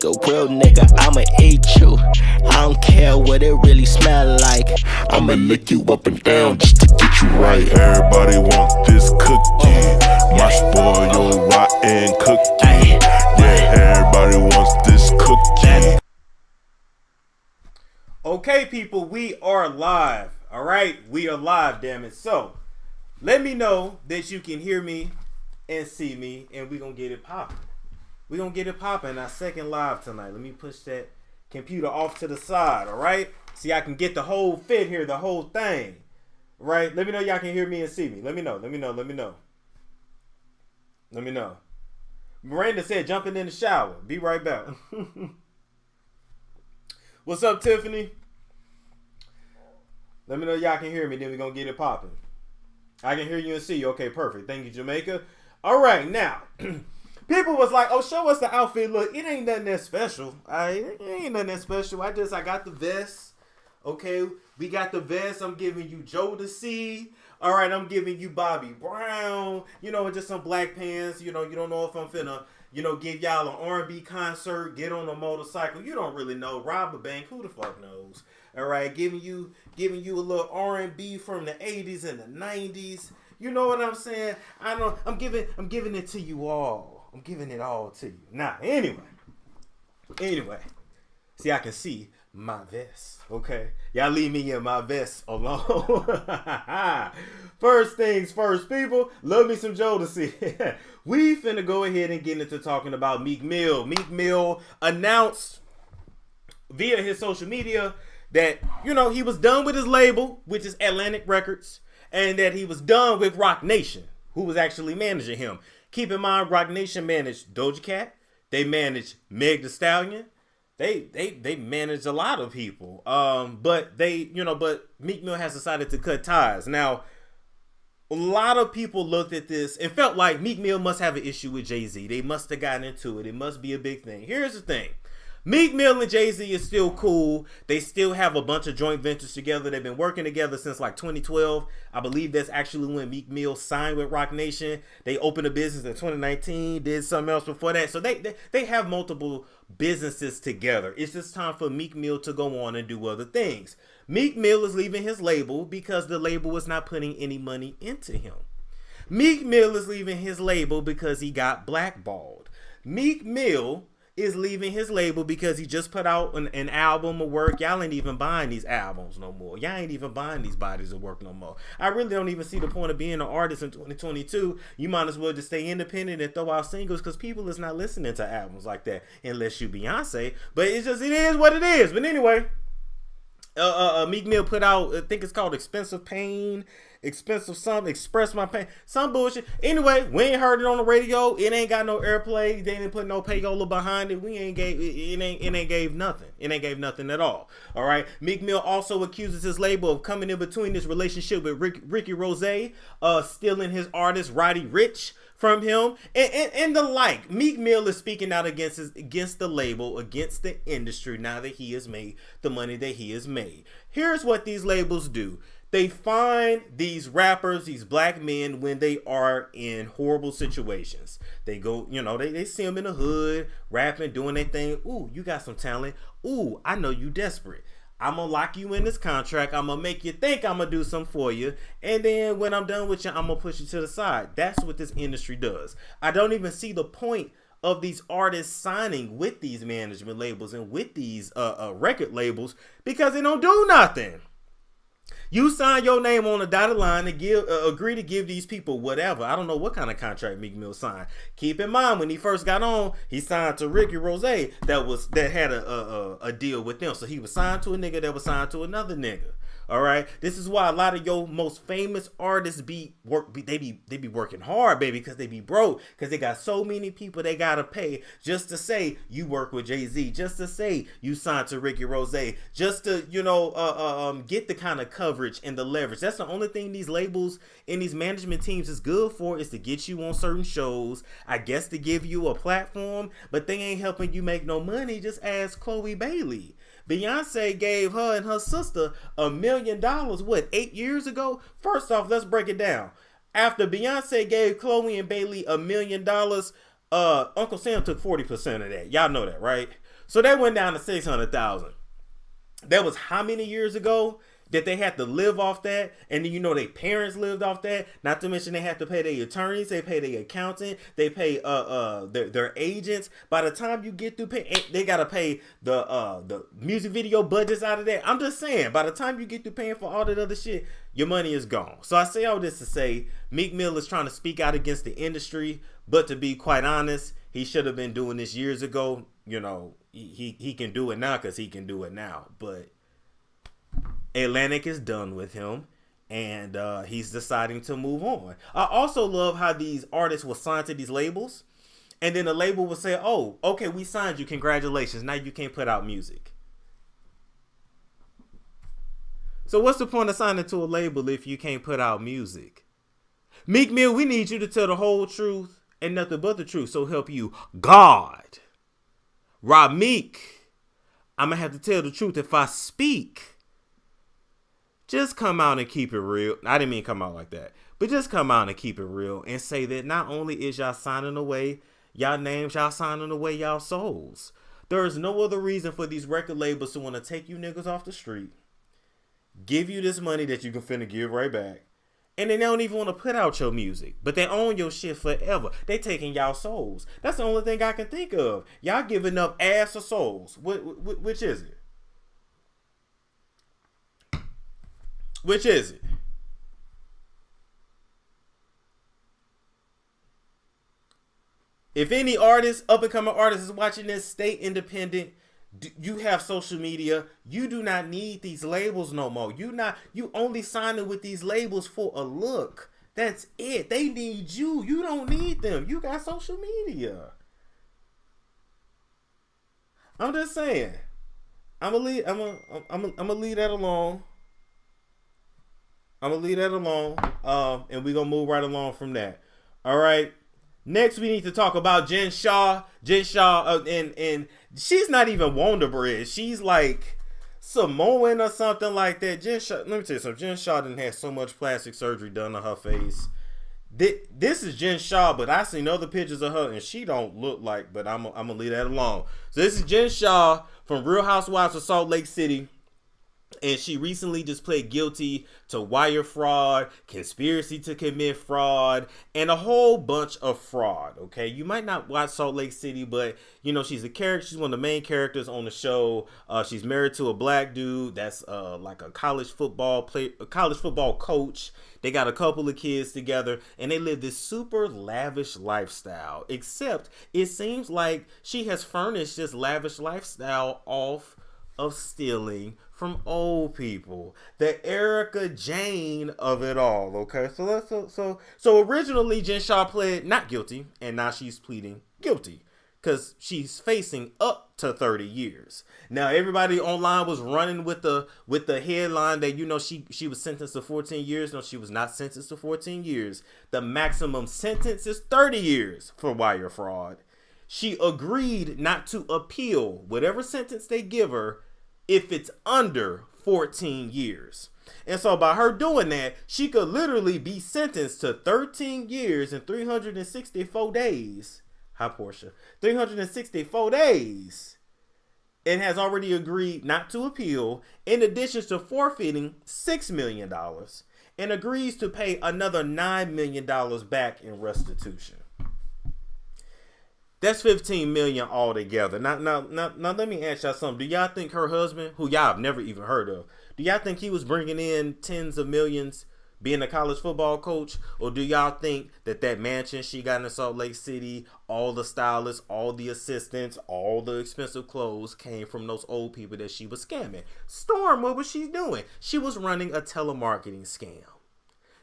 nigga, real nigga, I'ma eat you. I don't care what it really smell like. I'ma lick you up and down just to get you right. Everybody wants this cookie. My spoiled rotten cookie. Yeah, everybody wants this cookie. Okay, people, we are live. All right, we are live, damn it. So, let me know that you can hear me and see me, and we're gonna get it popping. We're gonna get it popping. Our second live tonight. Let me push that computer off to the side, all right? See, I can get the whole fit here, the whole thing, right? Let me know y'all can hear me and see me. Let me know. Miranda said, jumping in the shower. Be right back. What's up, Tiffany? Let me know y'all can hear me, then we're going to get it popping. I can hear you and see you. Okay, perfect. Thank you, Jamaica. All right, now, people was like, oh, show us the outfit. Look, it ain't nothing that special. It ain't nothing that special. I got the vest. Okay, we got the vest. I'm giving you Jodeci. All right, I'm giving you Bobby Brown. You know, just some black pants. You know, you don't know if I'm finna, give y'all an R&B concert, get on a motorcycle. You don't really know. Rob a bank. Who the fuck knows? All right, giving you a little R&B from the 80s and the 90s. You know what I'm saying? I'm giving it to you all. I'm giving it all to you. Now, anyway. See, I can see my vest. Okay? Y'all leave me in my vest alone. First things first, people. Love me some Jodeci. We finna go ahead and get into talking about Meek Mill. Meek Mill announced via his social media that, he was done with his label, which is Atlantic Records, and that he was done with Roc Nation, who was actually managing him. Keep in mind, Roc Nation managed Doja Cat. They managed Meg Thee Stallion. They managed a lot of people. But Meek Mill has decided to cut ties. Now, a lot of people looked at this and felt like Meek Mill must have an issue with Jay-Z. They must have gotten into it. It must be a big thing. Here's the thing. Meek Mill and Jay-Z is still cool. They still have a bunch of joint ventures together. They've been working together since like 2012. I believe that's actually when Meek Mill signed with Roc Nation. They opened a business in 2019, did something else before that. So they have multiple businesses together. It's just time for Meek Mill to go on and do other things. Meek Mill is leaving his label because the label is not putting any money into him. Meek Mill is leaving his label because he got blackballed. Meek Mill is leaving his label because he just put out an album of work. Y'all ain't even buying these albums no more. Y'all ain't even buying these bodies of work no more. I really don't even see the point of being an artist in 2022. You might as well just stay independent and throw out singles because people is not listening to albums like that unless you Beyonce. But it is what it is. But anyway, Meek Mill put out, I think it's called Expensive something, Express My Pain, some bullshit. Anyway, we ain't heard it on the radio. It ain't got no airplay. They didn't put no payola behind it. It ain't gave nothing. It ain't gave nothing at all. All right. Meek Mill also accuses his label of coming in between this relationship with Ricky Rose, stealing his artist Roddy Ricch from him, and the like. Meek Mill is speaking out against the label, against the industry, now that he has made the money that he has made. Here's what these labels do. They find these rappers, these black men, when they are in horrible situations. They go, they see them in the hood, rapping, doing their thing. Ooh, you got some talent. Ooh, I know you desperate. I'm going to lock you in this contract. I'm going to make you think I'm going to do something for you. And then when I'm done with you, I'm going to push you to the side. That's what this industry does. I don't even see the point of these artists signing with these management labels and with these record labels because they don't do nothing. You sign your name on a dotted line and agree to give these people whatever. I don't know what kind of contract Meek Mill signed. Keep in mind, when he first got on, he signed to Ricky Rose that had a deal with them. So he was signed to a nigga that was signed to another nigga. All right. This is why a lot of your most famous artists be working hard, baby, because they be broke, because they got so many people they gotta pay just to say you work with Jay-Z, just to say you signed to Ricky Rose, just to get the kind of coverage and the leverage. That's the only thing these labels and these management teams is good for, is to get you on certain shows, I guess, to give you a platform, but they ain't helping you make no money. Just ask Chloe Bailey. Beyonce gave her and her sister $1 million, 8 years ago? First off, let's break it down. After Beyonce gave Chloe and Bailey $1 million, Uncle Sam took 40% of that. Y'all know that, right? So that went down to 600,000. That was how many years ago that they had to live off that? And then, their parents lived off that. Not to mention they have to pay their attorneys, they pay their accountant, they pay their agents. By the time you get through pay, they gotta pay the music video budgets out of that. I'm just saying, by the time you get through paying for all that other shit, your money is gone. So I say all this to say, Meek Mill is trying to speak out against the industry, but to be quite honest, he should have been doing this years ago. He can do it now because he can do it now, but Atlantic is done with him, and he's deciding to move on. I also love how these artists will sign to these labels, and then the label will say, oh, okay, we signed you, congratulations, now you can't put out music. So what's the point of signing to a label if you can't put out music? Meek Mill, we need you to tell the whole truth and nothing but the truth, so help you God. Rob Meek, I'm going to have to tell the truth if I speak. Just come out and keep it real. I didn't mean come out like that. But just come out and keep it real and say that not only is y'all signing away y'all names, y'all signing away y'all souls. There is no other reason for these record labels to want to take you niggas off the street, give you this money that you can finna give right back, and then they don't even want to put out your music. But they own your shit forever. They taking y'all souls. That's the only thing I can think of. Y'all giving up ass or souls. Which is it? Which is it? If any artist, up and coming artist is watching this, stay independent. You have social media. You do not need these labels no more. You only signing with these labels for a look. That's it. They need you. You don't need them. You got social media. I'm just saying. I'm gonna leave that alone. I'm gonna leave that alone, and we're gonna move right along from that. All right. Next, we need to talk about Jen Shah. And she's not even Wonder Bread. She's like Samoan or something like that. Jen Shah. Let me tell you something. Jen Shah didn't have so much plastic surgery done to her face. This is Jen Shah, but I seen other pictures of her and she don't look like. But I'm gonna leave that alone. So this is Jen Shah from Real Housewives of Salt Lake City. And she recently just pled guilty to wire fraud, conspiracy to commit fraud, and a whole bunch of fraud. Okay, you might not watch Salt Lake City, but she's a character. She's one of the main characters on the show. She's married to a black dude that's like a college football coach. They got a couple of kids together, and they live this super lavish lifestyle. Except it seems like she has furnished this lavish lifestyle off of stealing from old people, the Erica Jane of it all. Okay, so originally Jen Shah pled not guilty, and now she's pleading guilty because she's facing up to 30 years. Now everybody online was running with the headline that she was sentenced to 14 years. No, she was not sentenced to 14 years. The maximum sentence is 30 years for wire fraud. She agreed not to appeal whatever sentence they give her if it's under 14 years. And so by her doing that, she could literally be sentenced to 13 years and 364 days. Hi, Portia. 364 days. And has already agreed not to appeal, in addition to forfeiting $6 million, and agrees to pay another $9 million back in restitution. That's $15 million altogether. Now, let me ask y'all something. Do y'all think her husband, who y'all have never even heard of, do y'all think he was bringing in tens of millions being a college football coach? Or do y'all think that mansion she got in Salt Lake City, all the stylists, all the assistants, all the expensive clothes came from those old people that she was scamming? Storm, what was she doing? She was running a telemarketing scam.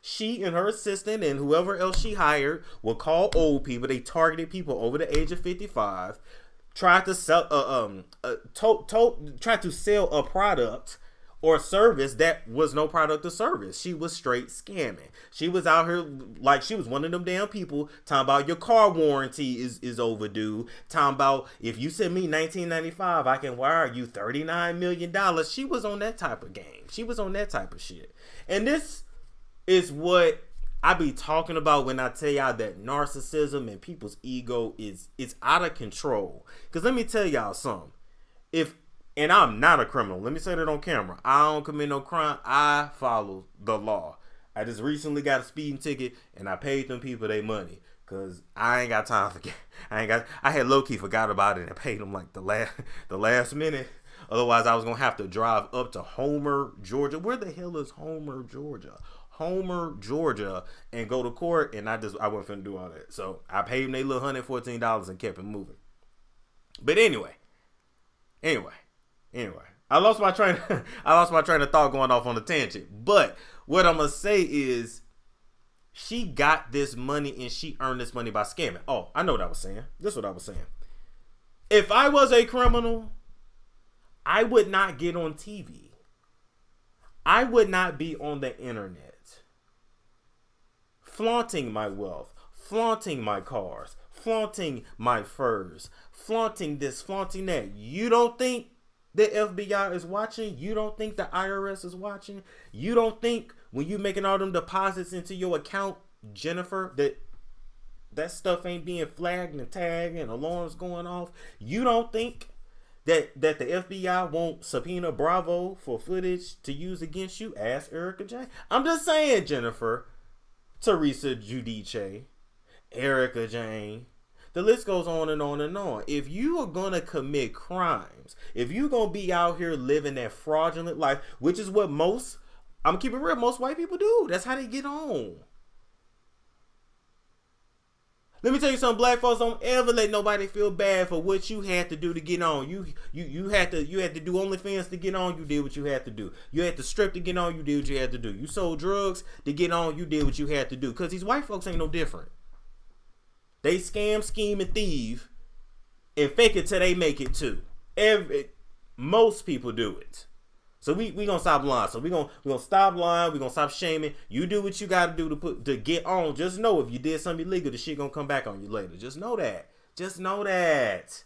She and her assistant and whoever else she hired would call old people. They targeted people over the age of 55. Tried to sell tried to sell a product or service that was no product or service. She was straight scamming. She was out here like she was one of them damn people talking about your car warranty is overdue. Talking about if you send me $19.95, I can wire you $39 million. She was on that type of game. She was on that type of shit. And this is what I be talking about when I tell y'all that narcissism and people's ego is out of control. Because let me tell y'all something. And I'm not a criminal. Let me say that on camera. I don't commit no crime. I follow the law. I just recently got a speeding ticket and I paid them people their money. Cause I ain't got time for I had low-key forgot about it and paid them like the last minute. Otherwise I was gonna have to drive up to Homer, Georgia. Where the hell is Homer, Georgia? Homer, Georgia, and go to court, and I wasn't finna do all that. So I paid them their little $114 and kept it moving. But anyway. I lost my train of thought going off on a tangent. But what I'm gonna say is she got this money and she earned this money by scamming. Oh, I know what I was saying. This is what I was saying. If I was a criminal, I would not get on TV. I would not be on the internet flaunting my wealth, flaunting my cars, flaunting my furs, flaunting this, flaunting that. You don't think the FBI is watching? You don't think the IRS is watching? You don't think when you making all them deposits into your account, Jennifer, that stuff ain't being flagged and tagged and alarms going off? You don't think that the FBI won't subpoena Bravo for footage to use against you? Ask Erica Jane. I'm just saying, Jennifer, Teresa Giudice, Erica Jane. The list goes on and on and on. If you are going to commit crimes, if you're going to be out here living that fraudulent life, which is what I'm keeping it real, most white people do. That's how they get on. Let me tell you something, black folks, don't ever let nobody feel bad for what you had to do to get on. You had to do OnlyFans to get on, you did what you had to do. You had to strip to get on, you did what you had to do. You sold drugs to get on, you did what you had to do. Because these white folks ain't no different. They scam, scheme, and thieve and fake it till they make it too. Most people do it. So we gonna stop lying. So we gonna stop lying. We gonna stop shaming. You do what you gotta do to get on. Just know if you did something illegal, the shit gonna come back on you later. Just know that. Just know that.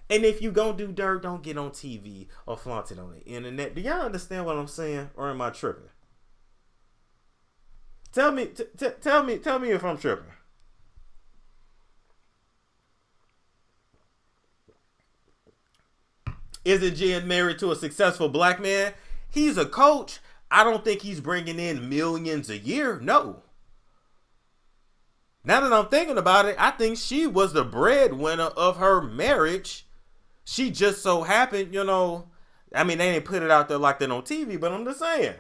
And if you gonna do dirt, don't get on TV or flaunt it on the internet. Do y'all understand what I'm saying, or am I tripping? Tell me if I'm tripping. Isn't Jen married to a successful black man? He's a coach. I don't think he's bringing in millions a year. No. Now that I'm thinking about it, I think she was the breadwinner of her marriage. She just so happened, I mean, they didn't put it out there like that on TV, but I'm just saying.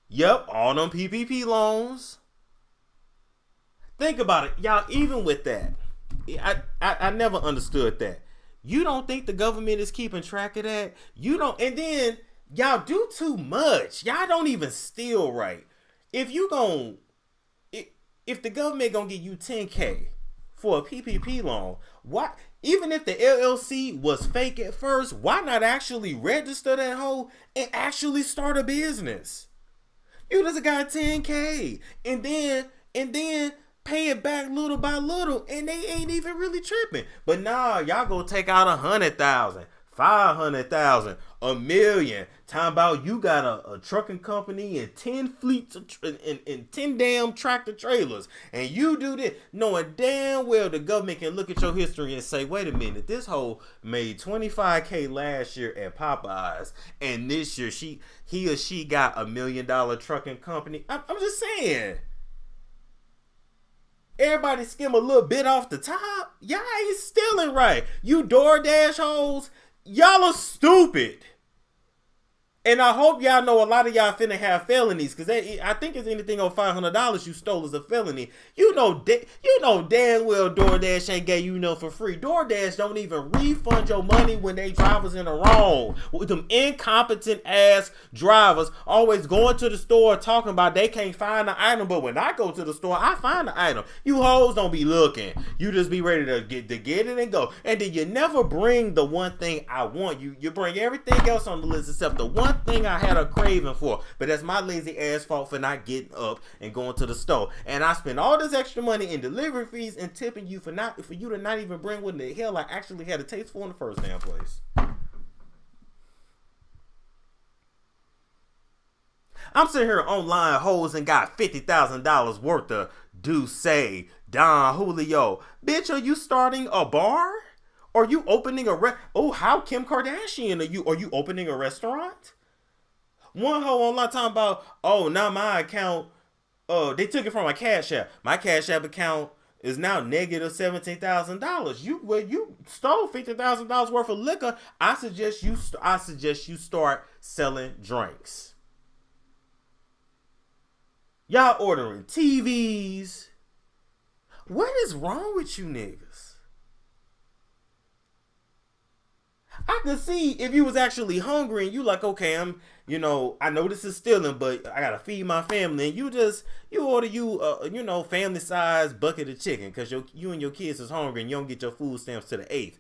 Yep, all them PPP loans. Think about it. Y'all, even with that, I never understood that. You don't think the government is keeping track of that? You don't, and then y'all do too much. Y'all don't even steal right. If the government gonna give you $10K for a PPP loan, why? Even if the LLC was fake at first, why not actually register that hoe and actually start a business? You just got $10K, and then pay it back little by little, and they ain't even really tripping. But nah, y'all go take out 100,000, 500,000, $1 million. Talking about you got a trucking company and 10 fleets and 10 damn tractor trailers, and you do this, knowing damn well the government can look at your history and say, wait a minute, this hoe made $25K last year at Popeyes, and this year he or she got $1 million trucking company. I'm just saying. Everybody skim a little bit off the top. Y'all ain't stealing right. You DoorDash hoes, y'all are stupid. And I hope y'all know a lot of y'all finna have felonies, because I think it's anything over $500 you stole is a felony. You know damn well DoorDash ain't gave you no for free. DoorDash don't even refund your money when they drivers in the wrong. With them incompetent ass drivers always going to the store talking about they can't find the item, but when I go to the store, I find the item. You hoes don't be looking. You just be ready to get it and go. And then you never bring the one thing I want. You bring everything else on the list except the one thing I had a craving for, but that's my lazy ass fault for not getting up and going to the store. And I spend all this extra money in delivery fees and tipping you for you to not even bring what the hell I actually had a taste for in the first damn place. I'm sitting here online hoes and got $50,000 worth of Douce, Don Julio. Bitch, are you starting a bar? Are you opening how Kim Kardashian are you? Are you opening a restaurant? One hoe online talking about, oh, now my account, they took it from my Cash App. My Cash App account is now negative $17,000. You stole $50,000 worth of liquor. I suggest you start selling drinks. Y'all ordering TVs. What is wrong with you niggas? I could see if you was actually hungry and you like, okay, I know this is stealing, but I gotta feed my family. And you order family size bucket of chicken because you and your kids is hungry and you don't get your food stamps to the 8th.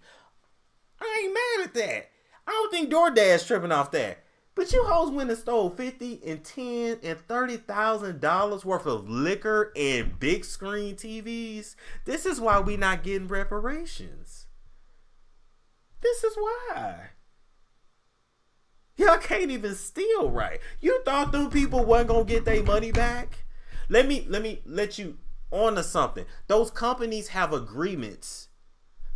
I ain't mad at that. I don't think DoorDash tripping off that. But you hoes went and stole $50 and $10 and $30,000 worth of liquor and big screen TVs. This is why we not getting reparations. This is why. Y'all can't even steal right. You thought them people wasn't gonna get their money back? Let me let you on to something. Those companies have agreements,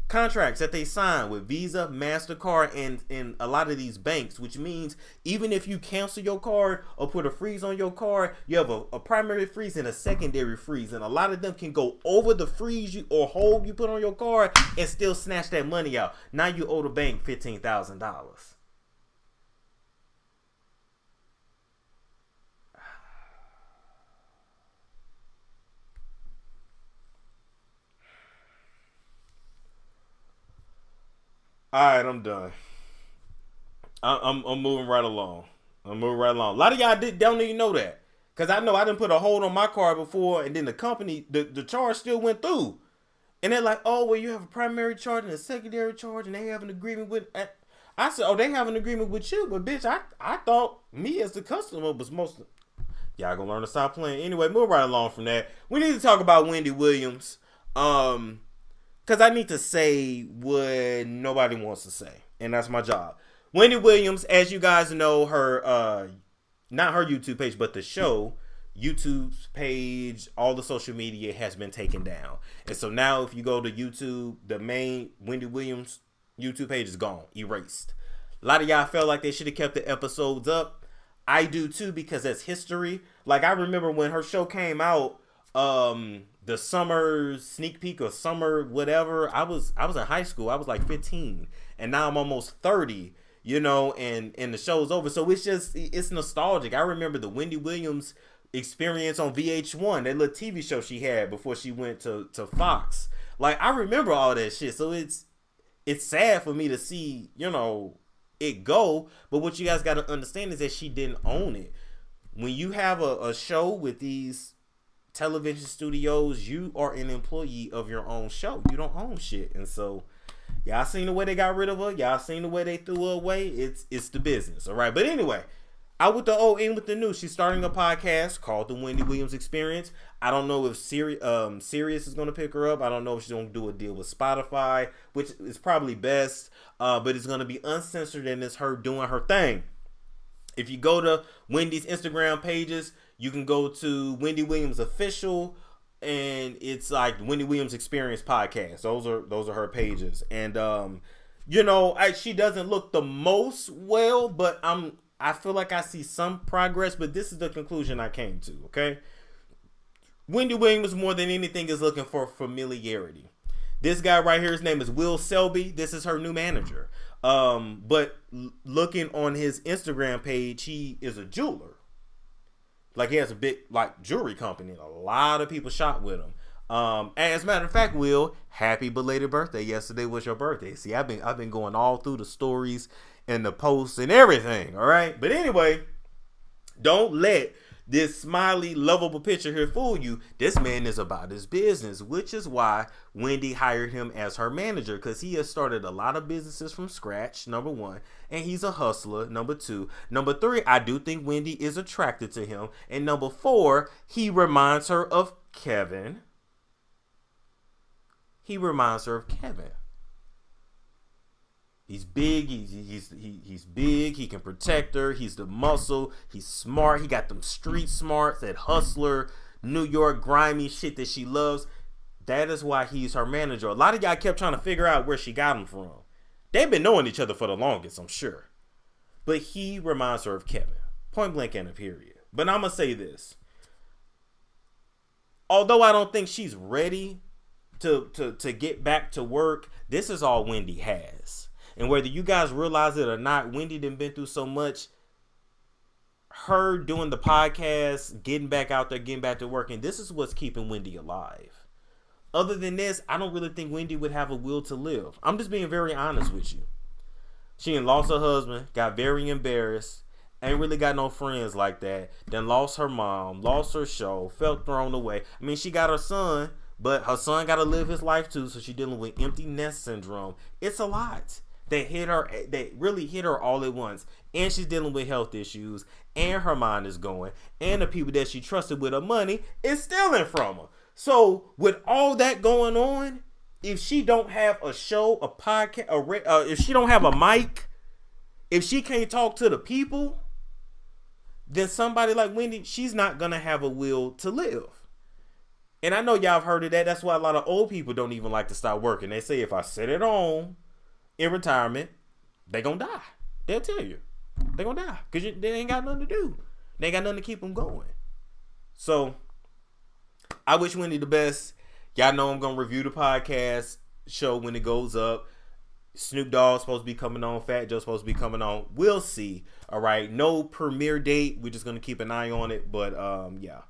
contracts that they sign with Visa, MasterCard, and a lot of these banks, which means even if you cancel your card or put a freeze on your card, you have a primary freeze and a secondary freeze. And a lot of them can go over the freeze or hold you put on your card and still snatch that money out. Now you owe the bank $15,000. All right, I'm done. I'm moving right along. A lot of y'all don't even know that, because I know I didn't put a hold on my card before, and then the company, the charge still went through, and they're like, oh, well, you have a primary charge and a secondary charge, and they have an agreement with. I said, oh, they have an agreement with you, but bitch, I thought me as the customer was most. Y'all gonna learn to stop playing. Anyway, move right along from that. We need to talk about Wendy Williams. Because I need to say what nobody wants to say. And that's my job. Wendy Williams, as you guys know, her, not her YouTube page, but the show, YouTube's page, all the social media has been taken down. And so now if you go to YouTube, the main Wendy Williams YouTube page is gone, erased. A lot of y'all felt like they should have kept the episodes up. I do too, because that's history. Like, I remember when her show came out, the summer sneak peek or summer whatever, I was in high school. I was like 15, and now I'm almost 30, and the show's over. So it's nostalgic. I remember the Wendy Williams experience on VH1, that little TV show she had before she went to Fox. Like, I remember all that shit. So it's sad for me to see, it go. But what you guys got to understand is that she didn't own it. When you have a show with these television studios, you are an employee of your own show. You don't own shit. And so y'all seen the way they got rid of her. Y'all seen the way they threw her away. It's the business. All right. But anyway, out with the old, in with the new. She's starting a podcast called The Wendy Williams Experience. I don't know if Sirius is going to pick her up. I don't know if she's going to do a deal with Spotify, which is probably best. But it's going to be uncensored, and it's her doing her thing. If you go to Wendy's Instagram pages, you can go to Wendy Williams Official, and it's like Wendy Williams Experience Podcast. Those are her pages. And she doesn't look the most well, but I feel like I see some progress, but this is the conclusion I came to, okay? Wendy Williams, more than anything, is looking for familiarity. This guy right here, his name is Will Selby. This is her new manager. But looking on his Instagram page, he is a jeweler. Like, he has a big, jewelry company. A lot of people shop with him. As a matter of fact, Will, happy belated birthday. Yesterday was your birthday. See, I've been going all through the stories and the posts and everything. All right. But anyway, don't let this smiley, lovable picture here fool you. This man is about his business, which is why Wendy hired him as her manager, because he has started a lot of businesses from scratch, number one, and he's a hustler, number two. Number three, I do think Wendy is attracted to him. And number four, he reminds her of Kevin. He's big. He's big. He can protect her. He's the muscle. He's smart. He got them street smarts, that hustler, New York grimy shit that she loves. That is why he's her manager. A lot of y'all kept trying to figure out where she got him from. They've been knowing each other for the longest, I'm sure. But he reminds her of Kevin. Point blank and a period. But I'm going to say this. Although I don't think she's ready to get back to work, this is all Wendy has. And whether you guys realize it or not, Wendy done been through so much. Her doing the podcast, getting back out there, getting back to working, this is what's keeping Wendy alive. Other than this, I don't really think Wendy would have a will to live. I'm just being very honest with you. She done lost her husband, got very embarrassed, ain't really got no friends like that, then lost her mom, lost her show, felt thrown away. I mean, she got her son, but her son got to live his life too, so she's dealing with empty nest syndrome. It's a lot that really hit her all at once. And she's dealing with health issues, and her mind is going, and the people that she trusted with her money is stealing from her. So with all that going on, if she don't have a show, a podcast, if she don't have a mic, if she can't talk to the people, then somebody like Wendy, she's not gonna have a will to live. And I know y'all have heard of that. That's why a lot of old people don't even like to start working. They say if I sit at home in retirement, they gonna die. They'll tell you they gonna die because they ain't got nothing to do. They ain't got nothing to keep them going. So I wish Wendy the best. Y'all know I'm gonna review the podcast show when it goes up. Snoop Dogg's supposed to be coming on. Fat Joe's supposed to be coming on. We'll see. All right, no premiere date. We're just gonna keep an eye on it. But yeah,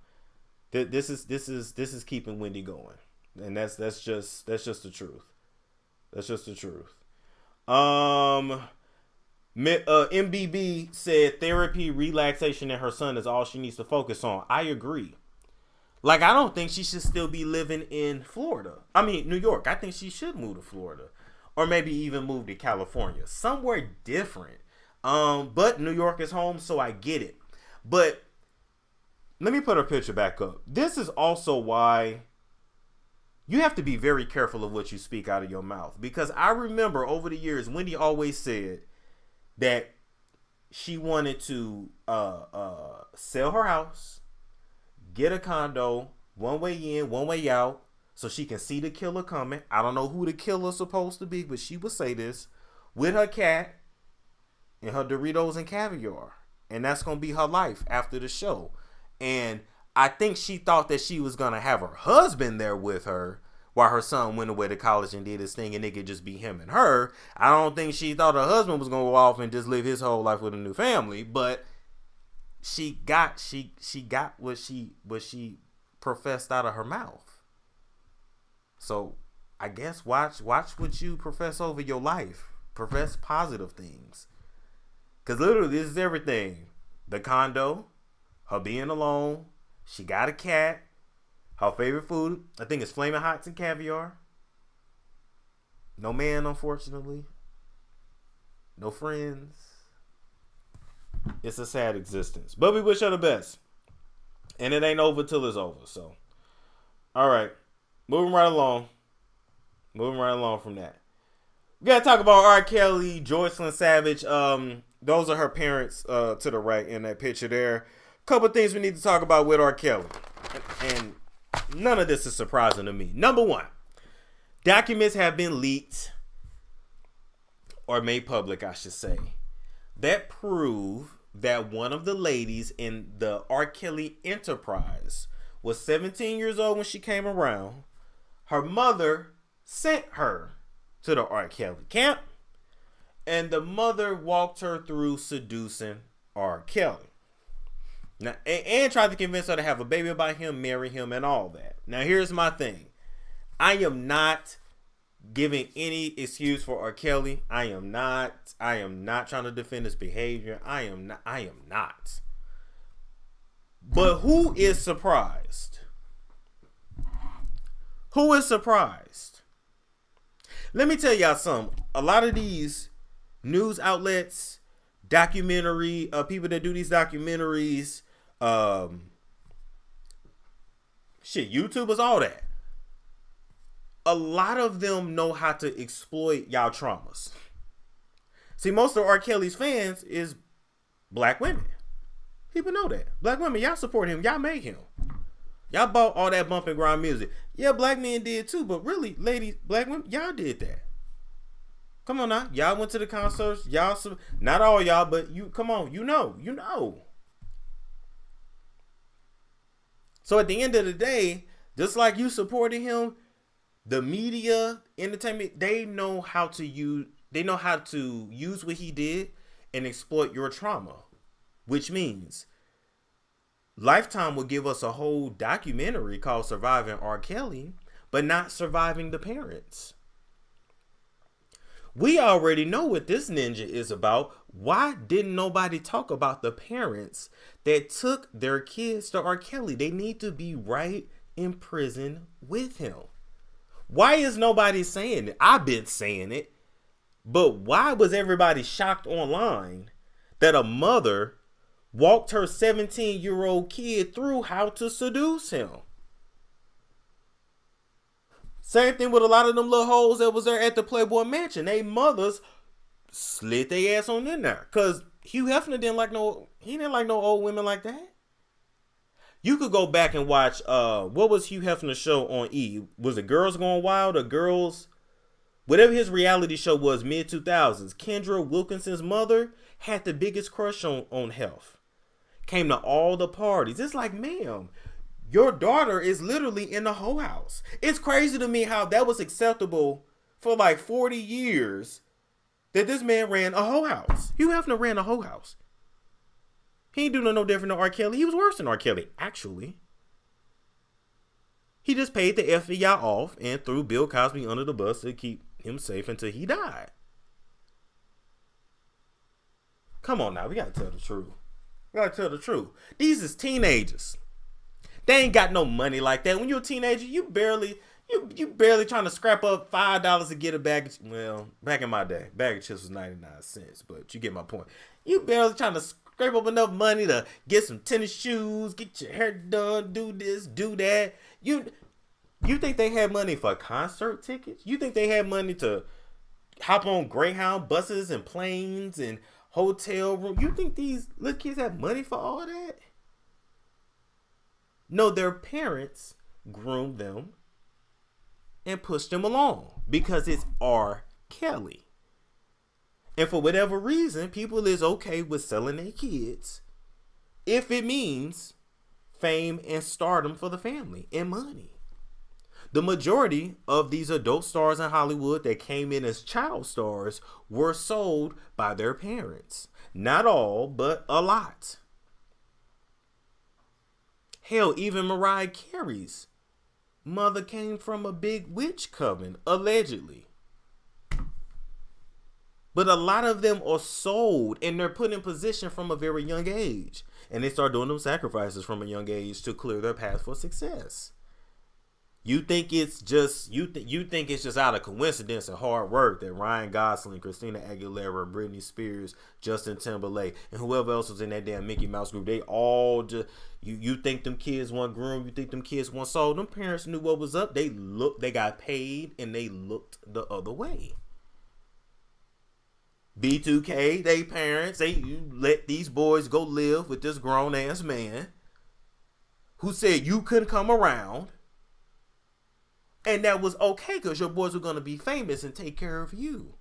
this is keeping Wendy going, and that's just the truth. That's just the truth. MBB said therapy, relaxation, and her son is all she needs to focus on. I agree. Like, I don't think she should still be living in Florida. I mean, New York. I think she should move to Florida. Or maybe even move to California. Somewhere different. But New York is home, so I get it. But let me put her picture back up. This is also why you have to be very careful of what you speak out of your mouth. Because I remember over the years, Wendy always said that she wanted to sell her house, get a condo, one way in, one way out, so she can see the killer coming. I don't know who the killer's supposed to be, but she would say this, with her cat and her Doritos and caviar. And that's going to be her life after the show. And I think she thought that she was going to have her husband there with her while her son went away to college and did his thing, and it could just be him and her. I don't think she thought her husband was going to go off and just live his whole life with a new family, but she got what she professed out of her mouth. So I guess watch what you profess over your life. Profess positive things. Because literally this is everything. The condo, her being alone, she got a cat, her favorite food, I think it's Flaming Hots and caviar. No man, unfortunately. No friends. It's a sad existence. But we wish her the best. And it ain't over till it's over. So, all right. Moving right along from that. We got to talk about R. Kelly, Joycelyn Savage. Those are her parents to the right in that picture there. Couple things we need to talk about with R. Kelly. And none of this is surprising to me. Number one, documents have been leaked or made public, I should say, that prove that one of the ladies in the R. Kelly enterprise was 17 years old when she came around. Her mother sent her to the R. Kelly camp, and the mother walked her through seducing R. Kelly. Now, and tried to convince her to have a baby by him, marry him, and all that. Now, here's my thing. I am not giving any excuse for R. Kelly. I am not trying to defend his behavior. I am not. But who is surprised? Who is surprised? Let me tell y'all something. A lot of these news outlets, documentary, people that do these documentaries, YouTubers, all that. A lot of them know how to exploit y'all traumas. See, most of R. Kelly's fans is black women. People know that. Black women, y'all support him. Y'all made him. Y'all bought all that bump and grind music. Yeah, black men did too, but really, ladies, black women, y'all did that. Come on now. Y'all went to the concerts. Y'all, not all y'all, but you, come on. You know. So at the end of the day, just like you supported him, the media, entertainment, they know how to use what he did and exploit your trauma, which means Lifetime will give us a whole documentary called Surviving R. Kelly, but not surviving the parents. We already know what this ninja is about. Why didn't nobody talk about the parents that took their kids to R. Kelly? They need to be right in prison with him. Why is nobody saying it? I've been saying it. But why was everybody shocked online that a mother walked her 17-year-old kid through how to seduce him? Same thing with a lot of them little hoes that was there at the Playboy Mansion. They mothers slid their ass on in there. Cause Hugh Hefner didn't like no old women like that. You could go back and watch what was Hugh Hefner's show on E? Was it Girls Gone Wild or Girls? Whatever his reality show was, mid-2000s. Kendra Wilkinson's mother had the biggest crush on Health. Came to all the parties. It's like, ma'am, your daughter is literally in the hoe house. It's crazy to me how that was acceptable for like 40 years that this man ran a hoe house. Hugh Hefner ran a hoe house. He ain't doing no different than R. Kelly. He was worse than R. Kelly, actually. He just paid the FBI off and threw Bill Cosby under the bus to keep him safe until he died. Come on now, we gotta tell the truth. These is teenagers. They ain't got no money like that. When you're a teenager, you barely trying to scrap up $5 to get a bag of, well, back in my day, bag of chips was 99 cents, but you get my point. You barely trying to scrape up enough money to get some tennis shoes, get your hair done, do this, do that. You think they had money for concert tickets? You think they had money to hop on Greyhound buses and planes and hotel room? You think these little kids have money for all that? No, their parents groomed them and pushed them along because it's R. Kelly. And for whatever reason, people is okay with selling their kids if it means fame and stardom for the family and money. The majority of these adult stars in Hollywood that came in as child stars were sold by their parents. Not all, but a lot. Hell, even Mariah Carey's mother came from a big witch coven, allegedly. But a lot of them are sold and they're put in position from a very young age. And they start doing them sacrifices from a young age to clear their path for success. You think it's just out of coincidence and hard work that Ryan Gosling, Christina Aguilera, Britney Spears, Justin Timberlake, and whoever else was in that damn Mickey Mouse group, they all just you think them kids weren't groomed, you think them kids weren't sold. Them parents knew what was up. They got paid and they looked the other way. B2K, they parents, you let these boys go live with this grown ass man who said you couldn't come around. And that was okay because your boys were going to be famous and take care of you.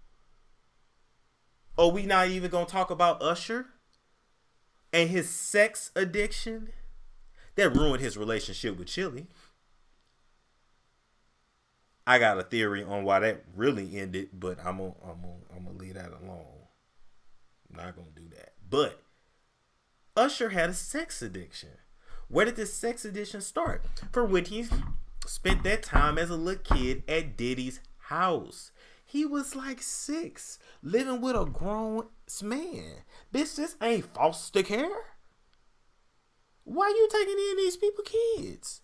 Are we not even going to talk about Usher and his sex addiction that ruined his relationship with Chili? I got a theory on why that really ended, but I'm gonna leave that alone. I'm not going to do that. But Usher had a sex addiction. Where did this sex addiction start? For when he spent that time as a little kid at Diddy's house. He was like 6, living with a grown man. Bitch, this ain't foster care. Why you taking in these people kids?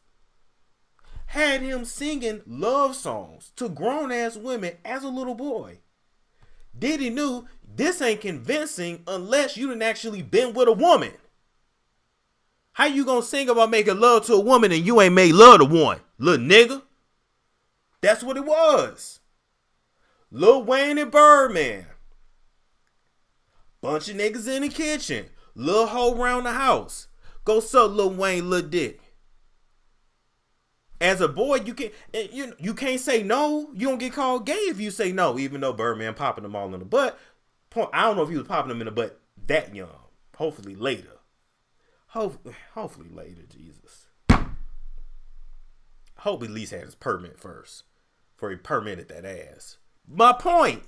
Had him singing love songs to grown ass women as a little boy. Diddy knew this ain't convincing unless you done actually been with a woman. How you gonna sing about making love to a woman and you ain't made love to one, little nigga? That's what it was. Lil Wayne and Birdman. Bunch of niggas in the kitchen. Lil hoe around the house. Go suck Lil Wayne, lil dick. As a boy, you can't say no. You don't get called gay if you say no, even though Birdman popping them all in the butt. I don't know if he was popping them in the butt that young. Hopefully later. Hopefully later, Jesus. Hope he at least had his permit first before he permitted that ass. My point.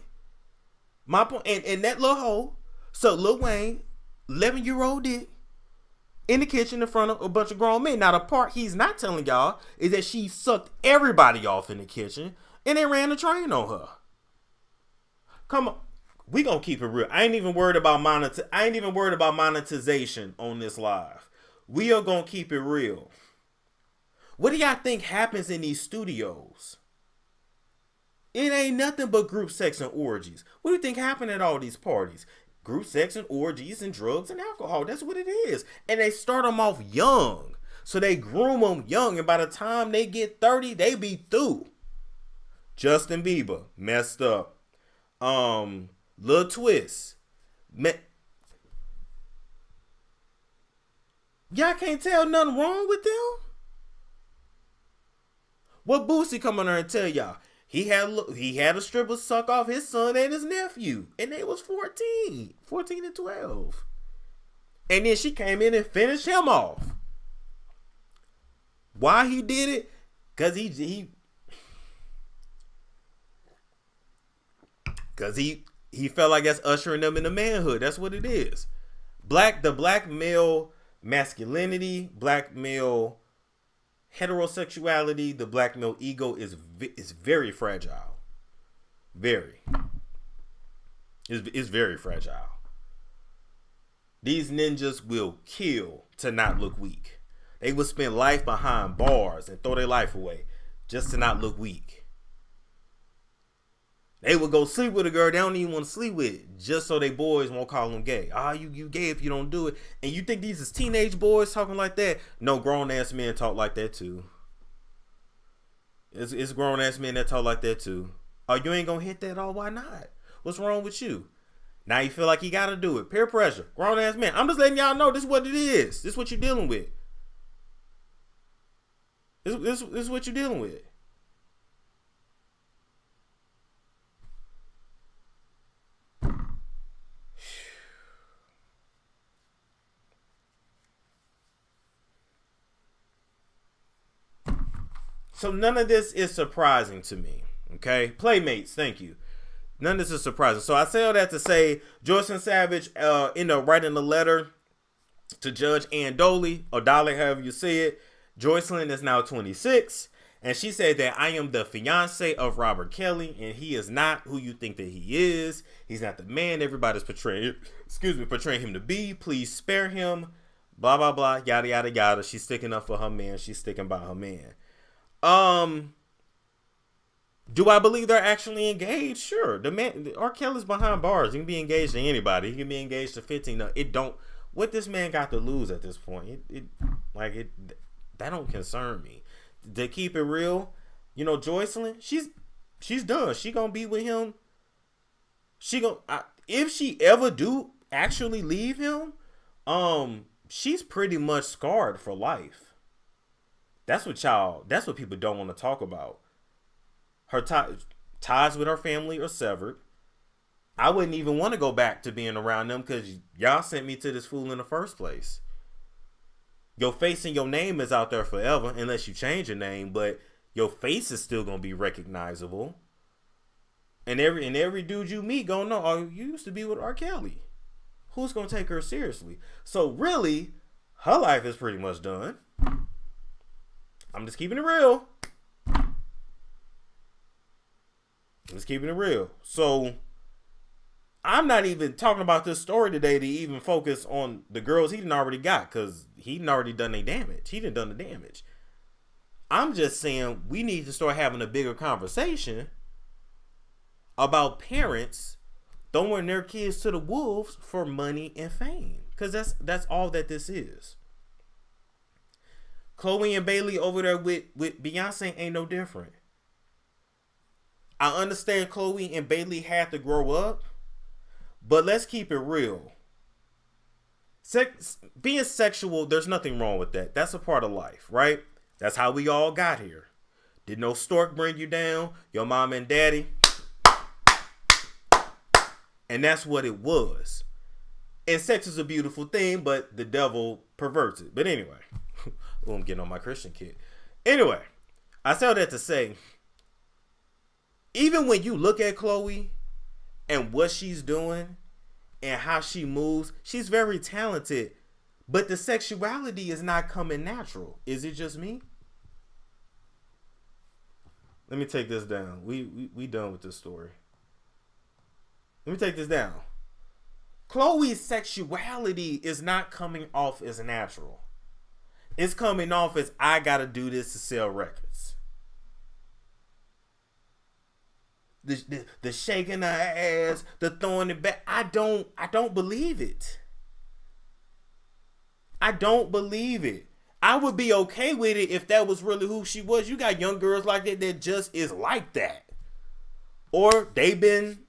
And that little hoe, so Lil Wayne, 11-year-old dick, in the kitchen in front of a bunch of grown men. Now, the part he's not telling y'all is that she sucked everybody off in the kitchen and they ran the train on her. Come on. We gonna keep it real. I ain't even worried about monetization on this live. We are gonna keep it real. What do y'all think happens in these studios? It ain't nothing but group sex and orgies. What do you think happened at all these parties? Group sex and orgies and drugs and alcohol. That's what it is. And they start them off young. So they groom them young. And by the time they get 30, they be through. Justin Bieber, messed up. Lil Twist. Y'all can't tell nothing wrong with them? What Boosie come on there and tell y'all? He had a stripper suck off his son and his nephew. And they was 14 and 12. And then she came in and finished him off. Why he did it? Because he felt like that's ushering them into manhood. That's what it is. The black male masculinity, black male heterosexuality, the black male ego is very fragile. Very. It's very fragile. These ninjas will kill to not look weak. They will spend life behind bars and throw their life away just to not look weak. They would go sleep with a girl they don't even want to sleep with just so they boys won't call them gay. You gay if you don't do it. And you think these is teenage boys talking like that? No, grown ass men talk like that too. It's grown ass men that talk like that too. Oh, you ain't gonna hit that? Oh, why not? What's wrong with you? Now you feel like you gotta do it. Peer pressure. Grown ass man. I'm just letting y'all know this is what it is. This is what you're dealing with. This is what you're dealing with. So none of this is surprising to me. Okay? Playmates, thank you. None of this is surprising. So I say all that to say Joycelyn Savage ended up writing a letter to Judge Ann Doley, or Dolly, however you say it. Joycelyn is now 26. And she said that I am the fiance of Robert Kelly, and he is not who you think that he is. He's not the man everybody's portraying him to be. Please spare him. Blah, blah, blah. Yada, yada, yada. She's sticking up for her man. She's sticking by her man. Do I believe they're actually engaged? Sure. The man, R. Kelly's behind bars. He can be engaged to anybody. He can be engaged to 15. No, what this man got to lose at this point? That don't concern me. To keep it real, Joycelyn, she's done. She gonna be with him. If she ever do actually leave him, she's pretty much scarred for life. That's what people don't want to talk about. Her ties with her family are severed. I wouldn't even want to go back to being around them because y'all sent me to this fool in the first place. Your face and your name is out there forever unless you change your name, but your face is still going to be recognizable. And every dude you meet gonna know, oh, you used to be with R. Kelly. Who's going to take her seriously? So really, her life is pretty much done. I'm just keeping it real. So I'm not even talking about this story today to even focus on the girls he done already got, because he done already done their damage. He done the damage. I'm just saying we need to start having a bigger conversation about parents throwing their kids to the wolves for money and fame, because that's all that this is. Chloe and Bailey over there with Beyonce ain't no different. I understand Chloe and Bailey had to grow up, but let's keep it real. Being sexual, there's nothing wrong with that. That's a part of life, right? That's how we all got here. Did no stork bring you down? Your mom and daddy? And that's what it was. And sex is a beautiful thing, but the devil perverts it. But anyway, I'm getting on my Christian kid. Anyway, I say all that to say, even when you look at Chloe and what she's doing and how she moves, she's very talented. But the sexuality is not coming natural. Is it just me? Let me take this down. We done with this story. Let me take this down. Chloe's sexuality is not coming off as natural. It's coming off as, I gotta do this to sell records. The shaking her ass, the throwing it back. I don't believe it. I don't believe it. I would be okay with it if that was really who she was. You got young girls like that just is like that. Or they've been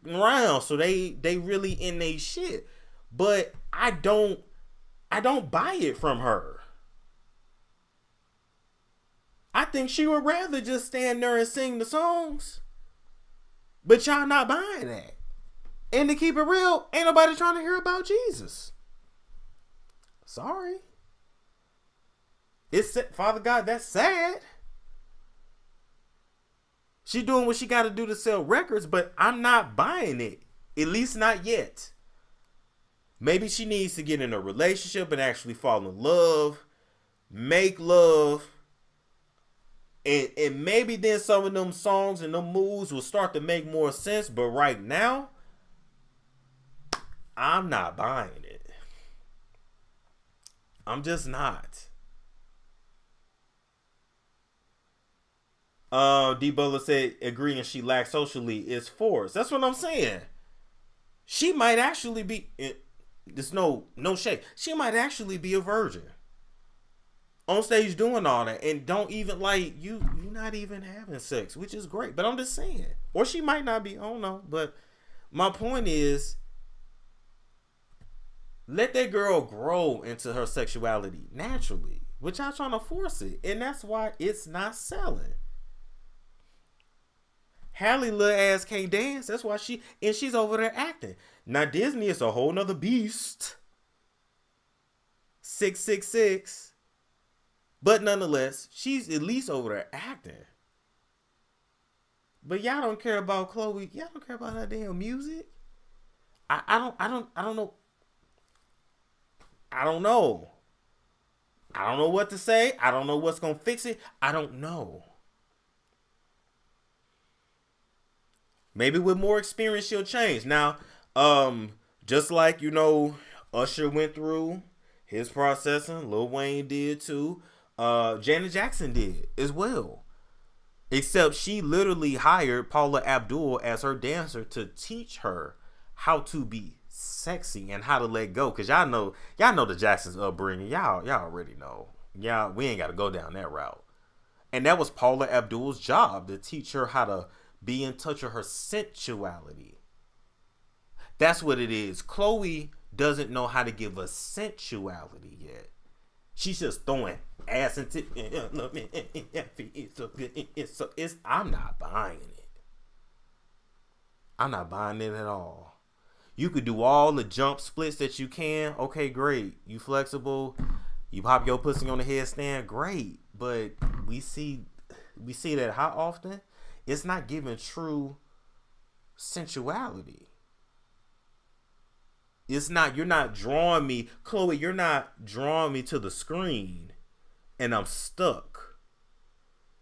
around, so they really in they shit. But I don't buy it from her. I think she would rather just stand there and sing the songs. But y'all not buying that. And to keep it real, ain't nobody trying to hear about Jesus. Sorry. It's Father God, that's sad. She doing what she got to do to sell records, but I'm not buying it. At least not yet. Maybe she needs to get in a relationship and actually fall in love, make love, and maybe then some of them songs and them moves will start to make more sense. But right now, I'm not buying it. I'm just not. D Butler said agreeing she lacks socially is forced. That's what I'm saying. She might actually be. There's no shade. She might actually be a virgin on stage doing all that and don't even like you not even having sex, which is great. But I'm just saying, or she might not be. I don't know. But my point is, let that girl grow into her sexuality naturally, which y'all trying to force it, and that's why it's not selling. Hallie little ass can't dance. That's why she's over there acting. Now Disney is a whole nother beast. 666. But nonetheless, she's at least over there acting. But y'all don't care about Chloe. Y'all don't care about her damn music. I don't know. I don't know. I don't know what to say. I don't know what's gonna fix it. I don't know. Maybe with more experience she'll change. Now, just like, Usher went through his processing, Lil Wayne did too. Janet Jackson did as well. Except she literally hired Paula Abdul as her dancer to teach her how to be sexy and how to let go. Cause y'all know the Jacksons upbringing. Y'all already know. We ain't gotta go down that route. And that was Paula Abdul's job, to teach her how to be in touch with her sensuality. That's what it is. Chloe doesn't know how to give us sensuality yet. She's just throwing ass into it's I'm not buying it. I'm not buying it at all. You could do all the jump splits that you can. Okay, great. You flexible. You pop your pussy on the headstand. Great. But we see that how often? It's not giving true sensuality. You're not drawing me, Chloe, you're not drawing me to the screen and I'm stuck.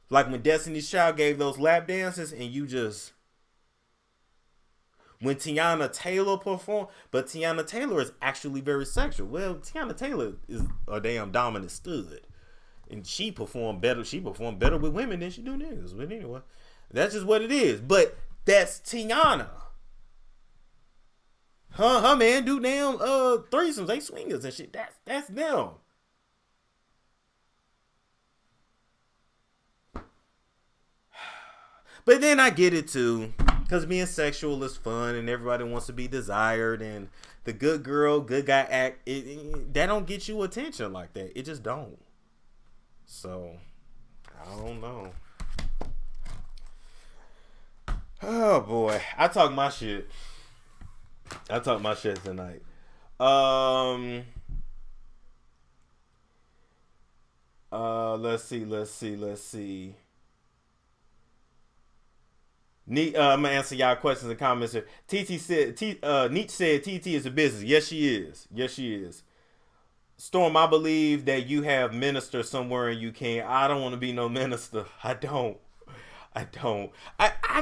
Like when Destiny's Child gave those lap dances and when Tiana Taylor performed, but Tiana Taylor is actually very sexual. Well, Tiana Taylor is a damn dominant stud. And she performed better with women than she do niggas. But anyway, that's just what it is. But that's Tiana. Her man do damn threesomes, they swingers and shit. That's them. But then I get it too, because being sexual is fun and everybody wants to be desired, and the good girl, good guy act, that don't get you attention like that. It just don't. So, I don't know. Oh boy, I talk my shit. Tonight. Let's see. I'm gonna answer y'all questions and comments here. TT said, Nietzsche said TT is a business. Yes, she is. Storm, I believe that you have minister somewhere and you can't. I don't want to be no minister. I don't. I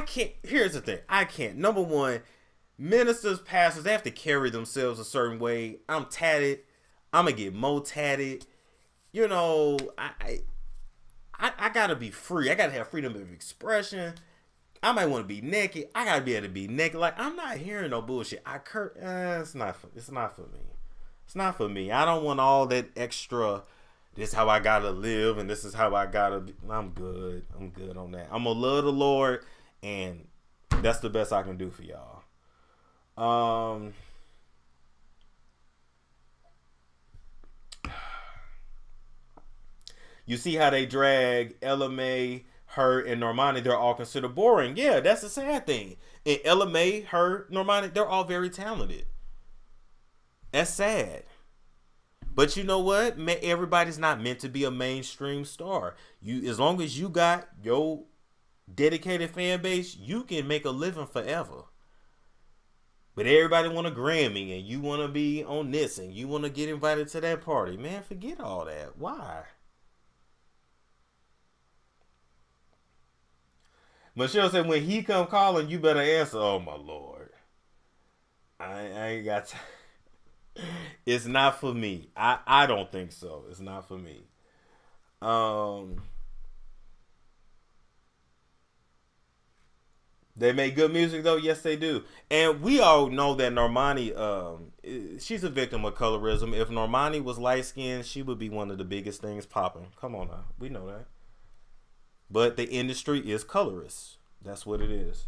can't. Here's the thing. I can't. Number one, ministers, pastors, they have to carry themselves a certain way. I'm tatted. I'm gonna get more tatted. You know, I gotta be free. I gotta have freedom of expression. I might want to be naked. I gotta be able to be naked. Like, I'm not hearing no bullshit. It's not for me. It's not for me. I don't want all that extra. This is how I gotta live, and this is how I gotta be. I'm good on that. I'm gonna love the Lord, and that's the best I can do for y'all. You see how they drag LMA, her, and Normani? They're all considered boring. Yeah, that's the sad thing. And LMA, her, Normani, they're all very talented. That's sad. But you know what? Everybody's not meant to be a mainstream star. As long as you got your dedicated fan base, you can make a living forever. But everybody want a Grammy, and you want to be on this, and you want to get invited to that party. Man, forget all that. Why? Michelle said, when he come calling, you better answer. Oh, my Lord. I ain't got time. It's not for me. I don't think so. It's not for me. They make good music though. Yes, they do. And we all know that Normani, she's a victim of colorism. If Normani was light skinned, she would be one of the biggest things popping. Come on now. We know that. But the industry is colorist. That's what it is.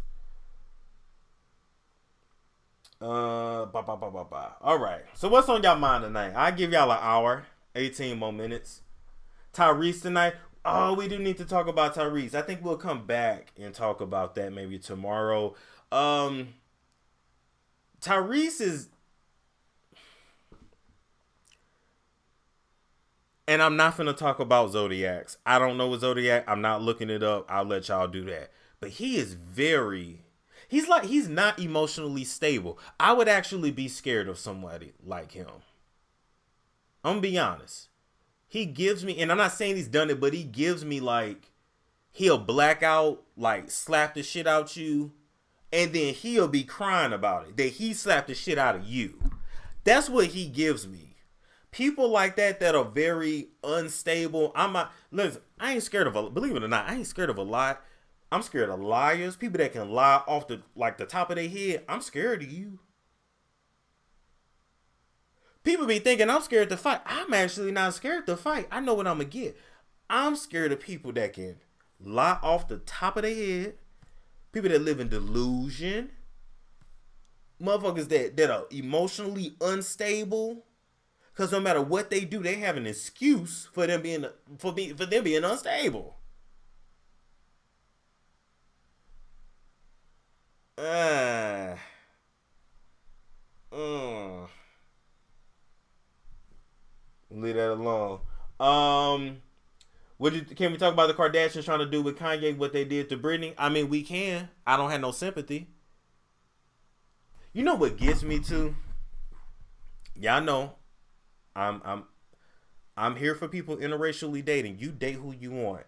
All right. So what's on y'all mind tonight? I give y'all an hour, 18 more minutes. Tyrese tonight. Oh, we do need to talk about Tyrese. I think we'll come back and talk about that maybe tomorrow. Tyrese is, and I'm not finna talk about Zodiacs. I don't know what Zodiac. I'm not looking it up. I'll let y'all do that. But he is he's not emotionally stable. I would actually be scared of somebody like him. I'm gonna be honest. He gives me, and I'm not saying he's done it, but he gives me like, he'll black out, like slap the shit out you, and then he'll be crying about it, that he slapped the shit out of you. That's what he gives me. People like that are very unstable. Listen, I ain't scared of believe it or not, I ain't scared of a lot. I'm scared of liars, people that can lie off the top of their head. I'm scared of you. People be thinking I'm scared to fight. I'm actually not scared to fight. I know what I'm going to get. I'm scared of people that can lie off the top of their head. People that live in delusion. Motherfuckers that are emotionally unstable. Because no matter what they do, they have an excuse for them being unstable. Leave that alone. Can we talk about the Kardashians trying to do with Kanye what they did to Britney? I mean, we can. I don't have no sympathy. You know what gets me to? Y'all know, I'm here for people interracially dating. You date who you want,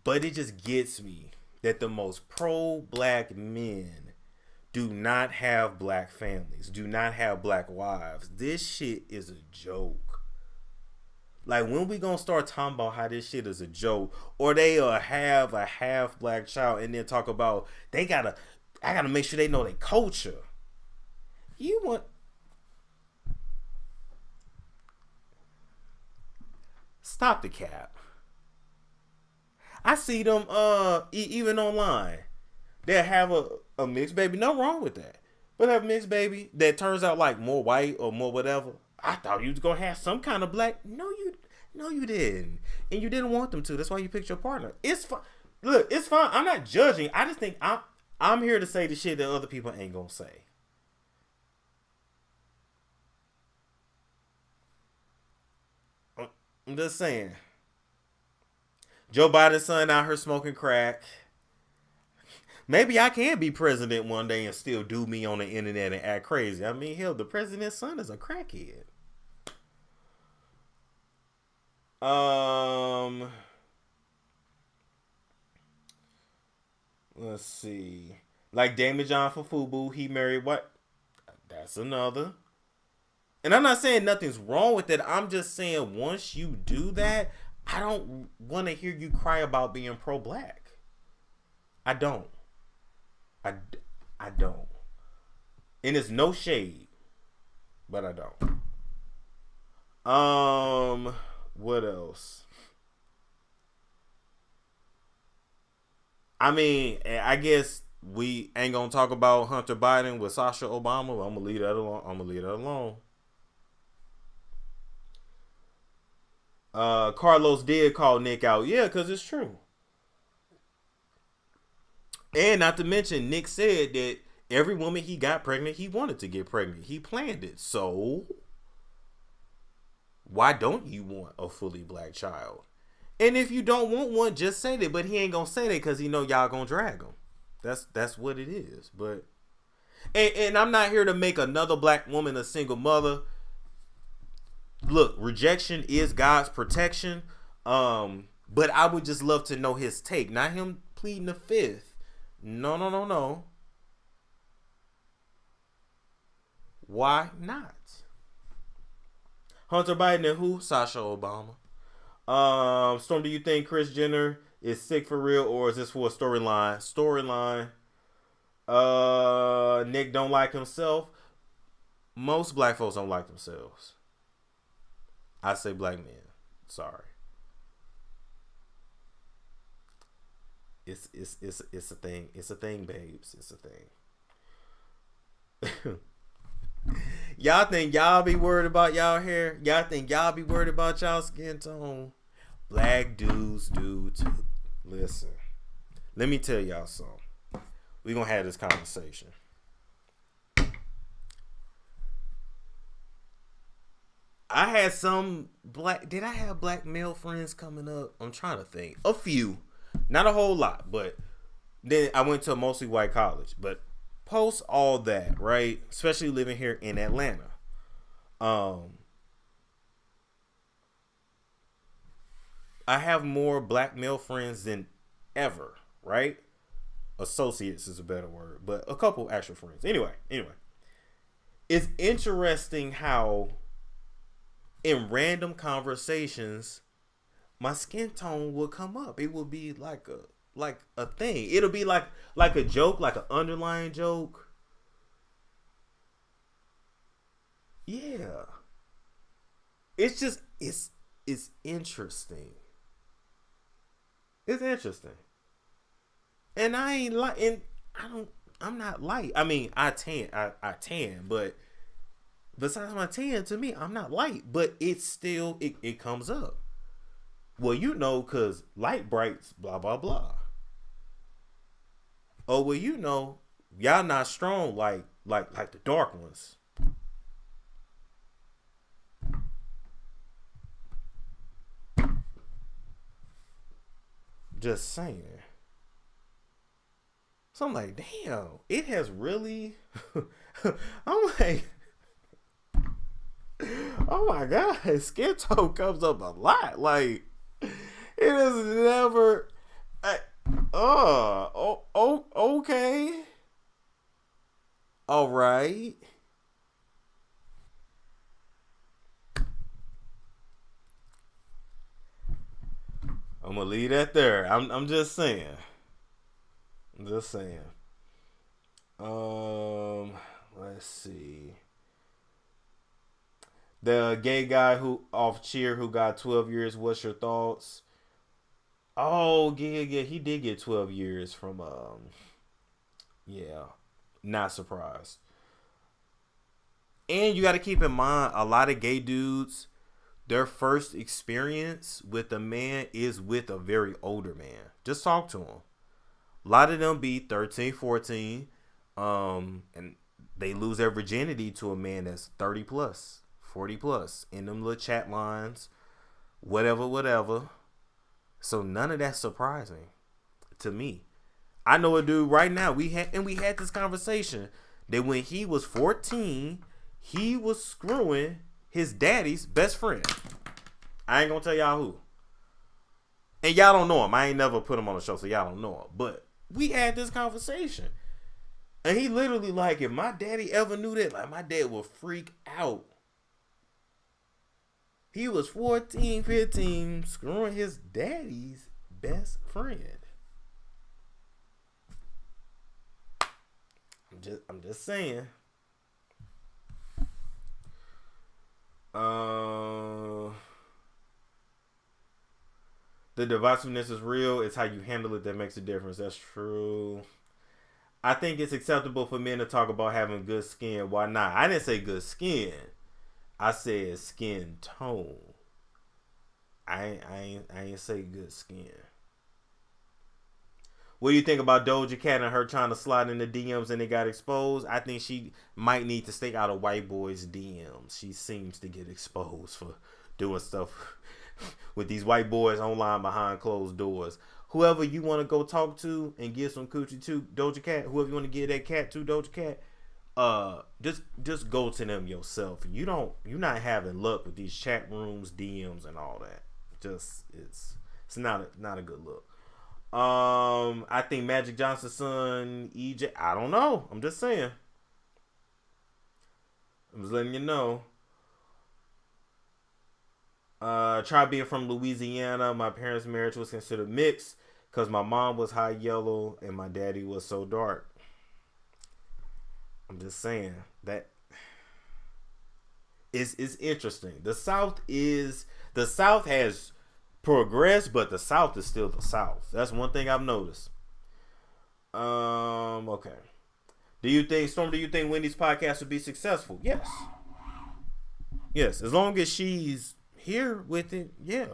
but it just gets me that the most pro-black men do not have black families, do not have black wives. This shit is a joke. Like, when we gonna start talking about how this shit is a joke, or they have a half black child and then talk about I gotta make sure they know their culture. You want, stop the cap. I see them even online. They have a mixed baby. Nothing wrong with that. But have a mixed baby that turns out like more white or more whatever. I thought you was gonna have some kind of black. No, you didn't. and you didn't want them to. That's why you picked your partner. It's fine. Look, it's fine. I'm not judging. I just think I'm here to say the shit that other people ain't gonna say. I'm just saying. Joe Biden's son out here smoking crack. Maybe I can be president one day and still do me on the internet and act crazy. I mean, hell, the president's son is a crackhead. Let's see. Like Damon John for Fubu, he married what? That's another. And I'm not saying nothing's wrong with it. I'm just saying once you do that, I don't want to hear you cry about being pro-black. I don't. I don't. And it's no shade, but I don't. What else? I mean, I guess we ain't gonna talk about Hunter Biden with Sasha Obama. I'm gonna leave that alone. Carlos did call Nick out. Yeah, because it's true. And not to mention, Nick said that every woman he got pregnant, he wanted to get pregnant. He planned it. So, why don't you want a fully black child? And if you don't want one, just say that. But he ain't going to say that because he know y'all going to drag him. That's what it is. But and I'm not here to make another black woman a single mother. Look, rejection is God's protection. But I would just love to know his take. Not him pleading the fifth. No. Why not? Hunter Biden and who? Sasha Obama. Storm, do you think Kris Jenner is sick for real or is this for a storyline? Nick don't like himself. Most black folks don't like themselves. I say black men. Sorry. It's a thing. It's a thing, babes. It's a thing. Y'all think y'all be worried about y'all hair? Y'all think y'all be worried about y'all skin tone? Black dudes do too. Listen. Let me tell y'all something. We're gonna have this conversation. I had some did I have black male friends coming up? I'm trying to think. A few. Not a whole lot, but then I went to a mostly white college. But post all that, right? Especially living here in Atlanta. I have more black male friends than ever, right? Associates is a better word, but a couple actual friends. Anyway. It's interesting how in random conversations my skin tone will come up. It will be like a thing. It'll be like a joke, like an underlying joke. Yeah. It's just it's interesting. It's interesting. And I'm not light. I mean, I tan, but besides my tan, to me, I'm not light, but it's still it comes up. Well, you know, cause light brights, blah blah blah. Oh, well, you know, y'all not strong like the dark ones. Just saying. So I'm like, damn, it has really. I'm like, oh my God, skin tone comes up a lot. Like, it is never. Okay. All right. I'm gonna leave that there. I'm just saying. Let's see. The gay guy who off Cheer who got 12 years. What's your thoughts? Oh yeah, he did get 12 years from yeah, not surprised. And you got to keep in mind, a lot of gay dudes their first experience with a man is with a very older man. Just talk to them. A lot of them be 13, 14, and they lose their virginity to a man that's 30 plus, 40 plus in them little chat lines, whatever. So none of that's surprising to me. I know a dude right now. We had this conversation that when he was 14, he was screwing his daddy's best friend. I ain't gonna tell y'all who. And y'all don't know him. I ain't never put him on the show, so y'all don't know him. But we had this conversation. And he literally like, if my daddy ever knew that, like my dad would freak out. He was 14, 15, screwing his daddy's best friend. I'm just saying. The divisiveness is real. It's how you handle it that makes a difference. That's true. I think it's acceptable for men to talk about having good skin. Why not? I didn't say good skin. I said skin tone. I ain't say good skin. What do you think about Doja Cat and her trying to slide in the DMs and it got exposed? I think she might need to stay out of white boys' DMs. She seems to get exposed for doing stuff with these white boys online behind closed doors. Whoever you want to go talk to and give some coochie to, Doja Cat, whoever you want to give that cat to, Doja Cat, just go to them yourself. You're not having luck with these chat rooms, DMs, and all that. Just it's not a good look. I think Magic Johnson's son, EJ, I don't know. I'm just saying. I'm just letting you know. Try being from Louisiana. My parents' marriage was considered mixed because my mom was high yellow and my daddy was so dark. I'm just saying that is interesting. The South has progressed, but the South is still the South. That's one thing I've noticed. Okay. Do you think Wendy's podcast would be successful? Yes. Yes, as long as she's here with it, yeah.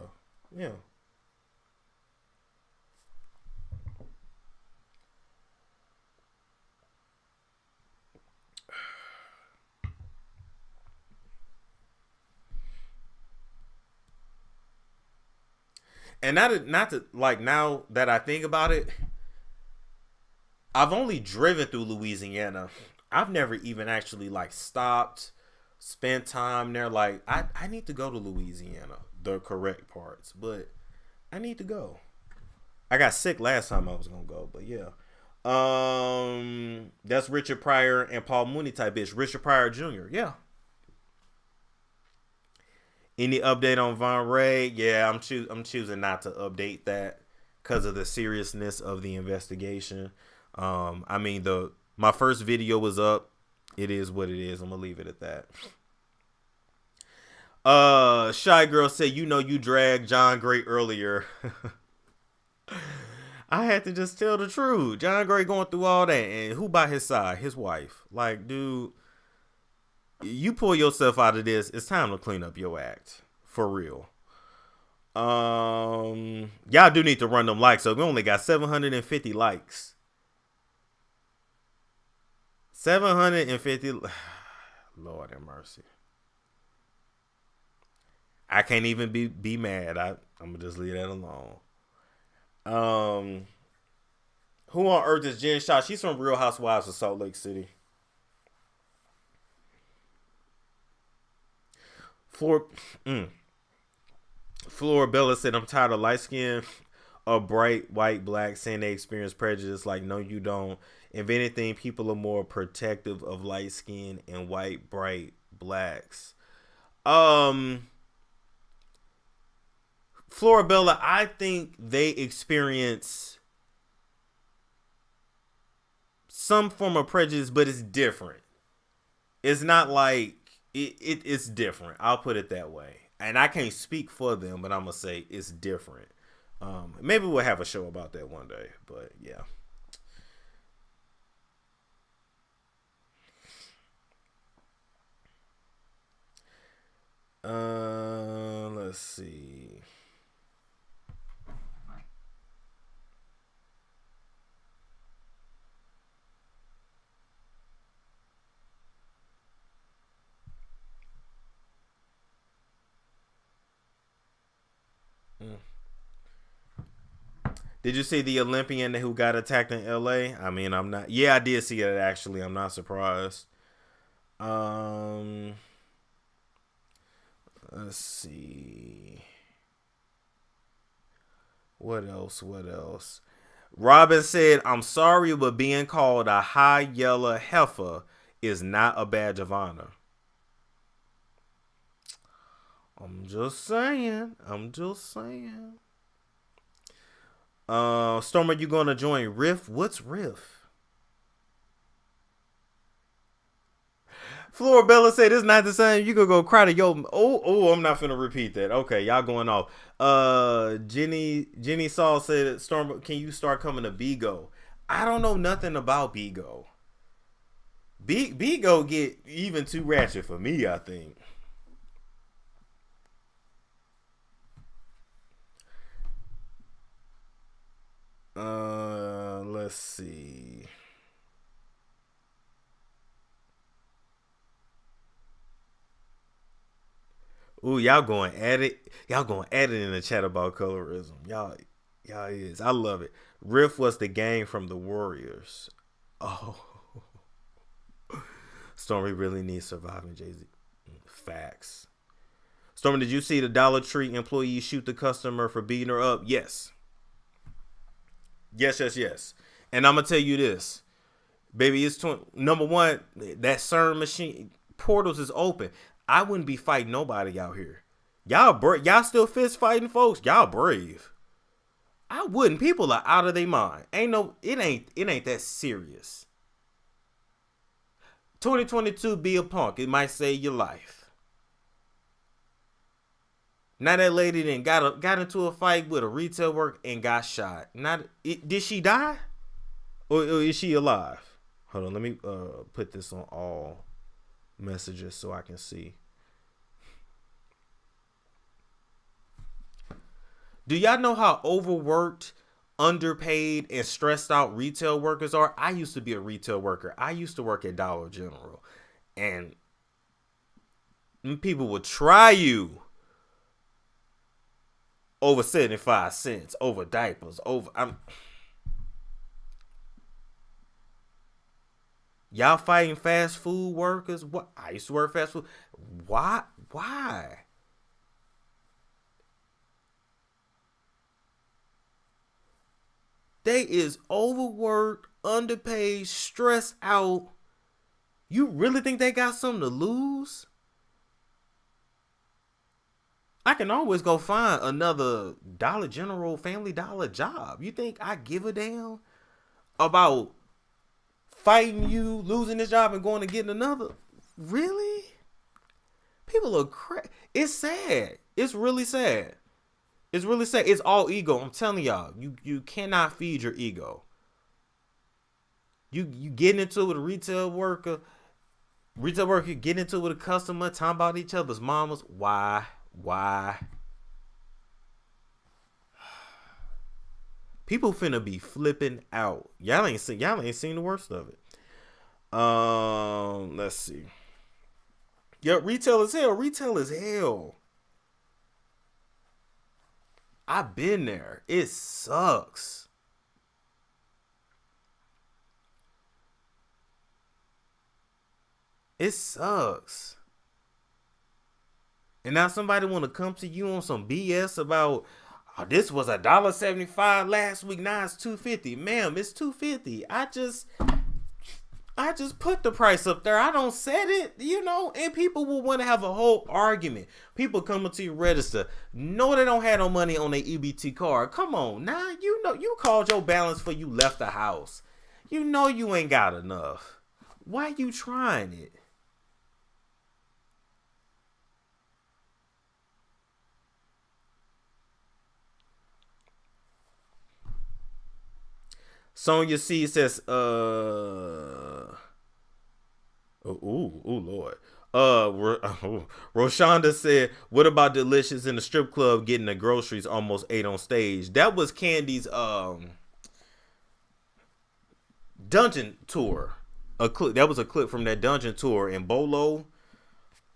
And not to like, now that I think about it, I've only driven through Louisiana. I've never even actually like stopped, spent time there. Like I need to go to Louisiana, the correct parts, but I need to go. I got sick last time I was gonna go, but yeah. That's Richard Pryor and Paul Mooney type bitch. Richard Pryor Jr. Yeah. Any update on Von Ray? Yeah, I'm choosing not to update that because of the seriousness of the investigation. I mean, my first video was up. It is what it is. I'm gonna leave it at that. Shy Girl said, you dragged John Gray earlier. I had to just tell the truth. John Gray going through all that, and who by his side? His wife. Like, dude, you pull yourself out of this, it's time to clean up your act. For real. Y'all do need to run them likes. So we only got 750 likes. 750. Lord have mercy. I can't even be mad. I'm gonna just leave that alone. Who on earth is Jen Shah? She's from Real Housewives of Salt Lake City. Florabella said, I'm tired of light skin or bright white black saying they experience prejudice. Like, no, you don't. If anything, people are more protective of light skin and white bright blacks. Florabella, I think they experience some form of prejudice, but it's different. It's not like it's different. I'll put it that way. And I can't speak for them, but I'm gonna say it's different. Maybe we'll have a show about that one day, but yeah. Let's see. Did you see the Olympian who got attacked in LA? I mean, I'm not. Yeah, I did see it actually. I'm not surprised. Let's see. What else? Robin said, "I'm sorry, but being called a high yellow heifer is not a badge of honor." I'm just saying. Storm, are you gonna join Riff? What's Riff? Florabella said it's not the same. You could go cry to yo. Oh, I'm not finna repeat that. Okay, y'all going off. Jenny Saul said, Storm, can you start coming to Bigo? I don't know nothing about Bigo. Bigo get even too ratchet for me, I think. Let's see. Ooh, y'all going at it. Y'all going at it in the chat about colorism. Y'all is. I love it. Riff was the gang from the Warriors. Oh. Stormy really needs surviving Jay-Z. Facts. Stormy, did you see the Dollar Tree employee shoot the customer for beating her up? Yes. Yes. And I'm going to tell you this. Baby, it's number one, that CERN machine, portals is open. I wouldn't be fighting nobody out here. Y'all still fist fighting folks? Y'all brave. I wouldn't. People are out of their mind. It ain't that serious. 2022, be a punk. It might save your life. Now that lady then got into a fight with a retail worker and got shot. Did she die? Or is she alive? Hold on, let me put this on all messages so I can see. Do y'all know how overworked, underpaid, and stressed out retail workers are? I used to be a retail worker. I used to work at Dollar General. And people would try you over 75 cents, over diapers, y'all fighting fast food workers? What? I used to work fast food. Why? They is overworked, underpaid, stressed out. You really think they got something to lose? I can always go find another Dollar General, Family Dollar job. You think I give a damn about fighting you, losing this job, and going to get another? Really? People are crazy. It's sad. It's really sad. It's all ego. I'm telling y'all, you cannot feed your ego. You getting into it with a retail worker getting into it with a customer, talking about each other's mamas. Why? People finna be flipping out. Y'all ain't seen the worst of it. Let's see. Yeah, retail is hell. I've been there. It sucks. And now somebody want to come to you on some BS about, oh, this was $1.75 last week. Now it's $2.50. Ma'am, it's $2.50. I just put the price up there. I don't set it, and people will want to have a whole argument. People coming to your register, know they don't have no money on their EBT card. Come on, now, you called your balance for you left the house. You ain't got enough. Why you trying it? Sonya C says, Lord. Roshonda said, "What about Delicious in the strip club getting the groceries almost ate on stage?" That was Candy's dungeon tour. That was a clip from that dungeon tour. And Bolo,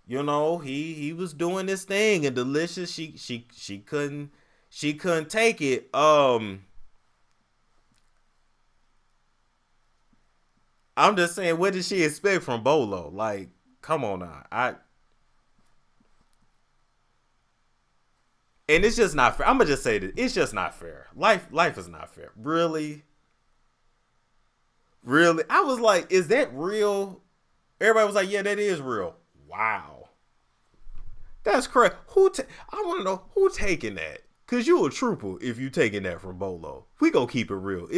you know, he was doing this thing, and Delicious she couldn't take it. I'm just saying, what did she expect from Bolo? Like, come on now. And it's just not fair. I'm gonna just say this. It's just not fair. Life is not fair. Really? I was like, is that real? Everybody was like, yeah, that is real. Wow. That's correct. I want to know who taking that. Cause you a trooper if you taking that from Bolo. We gonna keep it real.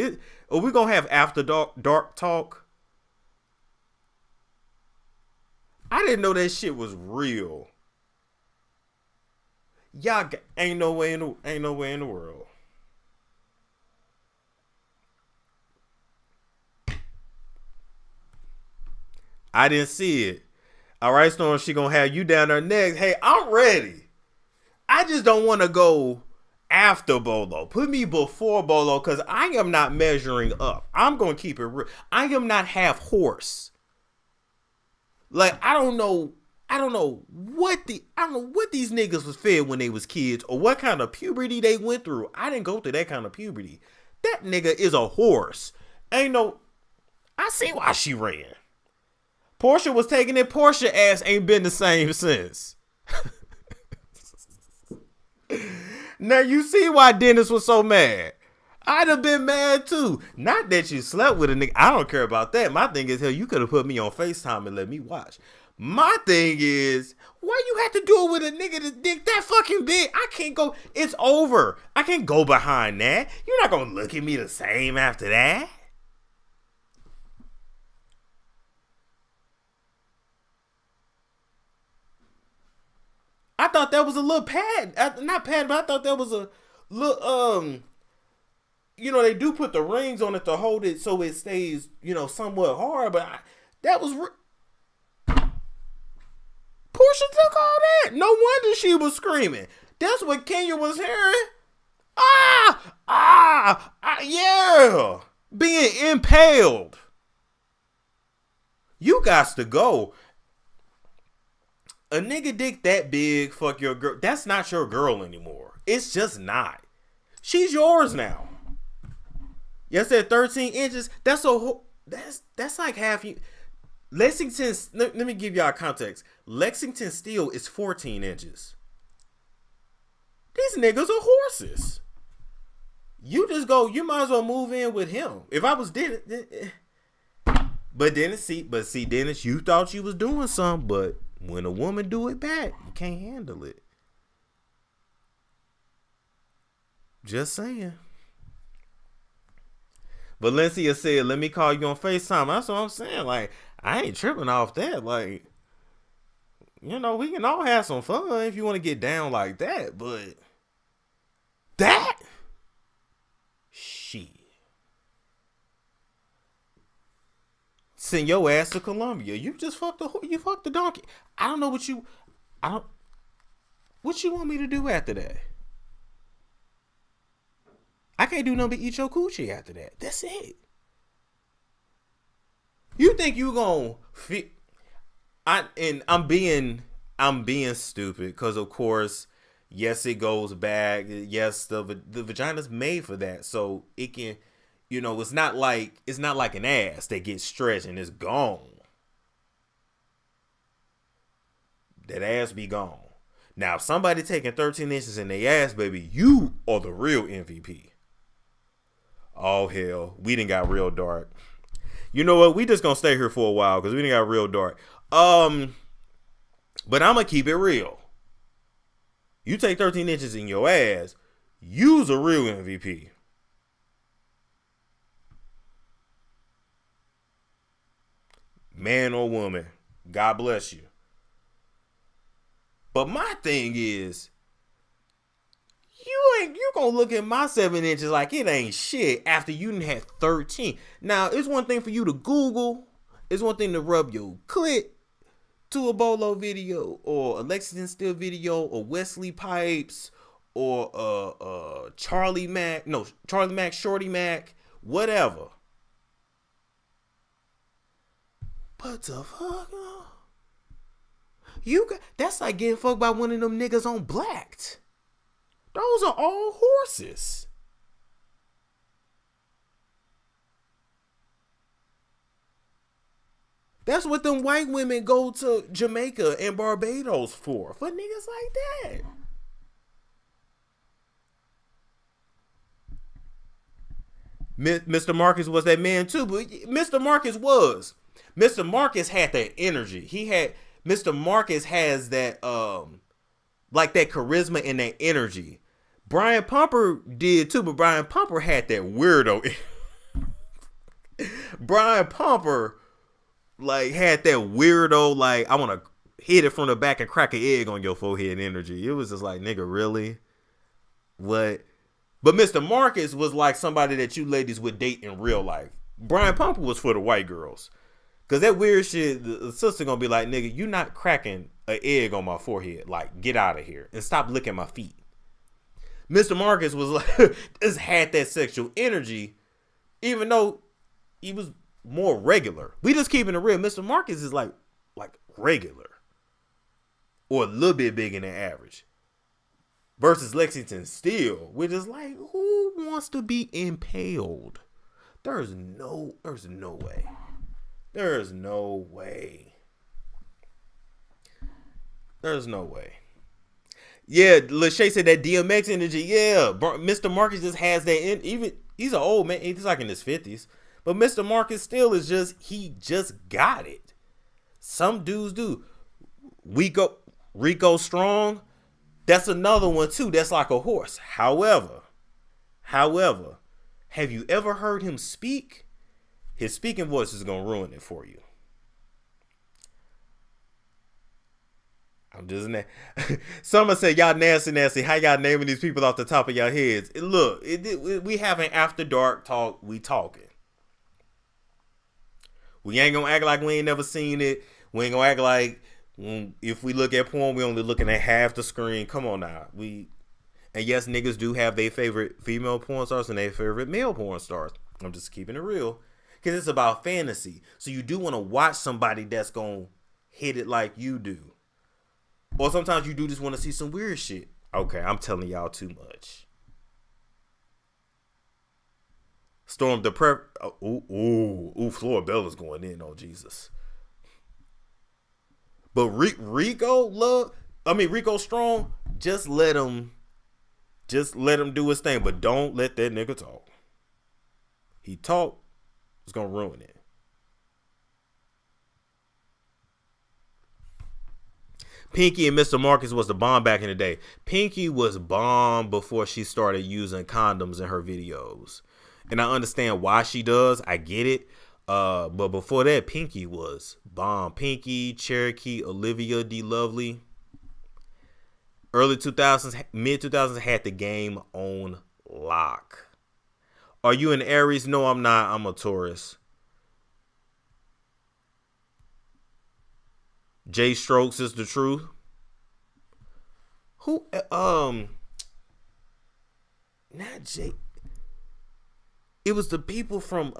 Are we gonna have after dark talk? I didn't know that shit was real. Y'all ain't no way in the world. I didn't see it. All right, Storm, she gonna have you down there next. Hey, I'm ready. I just don't want to go after Bolo. Put me before Bolo, because I am not measuring up. I'm gonna keep it real. I am not half horse. Like, I don't know what these niggas was fed when they was kids, or what kind of puberty they went through. I didn't go through that kind of puberty. That nigga is a horse. I see why she ran. Portia was taking it. Portia ass ain't been the same since. Now you see why Dennis was so mad. I'd have been mad too. Not that you slept with a nigga. I don't care about that. My thing is, hell, you could have put me on FaceTime and let me watch. My thing is, why you have to do it with a nigga that's dick that fucking big? I can't go. It's over. I can't go behind that. You're not going to look at me the same after that. I thought that was a little pad. Not pad, but I thought that was a little, you know, they do put the rings on it to hold it so it stays, you know, somewhat hard. But that was... Portia took all that. No wonder she was screaming. That's what Kenya was hearing. Yeah. Being impaled. You got to go. A nigga dick that big, fuck your girl. That's not your girl anymore. It's just not. She's yours now. You said 13 inches. That's like half you. Lexington. Let me give y'all context. Lexington steel is 14 inches. These niggas are horses. You just go. You might as well move in with him. If I was Dennis, Dennis, you thought you was doing something, but when a woman do it back, you can't handle it. Just saying. Valencia said, let me call you on FaceTime. That's what I'm saying. Like, I ain't tripping off that. Like, you know, we can all have some fun if you want to get down like that. But that? Shit. Send your ass to Colombia. You just fucked the donkey. I don't know what you want me to do after that. I can't do nothing but eat your coochie after that. That's it. You think you gonna fit? I'm being stupid because of course, yes, it goes back. Yes, the vagina's made for that, so it can, you know, it's not like an ass that gets stretched and it's gone. That ass be gone. Now, if somebody taking 13 inches in their ass, baby, you are the real MVP. Oh, hell. We done got real dark. You know what? We just gonna stay here for a while because we done got real dark. But I'm gonna keep it real. You take 13 inches in your ass, you's a real MVP. Man or woman, God bless you. But my thing is, you gonna look at my 7 inches like it ain't shit after you done had 13. Now, it's one thing for you to Google. It's one thing to rub your clit. to a Bolo video or a Lexington Steel video or Wesley Pipes or Charlie Mack, Shorty Mack, whatever. What the fuck? That's like getting fucked by one of them niggas on Blacked. Those are all horses. That's what them white women go to Jamaica and Barbados for niggas like that. Mr. Marcus was that man too, but Mr. Marcus had that energy. Mr. Marcus has that like that charisma and that energy. Brian Pumper did too, but Brian Pumper had that weirdo. Brian Pumper like had that weirdo, like, I want to hit it from the back and crack an egg on your forehead energy. It was just like, nigga, really? What? But Mr. Marcus was like somebody that you ladies would date in real life. Brian Pumper was for the white girls. Because that weird shit, the sister gonna be like, nigga, you not cracking an egg on my forehead. Like, get out of here and stop licking my feet. Mr. Marcus was like, just had that sexual energy, even though he was more regular. We just keeping it real. Mr. Marcus is like regular or a little bit bigger than average. Versus Lexington Steel, which is like, who wants to be impaled? There's no way. There's no way. There's no way. Yeah, Lachey said that DMX energy. Yeah, Mr. Marcus just has that. Even he's an old man. He's like in his 50s. But Mr. Marcus still is he just got it. Some dudes do. Rico Strong, that's another one too. That's like a horse. However, have you ever heard him speak? His speaking voice is going to ruin it for you. I'm just Someone said, y'all nasty. How y'all naming these people off the top of your heads? Look, we having after dark talk. We talking. We ain't gonna act like we ain't never seen it. We ain't gonna act like if we look at porn, we only looking at half the screen. Come on now. And yes, niggas do have their favorite female porn stars and their favorite male porn stars. I'm just keeping it real. Because it's about fantasy. So you do want to watch somebody that's gonna hit it like you do. Or sometimes you do just want to see some weird shit. Okay, I'm telling y'all too much. Storm the prep. Florabella's going in on Jesus. But Rico Strong, just let him do his thing, but don't let that nigga talk. He talk, it's gonna ruin it. Pinky and Mr. Marcus was the bomb back in the day. Pinky was bomb before she started using condoms in her videos. And I understand why she does. I get it. But before that, Pinky was bomb. Pinky, Cherokee, Olivia D. Lovely. Early 2000s, mid 2000s had the game on lock. Are you an Aries? No, I'm not. I'm a Taurus. Jay Strokes is the truth. Who? Not Jay. It was the people from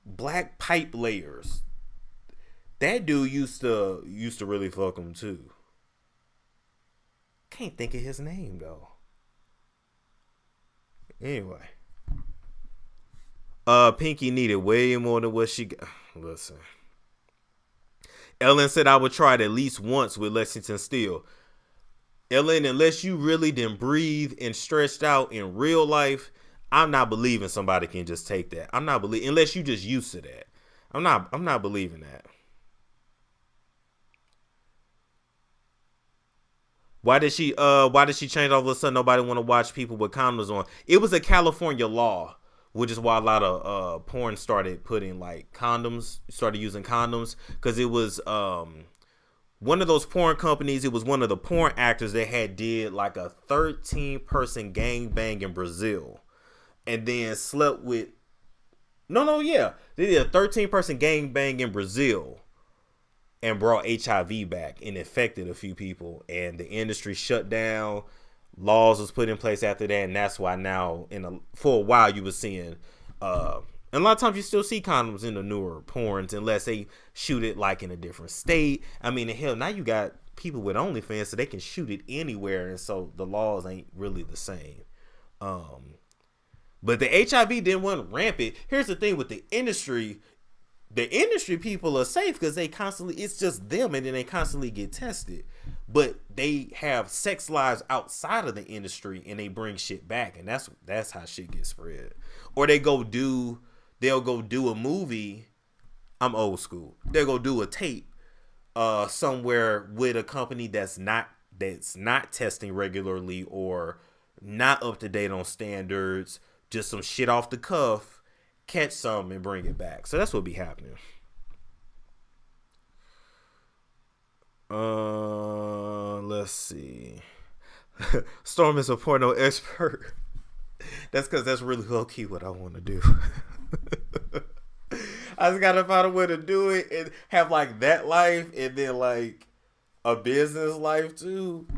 Black Pipe Layers. That dude used to really fuck him too. Can't think of his name though. Anyway, Pinky needed way more than what she got. Listen, Ellen said I would try it at least once with Lexington Steel. Ellen, unless you really didn't breathe and stretched out in real life, I'm not believing somebody can just take that. I'm not believing unless you just used to that. I'm not believing that. Why did she change all of a sudden? Nobody want to watch people with condoms on. It was a California law, which is why a lot of porn started putting like condoms, started using condoms, because it was one of those porn companies. It was one of the porn actors that had did like a 13-person gangbang in Brazil, and then slept with. They did a 13-person gangbang in Brazil and brought HIV back and infected a few people, and the industry shut down. Laws was put in place after that, and that's why now for a while you were seeing and a lot of times you still see condoms in the newer porns unless they shoot it like in a different state. I mean, hell, now you got people with OnlyFans so they can shoot it anywhere, and so the laws ain't really the same. But the HIV didn't want rampant. Here's the thing with the industry people are safe because it's just them, and then they constantly get tested. But they have sex lives outside of the industry, and they bring shit back, and that's how shit gets spread. Or they'll go do a movie. I'm old school. They'll go do a tape somewhere with a company that's not testing regularly or not up to date on standards. Just some shit off the cuff, catch some and bring it back. So that's what be happening. Let's see. Storm is a porno expert. That's because that's really low key what I want to do. I just gotta find a way to do it and have like that life and then like a business life too.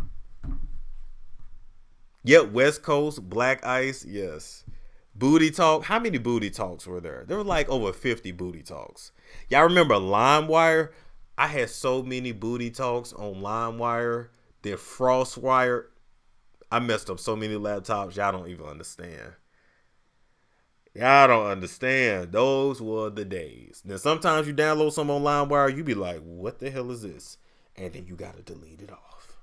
Yep, West Coast, Black Ice, yes. Booty Talk. How many Booty Talks were there? There were like over 50 Booty Talks. Y'all remember LimeWire? I had so many Booty Talks on LimeWire. Then FrostWire. I messed up so many laptops. Y'all don't even understand. Y'all don't understand. Those were the days. Then sometimes you download some on LimeWire, you be like, what the hell is this? And then you got to delete it off.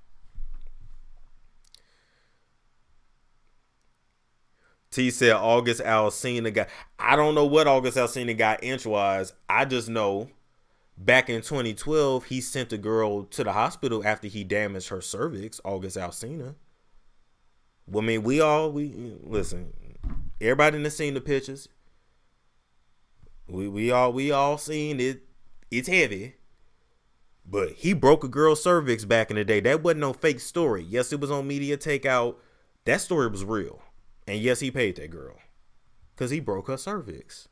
T said August Alsina got. I don't know what August Alsina got inch-wise. I just know back in 2012, he sent a girl to the hospital after he damaged her cervix, August Alsina. Well, I mean, we listen. Everybody done seen the pictures. We all seen it. It's heavy. But he broke a girl's cervix back in the day. That wasn't no fake story. Yes, it was on Media Takeout. That story was real. And yes, he paid that girl. Because he broke her cervix.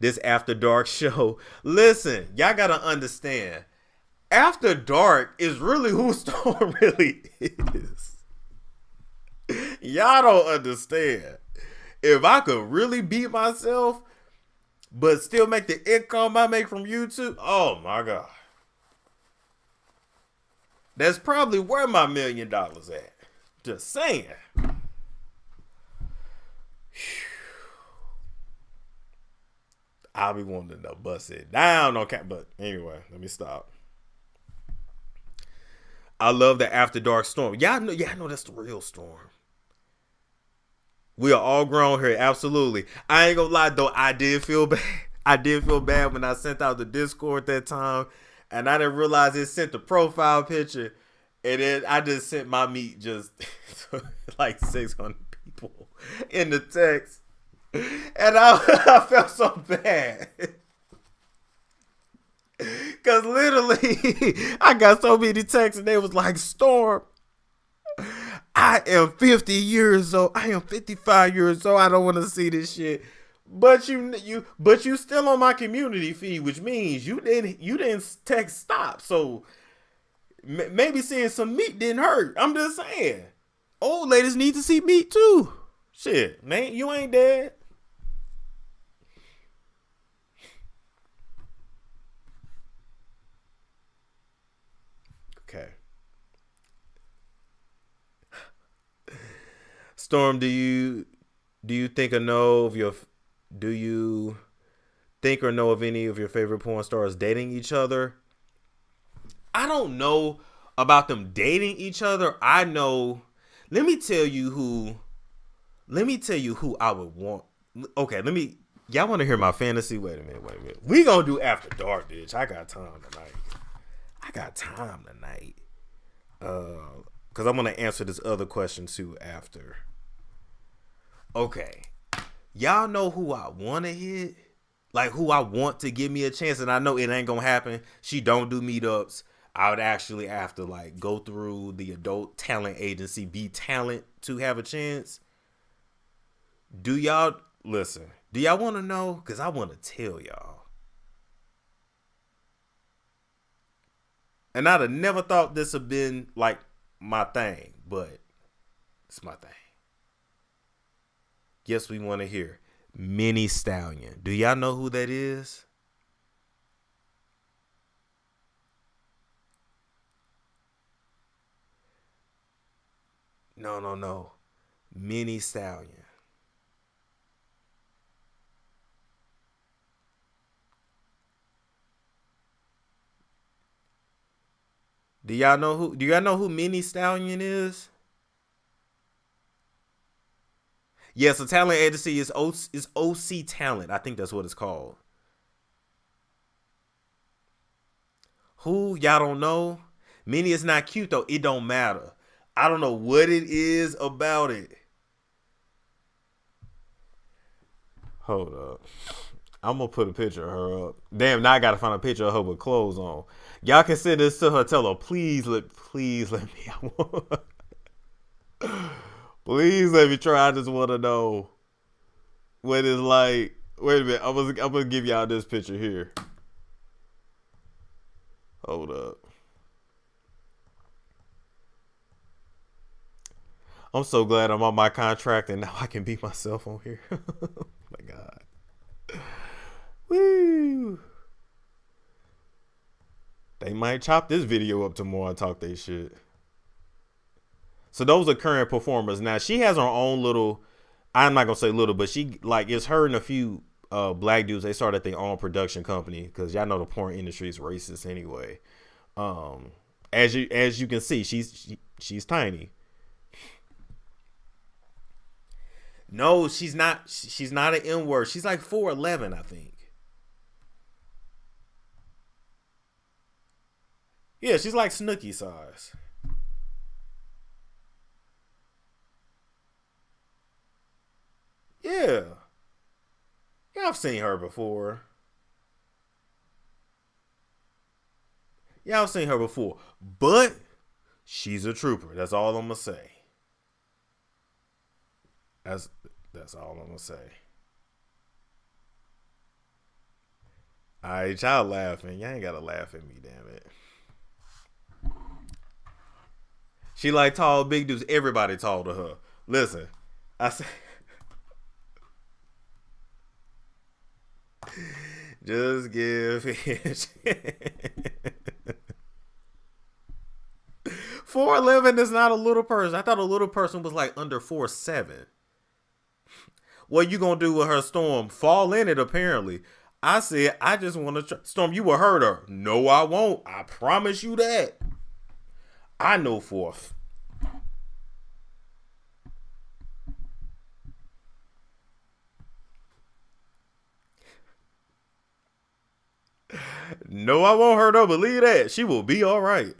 This After Dark show. Listen, y'all gotta understand. After Dark is really who Storm really is. Y'all don't understand. If I could really beat myself, but still make the income I make from YouTube, oh my God. That's probably where my $1 million at. Just saying. I'll be wanting to bust it down. Okay, but anyway, let me stop. I love the After Dark Storm. Y'all know that's the real Storm. We are all grown here, absolutely. I ain't gonna lie though, I did feel bad. I did feel bad when I sent out the Discord that time, and I didn't realize it sent the profile picture, and then I just sent my meat just like 600 people in the text, and I felt so bad. Cause literally, I got so many texts and they was like, Storm, I am 50 years old. I am 55 years old. I don't want to see this shit. But you still on my community feed, which means you didn't text stop. So maybe seeing some meat didn't hurt. I'm just saying, old ladies need to see meat too. Shit, man, you ain't dead. Okay. Storm, do you think or know of any of your favorite porn stars dating each other? I don't know about them dating each other. I know. Let me tell you who I would want. Okay, y'all want to hear my fantasy? Wait a minute. We gonna do After Dark, bitch. I got time tonight. Because I'm going to answer this other question too after. Okay. Y'all know who I want to hit? Like who I want to give me a chance, and I know it ain't going to happen. She don't do meetups. I would actually have to like go through the adult talent agency, be talent to have a chance. Do y'all listen, do y'all want to know? Because I want to tell y'all. And I'd have never thought this would been like my thing, but it's my thing. Guess we want to hear Mini Stallion. Do y'all know who that is? No. Mini Stallion. Do y'all know who Mini Stallion is? Yes, a talent agency is OC Talent. I think that's what it's called. Who? Y'all don't know? Mini is not cute though. It don't matter. I don't know what it is about it. Hold up. I'm going to put a picture of her up. Damn, now I got to find a picture of her with clothes on. Y'all can send this to her. Tell her, please let me. Please let me try. I just want to know what it's like. Wait a minute. I'm going to give y'all this picture here. Hold up. I'm so glad I'm on my contract and now I can be myself on here. Oh my God. Woo. They might chop this video up tomorrow and talk they shit. So those are current performers. Now she has her own little, I'm not gonna say little, but she like it's her and a few black dudes. They started their own production company because y'all know the porn industry is racist anyway. As you can see, she's tiny. No, she's not. She's not an N-word. She's like 4'11", I think. Yeah, she's like Snooki size. Yeah. Yeah, I've seen her before. Yeah, I've seen her before. But she's a trooper. That's all I'm going to say. That's all I'm gonna say. Alright, y'all laughing. Y'all ain't gotta laugh at me, damn it. She like tall, big dudes. Everybody tall to her. Listen, I say, just give it. 4'11" is not a little person. I thought a little person was like under 4'7". What you gonna do with her, Storm? Fall in it, apparently. I said, I just want to try. Storm, you will hurt her. No, I won't. I promise you that. I know for No, I won't hurt her. Believe that. She will be all right.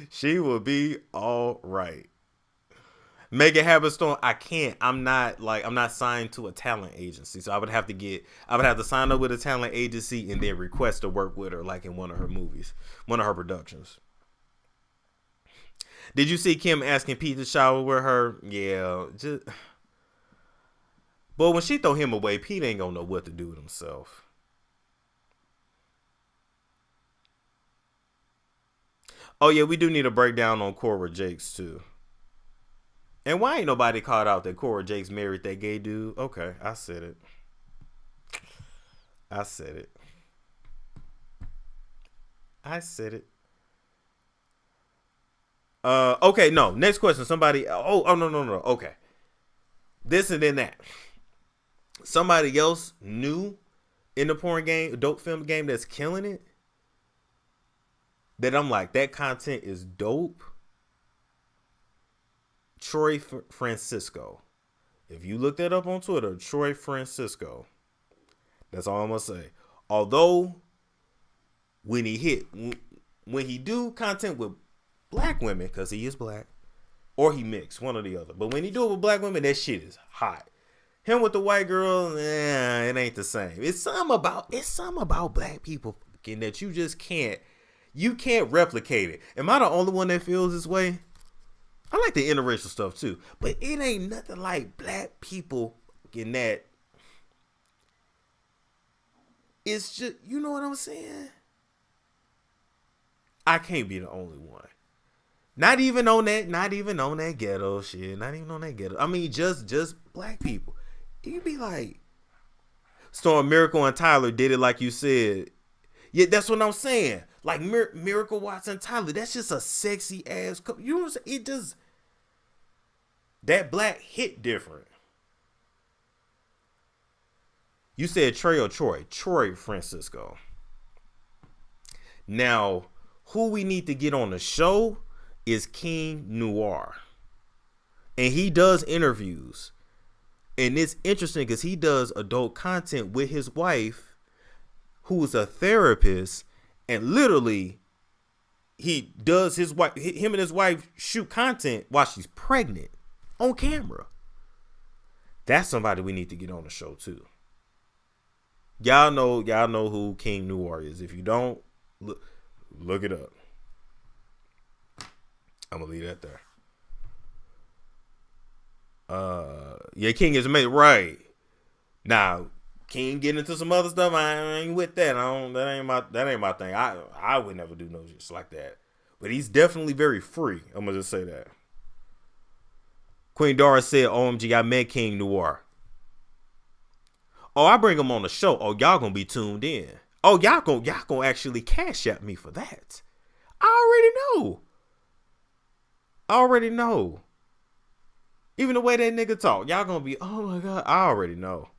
She will be all right. Make it happen, Storm. I can't. I'm not signed to a talent agency. So I would have to sign up with a talent agency and then request to work with her like in one of her movies, one of her productions. Did you see Kim asking Pete to shower with her? Yeah. But when she throw him away, Pete ain't gonna know what to do with himself. Oh, yeah, we do need a breakdown on Cora Jakes, too. And why ain't nobody called out that Cora Jakes married that gay dude? Okay, I said it. Okay, no. Next question. Somebody. Oh, no. Okay. This and then that. Somebody else new in the porn game, adult film game that's killing it. That I'm like, that content is dope. Troy Francisco. If you look that up on Twitter, Troy Francisco. That's all I'm gonna say. Although, when he do content with black women, because he is black, or he mixed, one or the other. But when he do it with black women, that shit is hot. Him with the white girl, it ain't the same. It's something about black people that you just can't. You can't replicate it. Am I the only one that feels this way? I like the interracial stuff too, but it ain't nothing like black people in that. It's just, you know what I'm saying? I can't be the only one. Not even on that ghetto shit. Not even on that ghetto. I mean, just black people. You be like, Storm, Miracle, and Tyler did it like you said. Yeah, that's what I'm saying. Like Miracle, Watts, and Tyler. That's just a sexy ass. You know what I'm saying? It just, that black hit different. You said Trey or Troy? Troy Francisco. Now, who we need to get on the show is King Noir. And he does interviews. And it's interesting because he does adult content with his wife, who is a therapist. And literally, he does him and his wife shoot content while she's pregnant on camera. That's somebody we need to get on the show too. Y'all know who King Noir is. If you don't, look it up. I'm gonna leave that there. Yeah, King is amazing, right? Now, King getting into some other stuff. I ain't with that. That ain't my thing. I would never do no shit like that. But he's definitely very free. I'm gonna just say that. Queen Dara said, "OMG, I met King Noir." Oh, I bring him on the show. Oh, y'all gonna be tuned in. Oh, y'all gonna actually cash at me for that. I already know. Even the way that nigga talk, y'all gonna be, oh my God, I already know.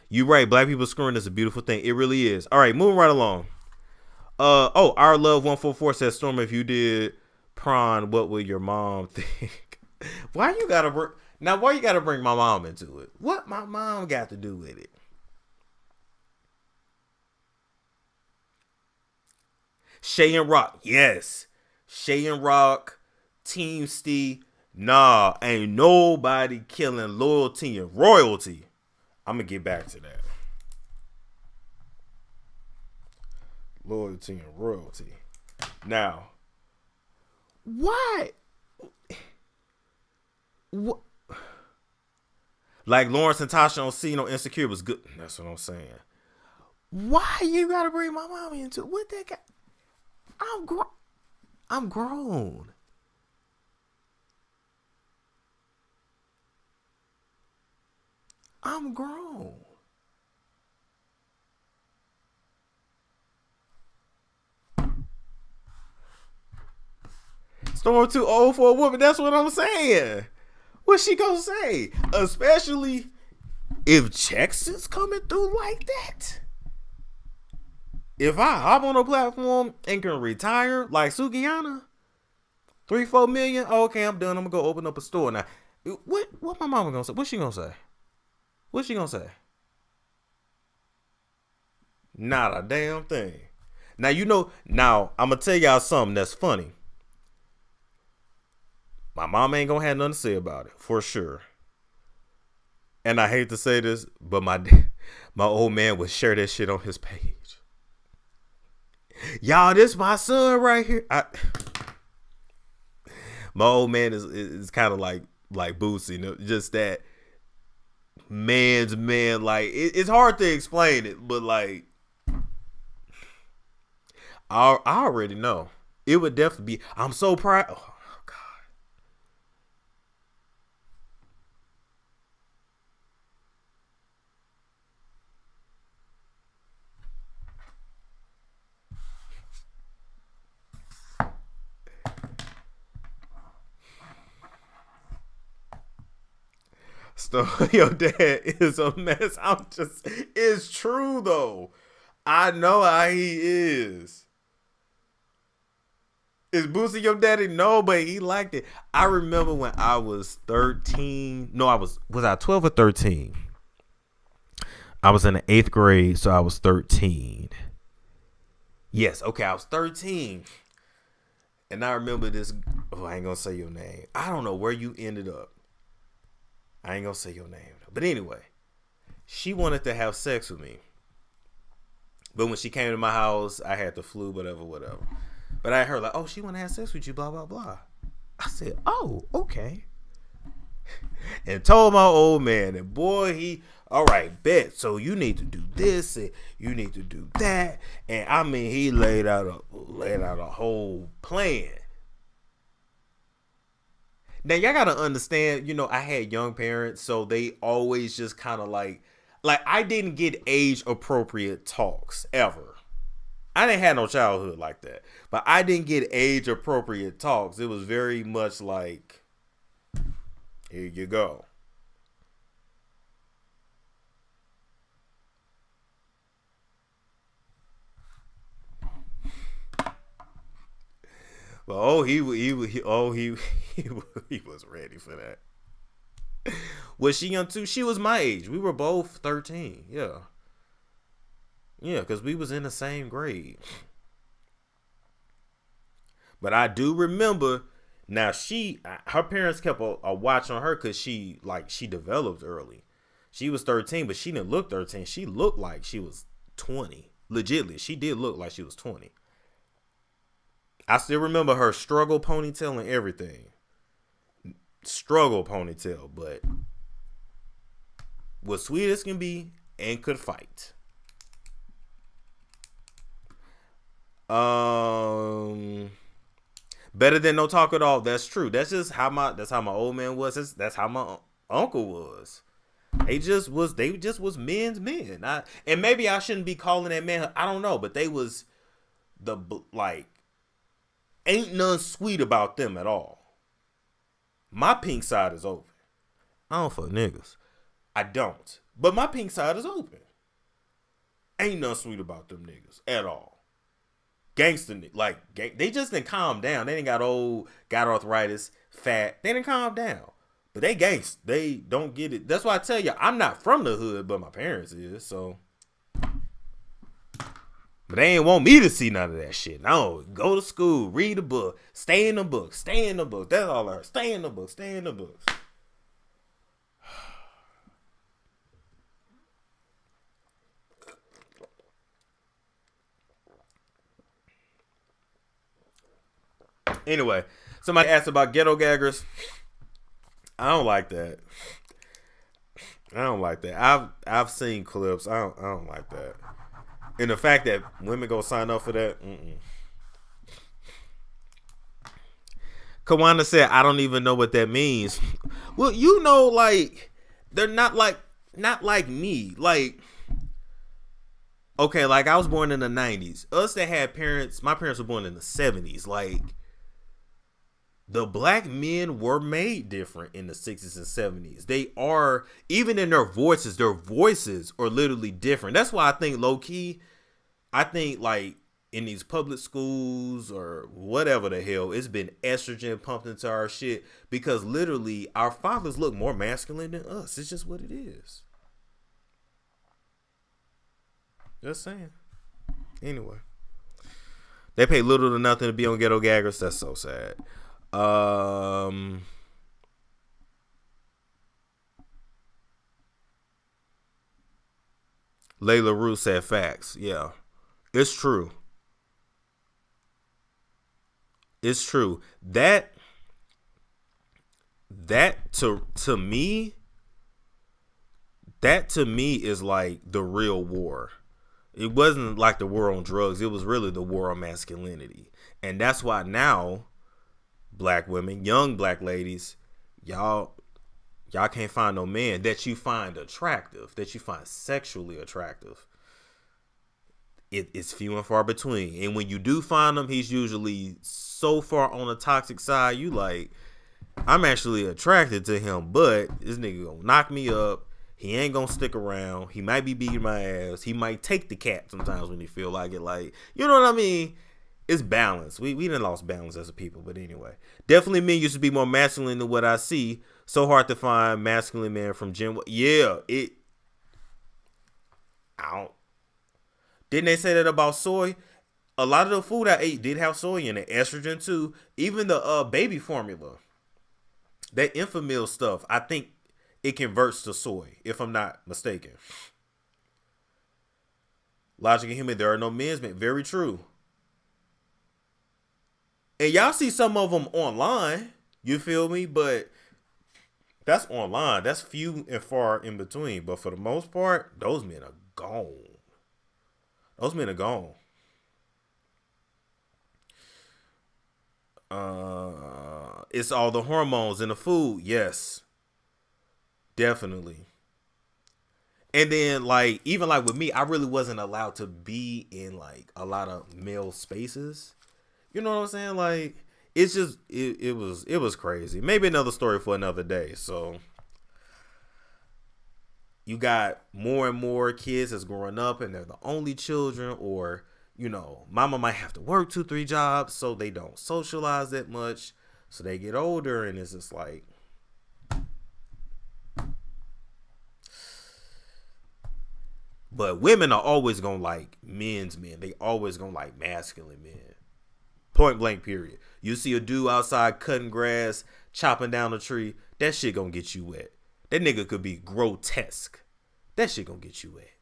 You right, black people screwing is a beautiful thing. It really is. All right, moving right along. Our Love 144 says, Storm, if you did prawn, what would your mom think? Why you gotta bring my mom into it? What my mom got to do with it? Shay and Rock, yes. Shay and Rock, Team Steve. Nah, ain't nobody killing loyalty and royalty. I'm gonna get back to that. Loyalty and royalty. Now, why? What? Like Lawrence and Tasha on Scene on Insecure was good. That's what I'm saying. Why you gotta bring my mama into it? What that guy? I'm grown. I'm grown. Storm too old for a woman. That's what I'm saying. What's she gonna say? Especially if checks is coming through like that. If I hop on a platform and can retire like Sugiyana, 3-4 million. Okay, I'm done. I'm gonna go open up a store now. What my mama gonna say? What's she gonna say? What's she gonna say? Not a damn thing. Now I'm gonna tell y'all something that's funny. My mom ain't gonna have nothing to say about it, for sure. And I hate to say this, but my old man would share that shit on his page. Y'all, this my son right here. My old man is kind of like Boosie, just that man's man. Like it's hard to explain it, but like I already know it would definitely be. I'm so proud. Oh God. So your dad is a mess. It's true though. I know how he is. Is Boosie your daddy? No, but he liked it. I remember when I was 13. No, was I 12 or 13? I was in the 8th grade, so I was 13. Yes, okay, I was 13. And I remember this. Oh, I ain't gonna say your name. I don't know where you ended up. I ain't gonna say your name. But anyway, she wanted to have sex with me. But when she came to my house, I had the flu, whatever. But I heard like, oh, she want to have sex with you, blah, blah, blah. I said, oh, okay. And told my old man, and boy, he, all right, bet. So you need to do this, and you need to do that. And I mean, he laid out a whole plan. Now y'all gotta understand, you know, I had young parents, so they always just kind of like I didn't get age appropriate talks ever. I didn't have no childhood like that, but I didn't get age appropriate talks. It was very much like, here you go. Well, he was ready for that. Was she young too? She was my age. We were both 13. Yeah, because we was in the same grade. But I do remember. Now her parents kept a watch on her because she developed early. She was 13, but she didn't look 13. She looked like she was 20. Legitly, she did look like she was 20. I still remember her struggle ponytail and everything. Struggle ponytail, but was sweet as can be and could fight. Better than no talk at all. That's true. That's how my old man was. That's how my uncle was. They just was men's men. And maybe I shouldn't be calling that man. I don't know, but they was ain't none sweet about them at all. My pink side is open. I don't fuck niggas. I don't. But my pink side is open. Ain't none sweet about them niggas at all. Gangster, they just didn't calm down. They didn't got old, got arthritis, fat. They didn't calm down. But they gangsta. They don't get it. That's why I tell you, I'm not from the hood, but my parents is, so. But they ain't want me to see none of that shit. No, go to school, read a book, stay in the book, stay in the book. That's all I heard. Stay in the book, stay in the books. Anyway, somebody asked about ghetto gaggers. I don't like that. I've seen clips. I don't like that. And the fact that women go sign up for that. Kawana said, I don't even know what that means. Well, you know, like, they're not like me. Like, okay, like I was born in the 90s. Us that had parents, my parents were born in the 70s. Like, the black men were made different in the 60s and 70s. They are, even in their voices are literally different. That's why I think low key, like in these public schools or whatever the hell, it's been estrogen pumped into our shit because literally our fathers look more masculine than us. It's just what it is. Just saying. Anyway, they pay little to nothing to be on ghetto gaggers. That's so sad. Layla Rue said facts. Yeah, it's true. It's true. That to me is like the real war. It wasn't like the war on drugs. It was really the war on masculinity. And that's why now black women, young black ladies, y'all can't find no man that you find attractive, that you find sexually attractive. It's few and far between. And when you do find him, he's usually so far on the toxic side, you like, I'm actually attracted to him, but this nigga gonna knock me up. He ain't gonna stick around. He might be beating my ass. He might take the cat sometimes when he feel like it. Like, you know what I mean? It's balance. We done lost balance as a people, but anyway. Definitely men used to be more masculine than what I see. So hard to find masculine men from Gen. Yeah, Didn't they say that about soy? A lot of the food I ate did have soy in it, estrogen too. Even the baby formula, that Infamil stuff, I think it converts to soy, if I'm not mistaken. Logic and Human, there are no men's men. Very true. And y'all see some of them online. You feel me? But that's online. That's few and far in between. But for the most part, those men are gone. Those men are gone. It's all the hormones in the food. Yes. Definitely. And then, like, even like with me, I really wasn't allowed to be in like a lot of male spaces. You know what I'm saying? Like, it's just it was crazy. Maybe another story for another day. So you got more and more kids that's growing up and they're the only children, or, you know, mama might have to work 2-3 jobs, so they don't socialize that much. So they get older and it's just like, but women are always gonna like men's men. They always gonna like masculine men. Point blank, period. You see a dude outside cutting grass, chopping down a tree, that shit gonna get you wet. That nigga could be grotesque. That shit gonna get you wet.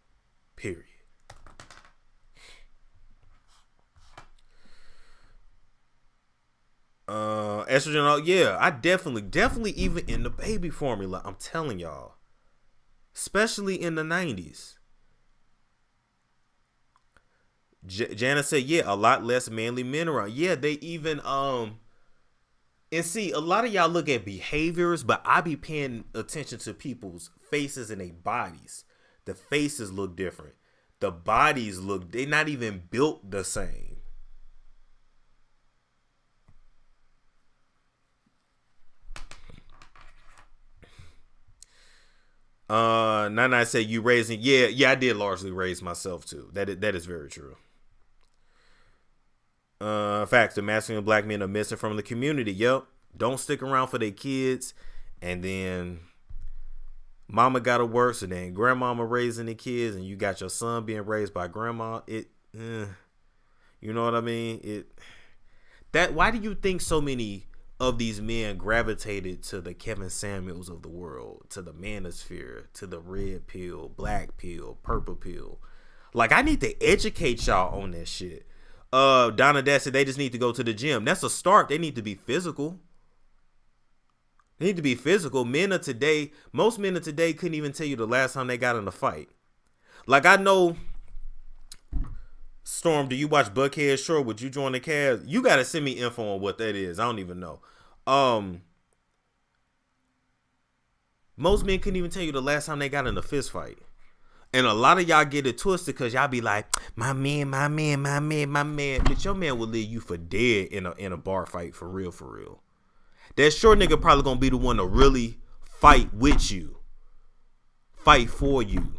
Period. Estrogen, yeah, I definitely even in the baby formula, I'm telling y'all. Especially in the 90s. Jana said, yeah, a lot less manly men around. Yeah, they even, and see, a lot of y'all look at behaviors, but I be paying attention to people's faces and their bodies. The faces look different. The bodies look, they not even built the same. Nana said, you raising, yeah, I did largely raise myself too. That is very true. Facts, the masculine black men are missing from the community. Yep. Don't stick around for their kids, and then mama gotta work, so then grandmama raising the kids, and you got your son being raised by grandma. You know what I mean? Why do you think so many of these men gravitated to the Kevin Samuels of the world, to the manosphere, to the red pill, black pill, purple pill? Like, I need to educate y'all on that shit. Donna Dad said they just need to go to the gym. That's a start. They need to be physical. They need to be physical. Most men of today couldn't even tell you the last time they got in a fight. Like, I know, Storm, do you watch Buckhead Short? Would you join the Cavs? You got to send me info on what that is. I don't even know. Most men couldn't even tell you the last time they got in a fist fight. And a lot of y'all get it twisted because y'all be like, my man. But your man will leave you for dead in a bar fight, for real. That short nigga probably gonna be the one to really fight with you. Fight for you.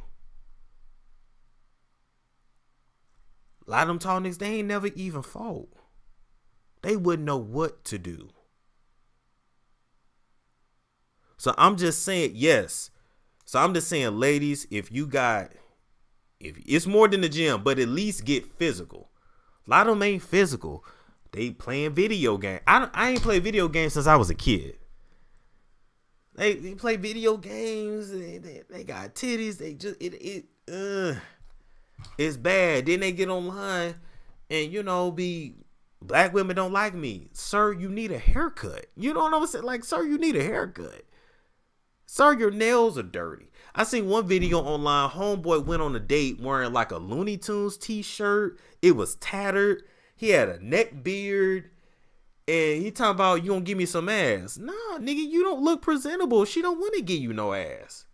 A lot of them tall niggas, they ain't never even fought. They wouldn't know what to do. So I'm just saying, yes. So I'm just saying, ladies, if it's more than the gym, but at least get physical. A lot of them ain't physical. They playing video games. I ain't played video games since I was a kid. They play video games. They got titties. They just it's bad. Then they get online and be black women don't like me. Sir, you need a haircut. You know what I'm saying? Like, sir, you need a haircut. Sir, your nails are dirty. I seen one video online. Homeboy went on a date wearing like a Looney Tunes t-shirt. It was tattered. He had a neck beard. And he talking about, you gonna give me some ass. Nah, nigga, you don't look presentable. She don't want to give you no ass.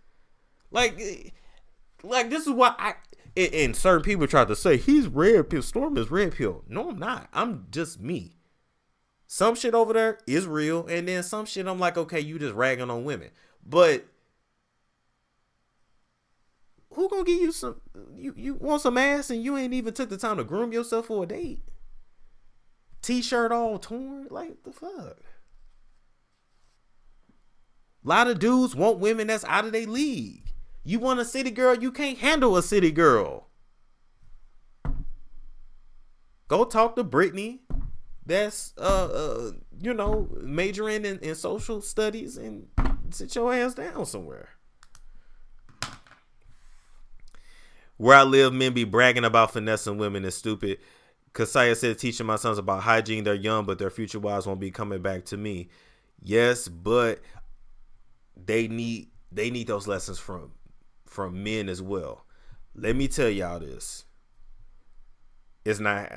Like this is why and certain people try to say, he's red pill. Storm is red pill. No, I'm not. I'm just me. Some shit over there is real. And then some shit I'm like, okay, you just ragging on women. But who gonna give you some? You want some ass and you ain't even took the time to groom yourself for a date? T-shirt all torn, like the fuck. A lot of dudes want women that's out of their league. You want a city girl, you can't handle a city girl. Go talk to Brittany. That's majoring in social studies and sit your ass down somewhere. Where I live, men be bragging about finessing women is stupid. Kasaya said, teaching my sons about hygiene, they're young, but their future wives won't be coming back to me. Yes, but they need those lessons from men as well. Let me tell y'all this. It's not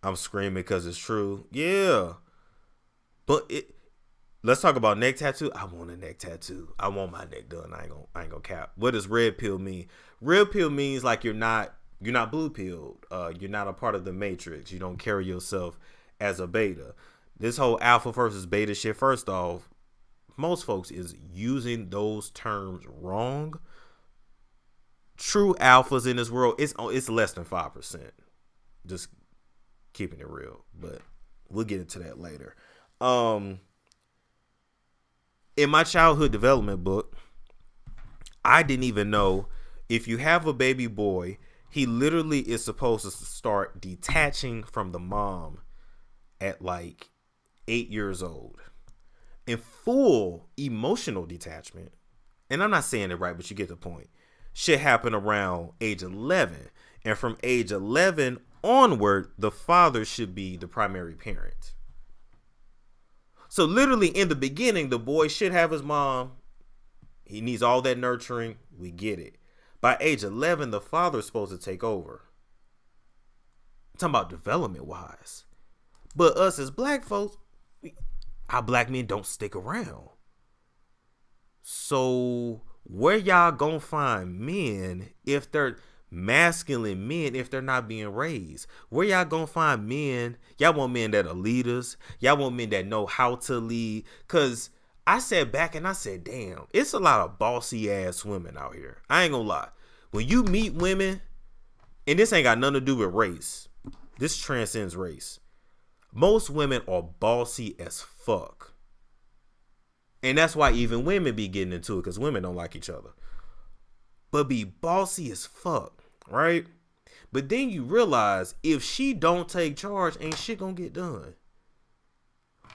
I'm screaming because it's true. Yeah. But let's talk about neck tattoo. I want a neck tattoo. I want my neck done. I ain't gonna cap. What does red pill mean? Red pill means like you're not blue pilled. You're not a part of the matrix. You don't carry yourself as a beta. This whole alpha versus beta shit, first off, most folks is using those terms wrong. True alphas in this world, it's less than 5%. Just keeping it real, but we'll get into that later. In my childhood development book, I didn't even know if you have a baby boy, he literally is supposed to start detaching from the mom at like 8 years old. In full emotional detachment, and I'm not saying it right, but you get the point, should happen around age 11. And from age 11 onward, the father should be the primary parent. So literally in the beginning, the boy should have his mom. He needs all that nurturing. We get it. By age 11, the father is supposed to take over. I'm talking about development wise. But us as black folks, our black men don't stick around. So where y'all gonna find men if they're masculine men if they're not being raised? Where y'all gonna find men? Y'all want men that are leaders. Y'all want men that know how to lead. Cause I sat back and I said, damn, it's a lot of bossy ass women out here. I ain't gonna lie. When you meet women, and this ain't got nothing to do with race, this transcends race. Most women are bossy as fuck. And that's why even women be getting into it, because women don't like each other. But be bossy as fuck, right? But then you realize if she don't take charge, ain't shit gonna get done.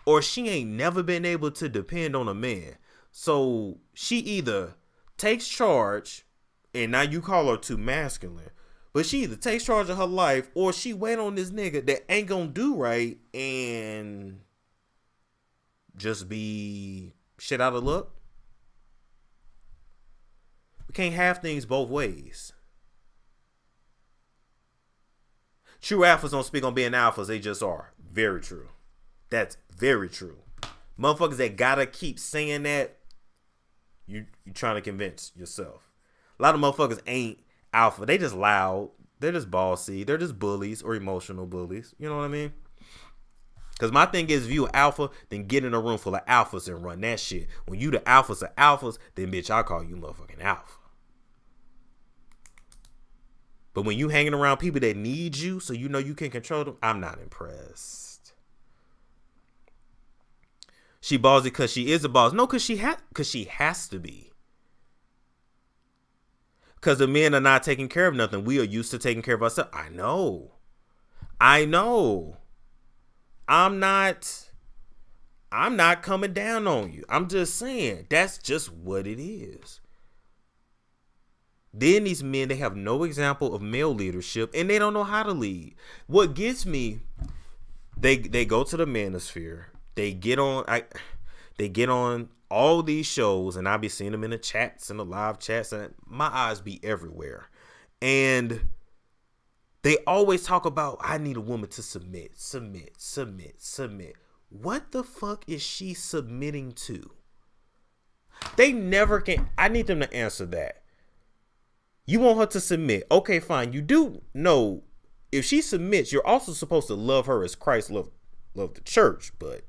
Or she ain't never been able to depend on a man. So she either takes charge, and now you call her too masculine, but she either takes charge of her life, or she wait on this nigga that ain't gonna do right and just be shit out of luck. We can't have things both ways. True alphas don't speak on being alphas. They just are. Very true. That's very true. Motherfuckers that gotta keep saying that, you trying to convince yourself. A lot of motherfuckers ain't alpha. They just loud. They're just bossy. They're just bullies or emotional bullies. You know what I mean? Because my thing is, if you alpha, then get in a room full of alphas and run that shit. When you the alphas of alphas, then bitch, I call you motherfucking alpha. But when you hanging around people that need you, so you know you can control them, I'm not impressed. She ballsy because she is a boss. No, because she has to be. Because the men are not taking care of nothing. We are used to taking care of ourselves. I know. I'm not coming down on you. I'm just saying that's just what it is. Then these men, they have no example of male leadership and they don't know how to lead. What gets me, they go to the manosphere. They get on all these shows, and I be seeing them in the chats and the live chats, and my eyes be everywhere. And they always talk about, I need a woman to submit. What the fuck is she submitting to? They never can. I need them to answer that. You want her to submit. Okay, fine. You do know if she submits, you're also supposed to love her as Christ loved the church. But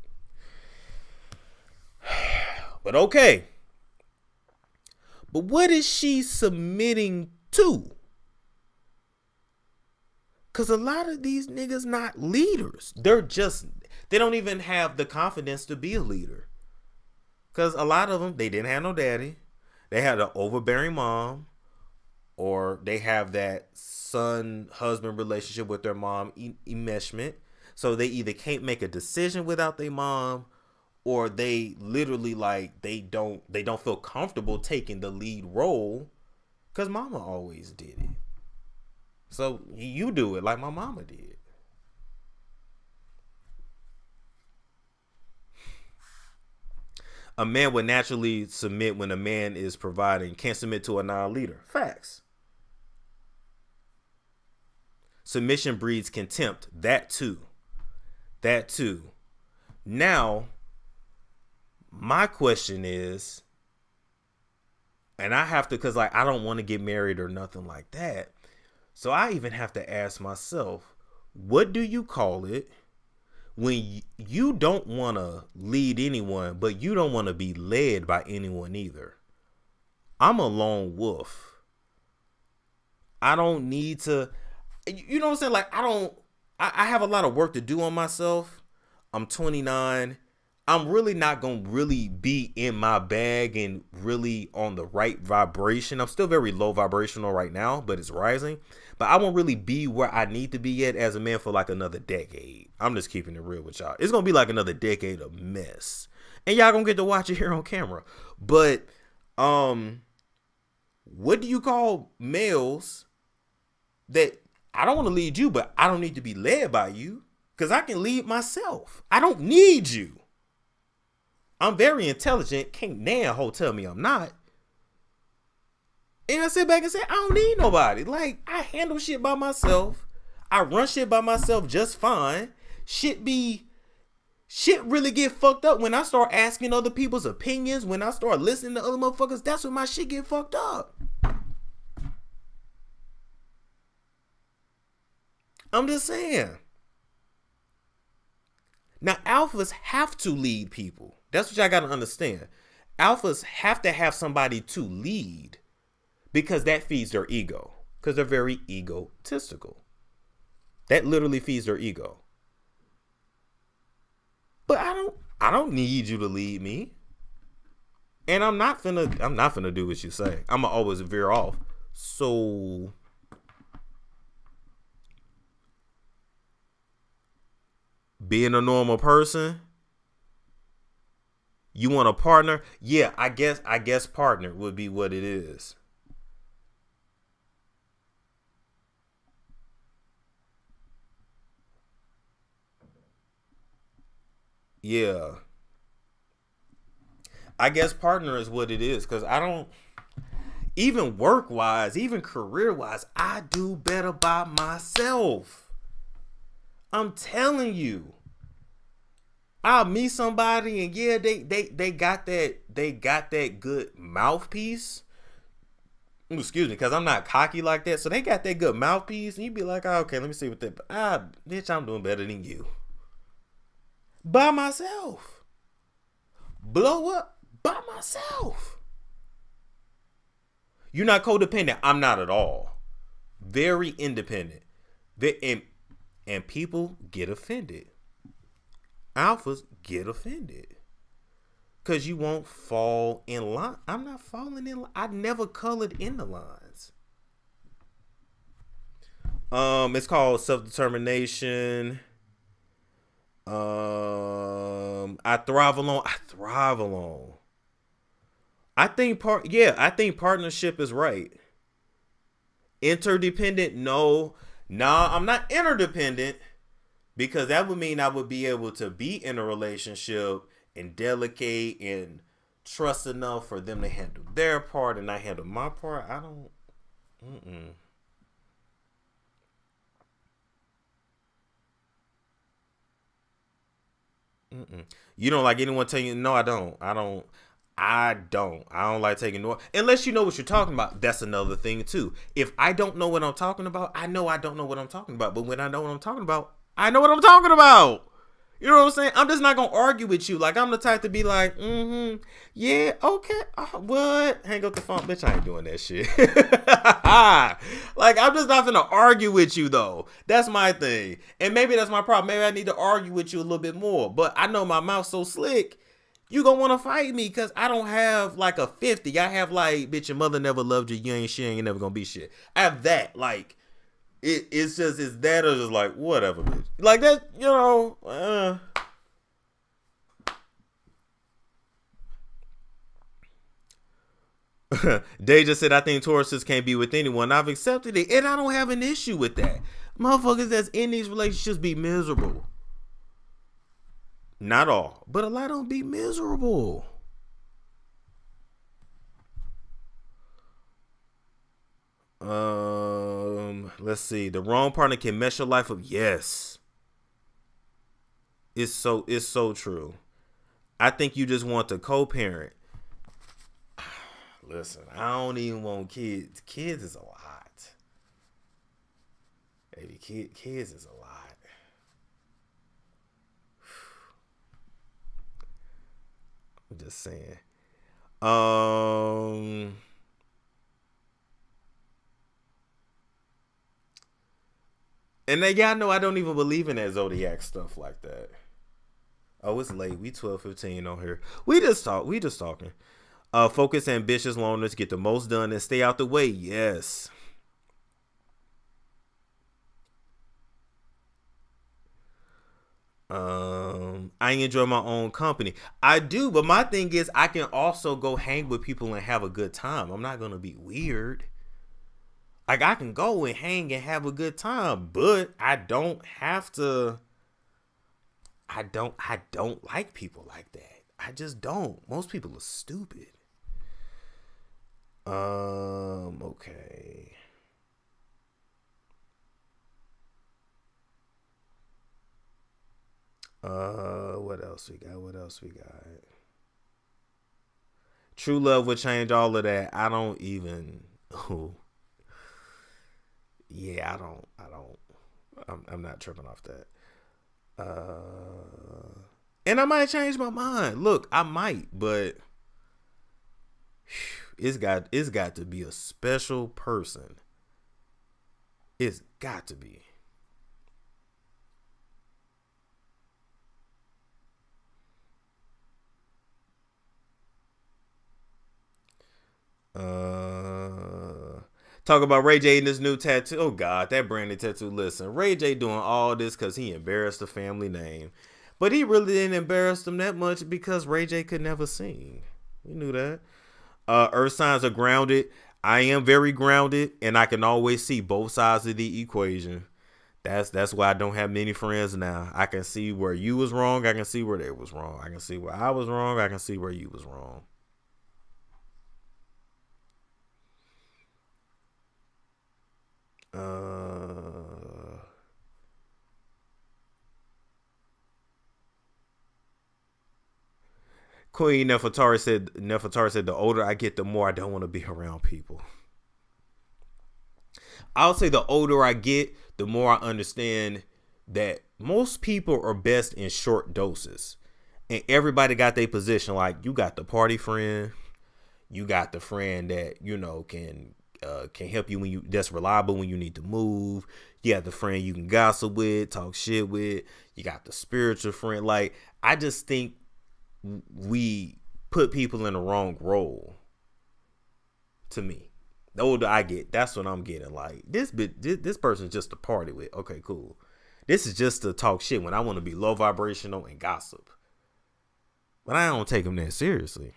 okay. But what is she submitting to? Because a lot of these niggas not leaders. They don't even have the confidence to be a leader. Because a lot of them, they didn't have no daddy. They had an overbearing mom. Or they have that son-husband relationship with their mom enmeshment. So they either can't make a decision without their mom, or they literally they don't feel comfortable taking the lead role because mama always did it. So you do it like my mama did. A man would naturally submit when a man is providing, can't submit to a non-leader. Facts. Submission breeds contempt. That too. Now, my question is, and I have to, because like I don't want to get married or nothing like that. So I even have to ask myself, what do you call it when you don't want to lead anyone, but you don't want to be led by anyone either? I'm a lone wolf. I don't need to, you know what I'm saying? Like I have a lot of work to do on myself. I'm 29. I'm really not going to really be in my bag and really on the right vibration. I'm still very low vibrational right now, but it's rising. But I won't really be where I need to be yet as a man for like another decade. I'm just keeping it real with y'all. It's going to be like another decade of mess. And y'all going to get to watch it here on camera. But what do you call males that I don't want to lead you, but I don't need to be led by you? Because I can lead myself. I don't need you. I'm very intelligent. Can't nan ho tell me I'm not. And I sit back and say, I don't need nobody. Like, I handle shit by myself. I run shit by myself just fine. Shit really get fucked up when I start asking other people's opinions. When I start listening to other motherfuckers, that's when my shit get fucked up. I'm just saying. Now, alphas have to lead people. That's what y'all got to understand. Alphas have to have somebody to lead because that feeds their ego. Because they're very egotistical. That literally feeds their ego. But I don't need you to lead me. And I'm not finna do what you say. I'ma always veer off. So being a normal person, you want a partner? Yeah, I guess partner would be what it is. Yeah. I guess partner is what it is, because I don't, even work-wise, even career-wise, I do better by myself. I'm telling you. I'll meet somebody and yeah, they got that good mouthpiece. Excuse me, because I'm not cocky like that. So they got that good mouthpiece, and you be like, oh, okay, let me see what that. Bitch, I'm doing better than you. By myself. Blow up by myself. You're not codependent. I'm not at all. Very independent. And people get offended. Alphas get offended. Because you won't fall in line. I'm not falling in line. I never colored in the lines. It's called self-determination. I thrive alone. I think partnership is right. Interdependent, no. Nah, I'm not interdependent, because that would mean I would be able to be in a relationship and delegate and trust enough for them to handle their part and I handle my part. I don't. You don't like anyone telling you? No, I don't. I don't like taking no. Unless you know what you're talking about. That's another thing too. If I don't know what I'm talking about, I know I don't know what I'm talking about. But when I know what I'm talking about, I know what I'm talking about. You know what I'm saying? I'm just not going to argue with you. Like, I'm the type to be like, yeah, okay, what? Hang up the phone. Bitch, I ain't doing that shit. Like, I'm just not going to argue with you, though. That's my thing. And maybe that's my problem. Maybe I need to argue with you a little bit more. But I know my mouth's so slick, you going to want to fight me because I don't have, like, a 50. I have, like, bitch, your mother never loved you. She ain't never going to be shit. I have that, like. It's that or just like, whatever, bitch. Like that, you know. Deja said, I think Tauruses can't be with anyone. I've accepted it, and I don't have an issue with that. Motherfuckers that's in these relationships be miserable. Not all, but a lot of them be miserable. Let's see. The wrong partner can mess your life up. Yes. It's so true. I think you just want to co-parent. Listen, I don't even want kids. Kids is a lot. Baby, kids is a lot. I'm just saying. And then y'all know I don't even believe in that zodiac stuff like that. Oh, it's late. We 12:15 on here. We just talking. Focus, ambitious loners, get the most done and stay out the way. Yes. I enjoy my own company. I do, but my thing is I can also go hang with people and have a good time. I'm not gonna be weird. Like, I can go and hang and have a good time, but I don't have to. I don't like people like that. I just don't. Most people are stupid. Okay. What else we got? True love would change all of that. I don't even. Yeah, I'm not tripping off that. And I might change my mind. Look, I might, but it's got to be a special person. It's got to be. Talk about Ray J and this new tattoo. Oh God, that branded tattoo. Listen, Ray J doing all this because he embarrassed the family name, but he really didn't embarrass them that much because Ray J could never sing. We knew that. Earth signs are grounded. I am very grounded, and I can always see both sides of the equation. That's why I don't have many friends now. I can see where you was wrong. I can see where they was wrong. I can see where I was wrong. I can see where you was wrong. Queen Nefertari said the older I get, the more I don't want to be around people. I'll say the older I get, the more I understand that most people are best in short doses. And everybody got their position. Like, you got the party friend, you got the friend that, you know, can help you when that's reliable when you need to move. You got the friend you can gossip with, talk shit with. You got the spiritual friend. Like, I just think we put people in the wrong role. To me, the older I get, that's what I'm getting. Like, this person's just to party with. Okay, cool. This is just to talk shit when I want to be low vibrational and gossip. But I don't take them that seriously.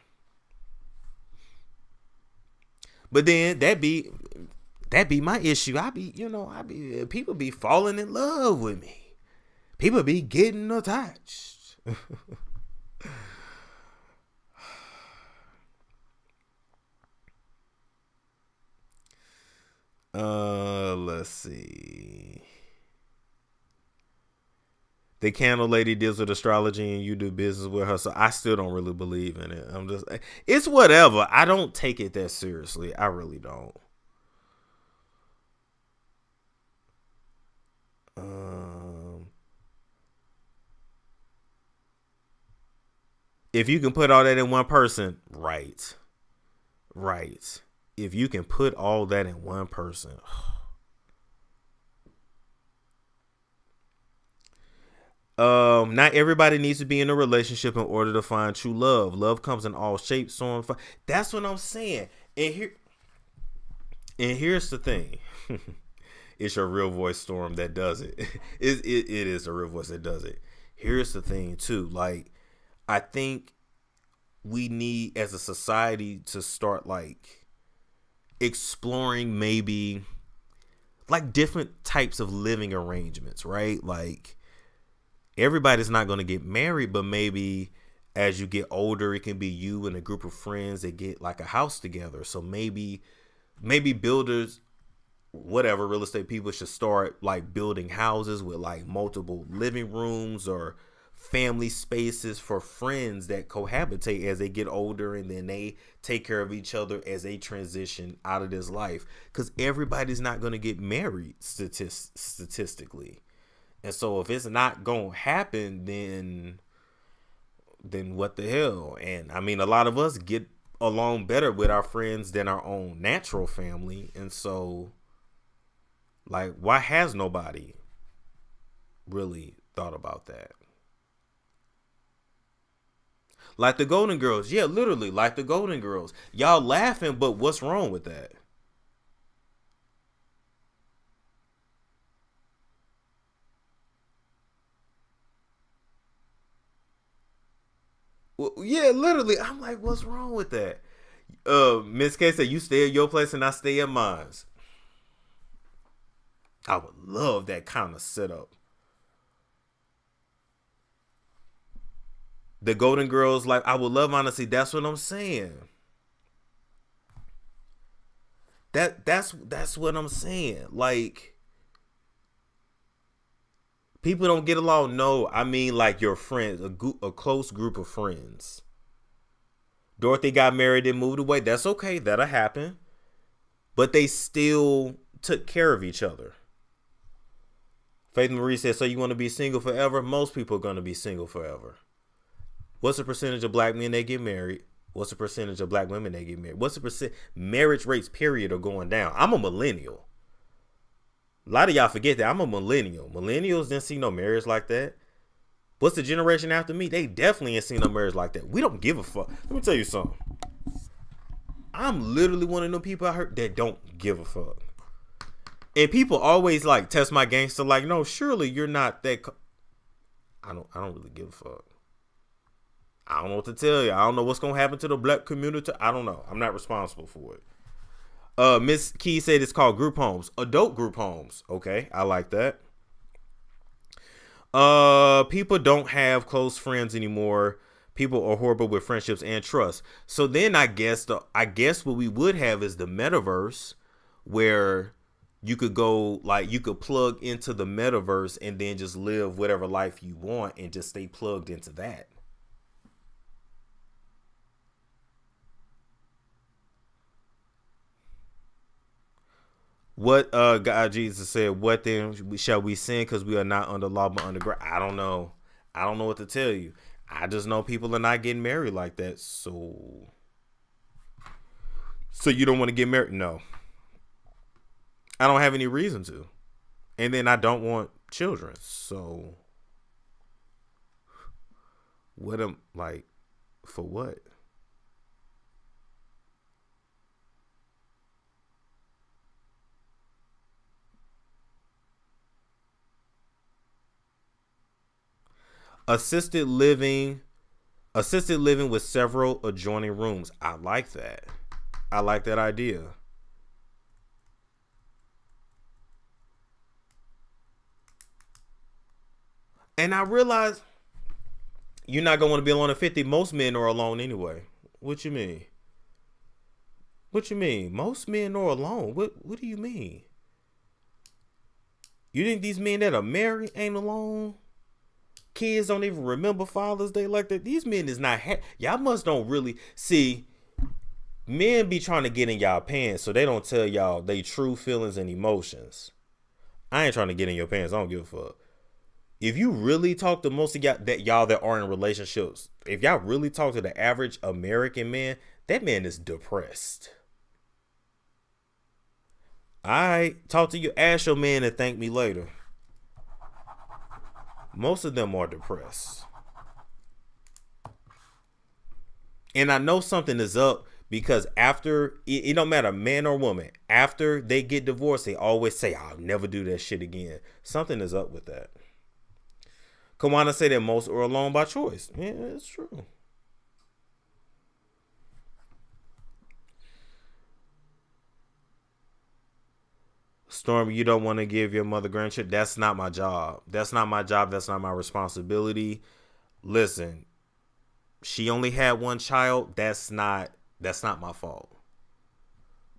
But then that be my issue. People be falling in love with me. People be getting attached. Let's see. The candle lady deals with astrology and you do business with her, so I still don't really believe in it. It's whatever. I don't take it that seriously. I really don't. If you can put all that in one person, right. If you can put all that in one person. Not everybody needs to be in a relationship in order to find true love. Love comes in all shapes, forms. That's what I'm saying. And here's the thing. It's your real voice, Storm, that does it. It is a real voice that does it. Here's the thing too. Like, I think we need as a society to start like exploring maybe like different types of living arrangements, right? Like, everybody's not going to get married, but maybe as you get older, it can be you and a group of friends that get like a house together. So maybe builders whatever real estate people should start like building houses with like multiple living rooms or family spaces for friends that cohabitate as they get older, and then they take care of each other as they transition out of this life, because everybody's not going to get married statistically. And so if it's not going to happen, then what the hell? And I mean, a lot of us get along better with our friends than our own natural family. And so, like, why has nobody really thought about that? Like the Golden Girls. Yeah, literally, like the Golden Girls. Y'all laughing, but what's wrong with that? Well, yeah, literally. I'm like, what's wrong with that? Miss K said, you stay at your place and I stay at mine. I would love that kind of setup. The Golden Girls, like, I would love, honestly, that's what I'm saying. That's what I'm saying. Like, people don't get along. No, I mean, like, your friends, a close group of friends. Dorothy got married and moved away. That's okay. That'll happen. But they still took care of each other. Faith Marie says, so you want to be single forever? Most people are going to be single forever. What's the percentage of black men that get married? What's the percentage of black women that get married? What's the percent? Marriage rates, period, are going down. I'm a millennial. A lot of y'all forget that I'm a millennial. Millennials didn't see no marriage like that. What's the generation after me? They definitely ain't seen no marriage like that. We don't give a fuck. Let me tell you something. I'm literally one of them people I heard that don't give a fuck. And people always like test my gangster like, no, surely you're not that. I don't really give a fuck. I don't know what to tell you. I don't know what's going to happen to the black community. I don't know. I'm not responsible for it. Miss Key said it's called group homes. Adult group homes. Okay. I like that. People don't have close friends anymore. People are horrible with friendships and trust. So then I guess what we would have is the metaverse, where you could go, like, you could plug into the metaverse and then just live whatever life you want and just stay plugged into that. What God Jesus said, what then shall we sin because we are not under law but under grace? I don't know. I don't know what to tell you. I just know people are not getting married like that. So you don't want to get married? No. I don't have any reason to. And then I don't want children. So what am, like, for what? Assisted living with several adjoining rooms. I like that. I like that idea. And I realize you're not going to want to be alone at 50. Most men are alone anyway. What you mean? What you mean? Most men are alone. What do you mean? You think these men that are married ain't alone? Kids don't even remember Father's Day like that. These men is not y'all must don't really see. Men be trying to get in y'all pants so they don't tell y'all they true feelings and emotions. I ain't trying to get in your pants. I don't give a fuck. If you really talk to most of y'all that are in relationships, if y'all really talk to the average American man, that man is depressed. I talk to you, ask your man and thank me later. Most of them are depressed. And I know something is up because after, it don't matter, man or woman, after they get divorced, they always say, I'll never do that shit again. Something is up with that. Kawana say that most are alone by choice. Yeah, it's true. Storm, you don't want to give your mother grandchildren. That's not my job. That's not my job. That's not my responsibility. Listen, she only had one child. That's not my fault.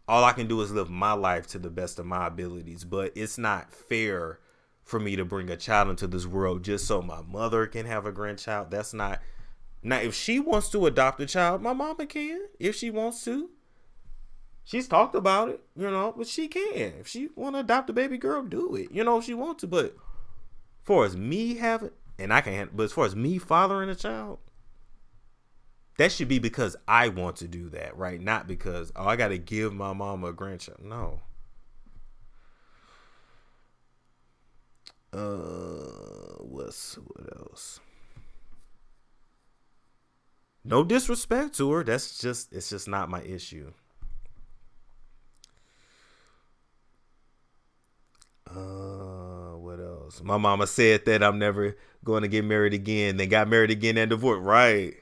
all I can do is live my life to the best of my abilities. But it's not fair for me to bring a child into this world just so my mother can have a grandchild. That's not. Now, if she wants to adopt a child, my mama can. If she wants to. She's talked about it, but she can. If she want to adopt a baby girl, do it. If she wants to. But as far as me having, and I can't, but as far as me fathering a child, that should be because I want to do that, right? Not because, I got to give my mama a grandchild. No. What else? No disrespect to her. It's just not my issue. What else? My mama said that I'm never going to get married again. They got married again and divorced. Right.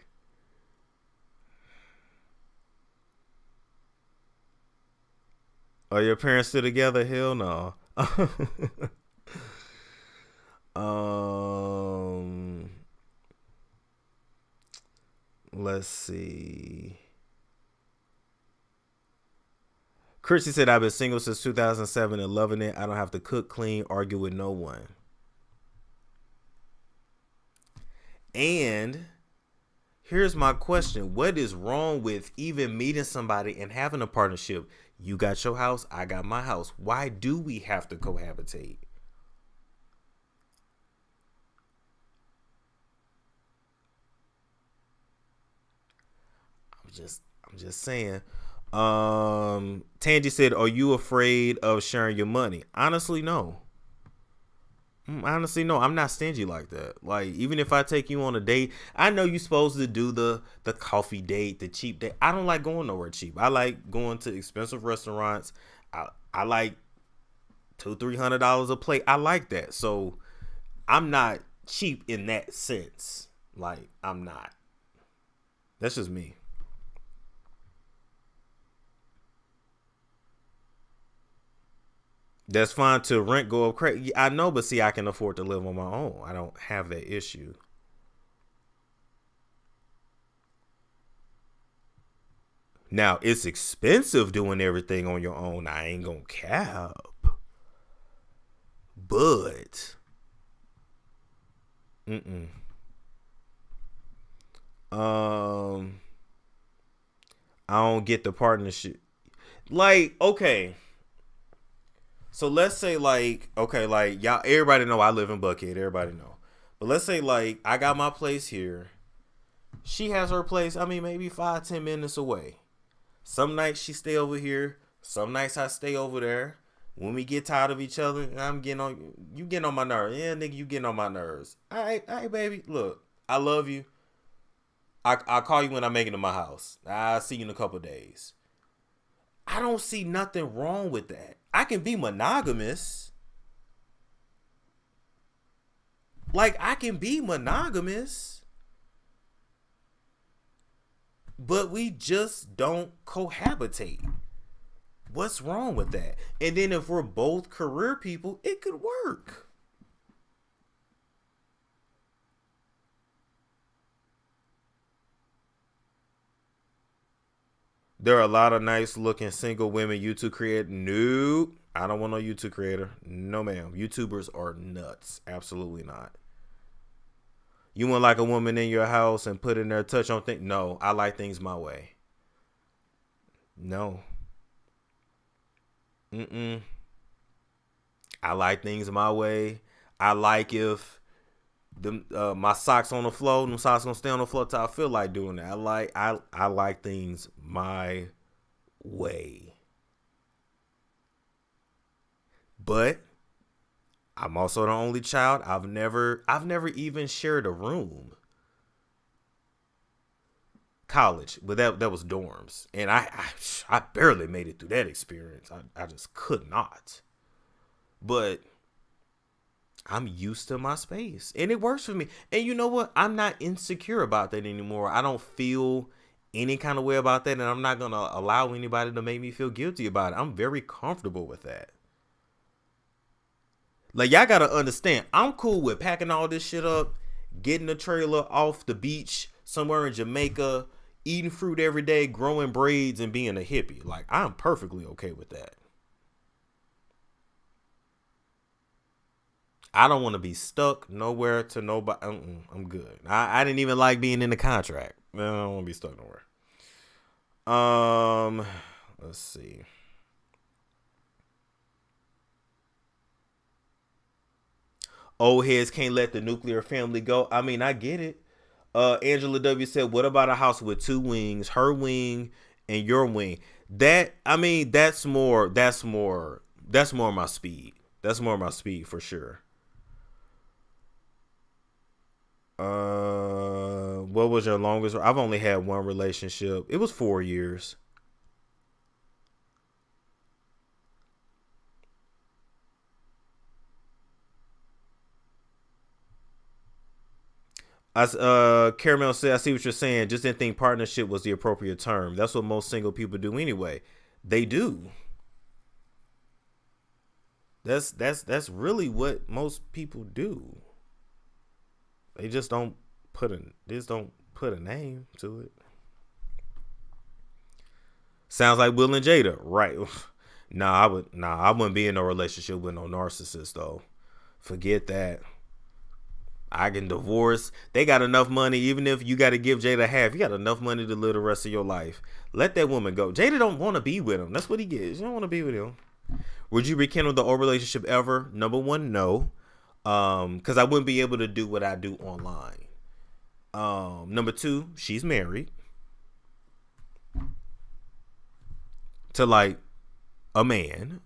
Are your parents still together? Hell no. Let's see. Chrissy said, I've been single since 2007 and loving it. I don't have to cook, clean, argue with no one. And here's my question. What is wrong with even meeting somebody and having a partnership? You got your house, I got my house. Why do we have to cohabitate? I'm just saying. Tangy said, are you afraid of sharing your money? Honestly, no. Honestly, no. I'm not stingy like that. Like, even if I take you on a date, I know you're supposed to do the coffee date, the cheap date. I don't like going nowhere cheap. I like going to expensive restaurants. I like $200-$300 a plate. I like that. So I'm not cheap in that sense. Like, I'm not. That's just me. That's fine to rent go up crazy. I know, but see, I can afford to live on my own. I don't have that issue. Now, it's expensive doing everything on your own. I ain't gonna cap. But I don't get the partnership. Like, okay. So let's say y'all, everybody know I live in Buckhead. Everybody know. But let's say I got my place here. She has her place, maybe 5-10 minutes away. Some nights she stay over here. Some nights I stay over there. When we get tired of each other, you getting on my nerves. Yeah, nigga, you getting on my nerves. All right, baby. Look, I love you. I'll call you when I make it to my house. I'll see you in a couple of days. I don't see nothing wrong with that. I can be monogamous. I can be monogamous. But we just don't cohabitate. What's wrong with that? And then if we're both career people, it could work. There are a lot of nice looking single women YouTube creator. Nope. I don't want no YouTube creator. No, ma'am. YouTubers are nuts. Absolutely not. You want a woman in your house and put in their touch on things? No, I like things my way. No. I like things my way. I like if my socks on the floor, them socks gonna stay on the floor till I feel like doing that. I like things my way. But I'm also the only child. I've never even shared a room. College, but that was dorms, and I barely made it through that experience. I just could not. But I'm used to my space and it works for me. And you know what? I'm not insecure about that anymore. I don't feel any kind of way about that. And I'm not going to allow anybody to make me feel guilty about it. I'm very comfortable with that. Y'all got to understand, I'm cool with packing all this shit up, getting the trailer off the beach somewhere in Jamaica, eating fruit every day, growing braids, and being a hippie. Like, I'm perfectly okay with that. I don't want to be stuck nowhere to nobody. I'm good. I didn't even like being in the contract. I don't want to be stuck nowhere. Let's see. Old heads can't let the nuclear family go. I mean, I get it. Angela W said, "What about a house with two wings? Her wing and your wing." That's more my speed. That's more my speed for sure. What was your longest? I've only had one relationship. It was 4 years. Caramel said, "I see what you're saying. Just didn't think partnership was the appropriate term. That's what most single people do anyway. They do. That's really what most people do. They just don't put a name to it. Sounds like Will and Jada, right? I wouldn't be in a relationship with no narcissist though. Forget that. I can divorce. They got enough money. Even if you got to give Jada half, you got enough money to live the rest of your life. Let that woman go. Jada don't want to be with him. That's what he gets. You don't want to be with him. Would you rekindle the old relationship ever? Number one, no. Because I wouldn't be able to do what I do online. Number two, she's married to like a man.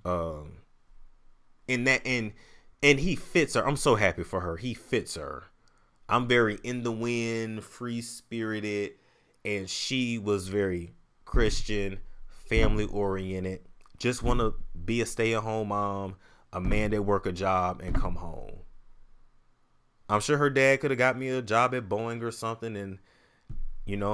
And he fits her. I'm so happy for her. He fits her. I'm very in the wind, free spirited, and she was very Christian, family oriented. Just want to be a stay at home mom, a man that work a job and come home. I'm sure her dad could have got me a job at Boeing or something, and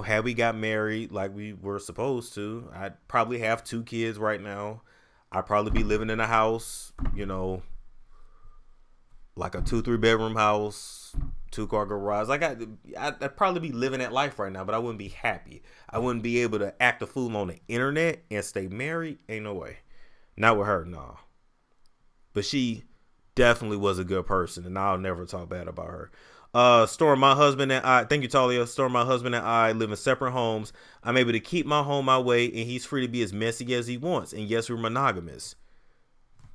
had we got married like we were supposed to, I'd probably have 2 kids right now. I'd probably be living in a house, like a 2-3 bedroom house, 2-car garage. Like I'd probably be living that life right now, but I wouldn't be happy. I wouldn't be able to act a fool on the internet and stay married. Ain't no way. Not with her, no. But she definitely was a good person, and I'll never talk bad about her. Storm, my husband and I, thank you, Talia. Storm, my husband and I live in separate homes. I'm able to keep my home my way, and he's free to be as messy as he wants. And yes, we're monogamous.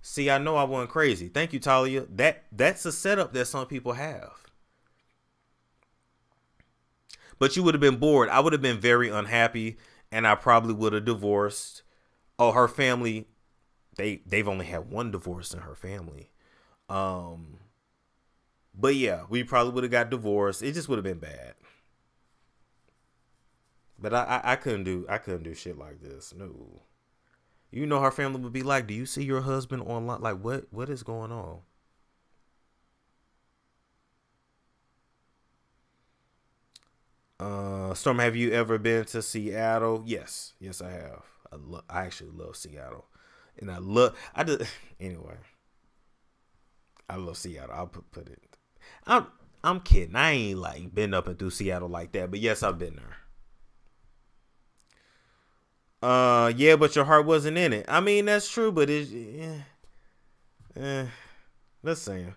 See, I know I wasn't crazy. Thank you, Talia. That's a setup that some people have. But you would have been bored. I would have been very unhappy, and I probably would have divorced. Oh, her family, they've only had one divorce in her family. But yeah, we probably would have got divorced. It just would have been bad. But I couldn't do shit like this. No. Her family would be like, "Do you see your husband online? Like, what is going on?" Storm, have you ever been to Seattle? Yes, I have. I actually love Seattle, and I love Seattle. I'll put it. I'm kidding. I ain't like been up and through Seattle like that, but yes, I've been there. Yeah, but your heart wasn't in it. I mean, that's true, but let's say.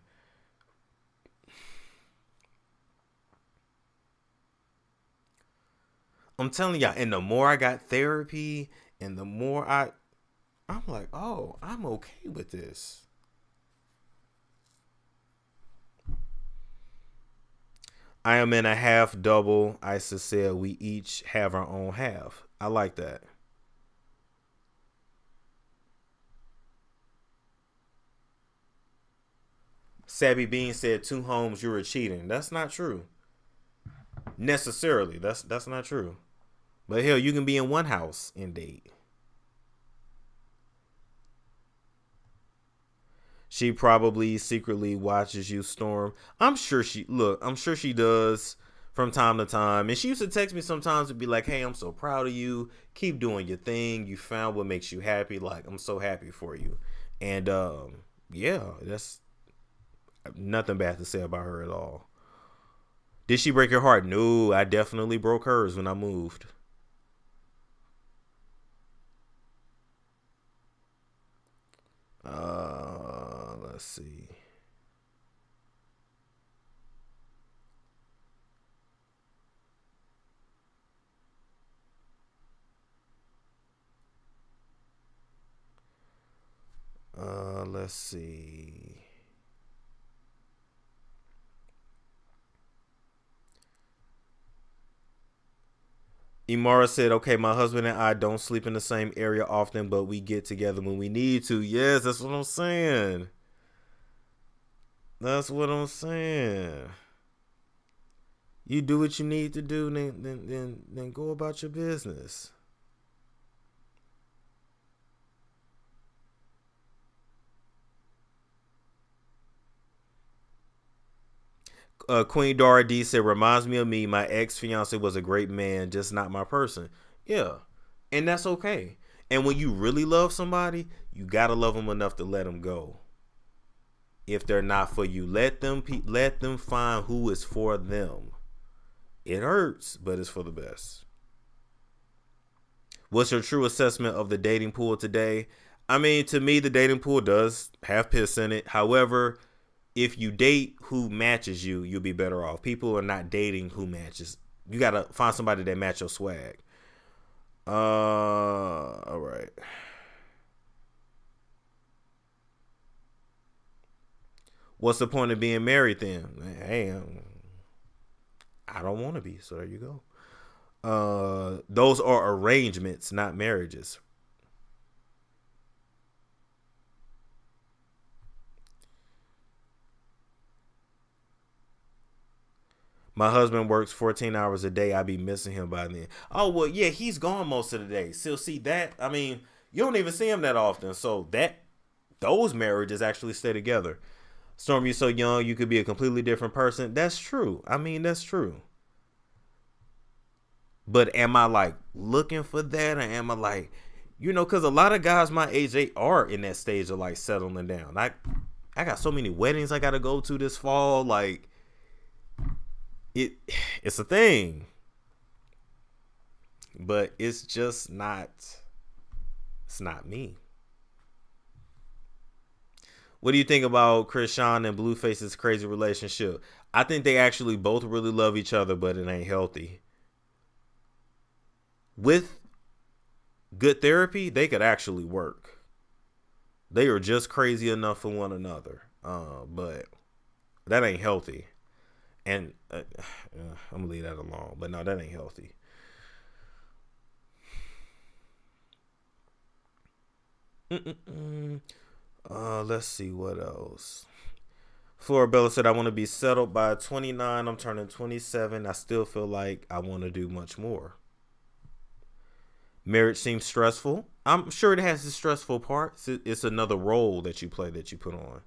I'm telling y'all, and the more I got therapy, and the more I'm like, oh, I'm okay with this. I am in a half double. Isa said we each have our own half. I like that. Sabby Bean said 2 homes, you were cheating. That's not true. Necessarily. That's not true. But hell, you can be in one house and date. She probably secretly watches you, Storm. I'm sure she does from time to time. And she used to text me sometimes and be like, "Hey, I'm so proud of you. Keep doing your thing. You found what makes you happy. Like, I'm so happy for you." And yeah, that's nothing bad to say about her at all. Did she break your heart? No, I definitely broke hers when I moved. Let's see. Let's see. Imara said, okay, my husband and I don't sleep in the same area often, but we get together when we need to. Yes, that's what I'm saying. That's what I'm saying. You do what you need to do, then go about your business. Queen Dora D said, reminds me of me. My ex-fiance was a great man, just not my person. Yeah, and that's okay. And when you really love somebody, you gotta love them enough to let them go. If they're not for you, let them find who is for them. It hurts, but it's for the best. What's your true assessment of the dating pool today? I mean, to me, the dating pool does have piss in it. However, if you date who matches you, you'll be better off. People are not dating who matches. You got to find somebody that match your swag. All right. What's the point of being married then? Hey, I don't want to be, so there you go. Those are arrangements, not marriages. My husband works 14 hours a day. I be missing him by then. Oh, well, yeah, he's gone most of the day. So see that, I mean, you don't even see him that often. So those marriages actually stay together. Storm, you're so young, you could be a completely different person. That's true. I mean, that's true. But am I like looking for that? Or am I like, because a lot of guys my age, they are in that stage of like settling down. I got so many weddings I got to go to this fall. Like, it's a thing, but it's just not. It's not me. What do you think about Krishan and Blueface's crazy relationship? I think they actually both really love each other, but it ain't healthy. With good therapy, they could actually work. They are just crazy enough for one another, but that ain't healthy. And I'm gonna leave that alone. But no, that ain't healthy. Let's see what else. Florabella said, I want to be settled by 29. I'm turning 27. I still feel like I want to do much more. Marriage seems stressful. I'm sure it has its stressful parts. It's another role that you play, that you put on.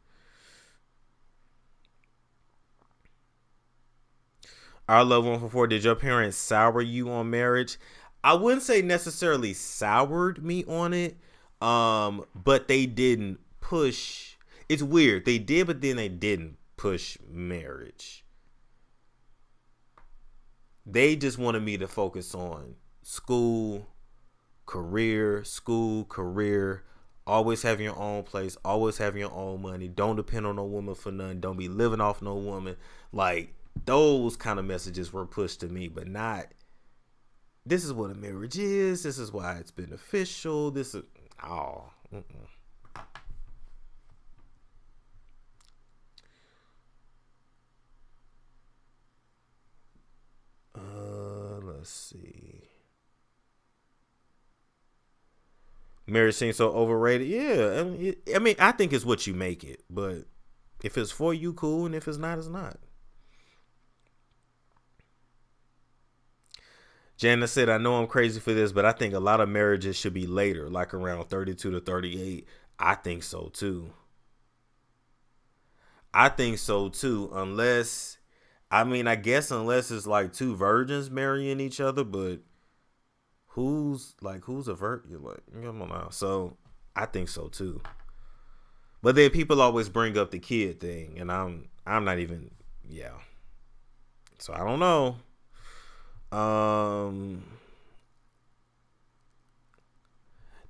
Our loved one for 4, did your parents sour you on marriage? I wouldn't say necessarily soured me on it, but they didn't push. It's weird. They did, but then they didn't push marriage. They just wanted me to focus on school, career, always have your own place, always have your own money, don't depend on no woman for nothing, don't be living off no woman. Like, those kind of messages were pushed to me, but not, this is what a marriage is, this is why it's beneficial, this is, let's see. Marriage seems so overrated. Yeah, I mean, I think it's what you make it, but if it's for you, cool, and if it's not, it's not. Jana said, I know I'm crazy for this, but I think a lot of marriages should be later, like around 32 to 38. I think so too. Unless, I guess unless it's like two virgins marrying each other, but who's a virgin? Like, come on now. So I think so too. But then people always bring up the kid thing, and I'm not even, So I don't know.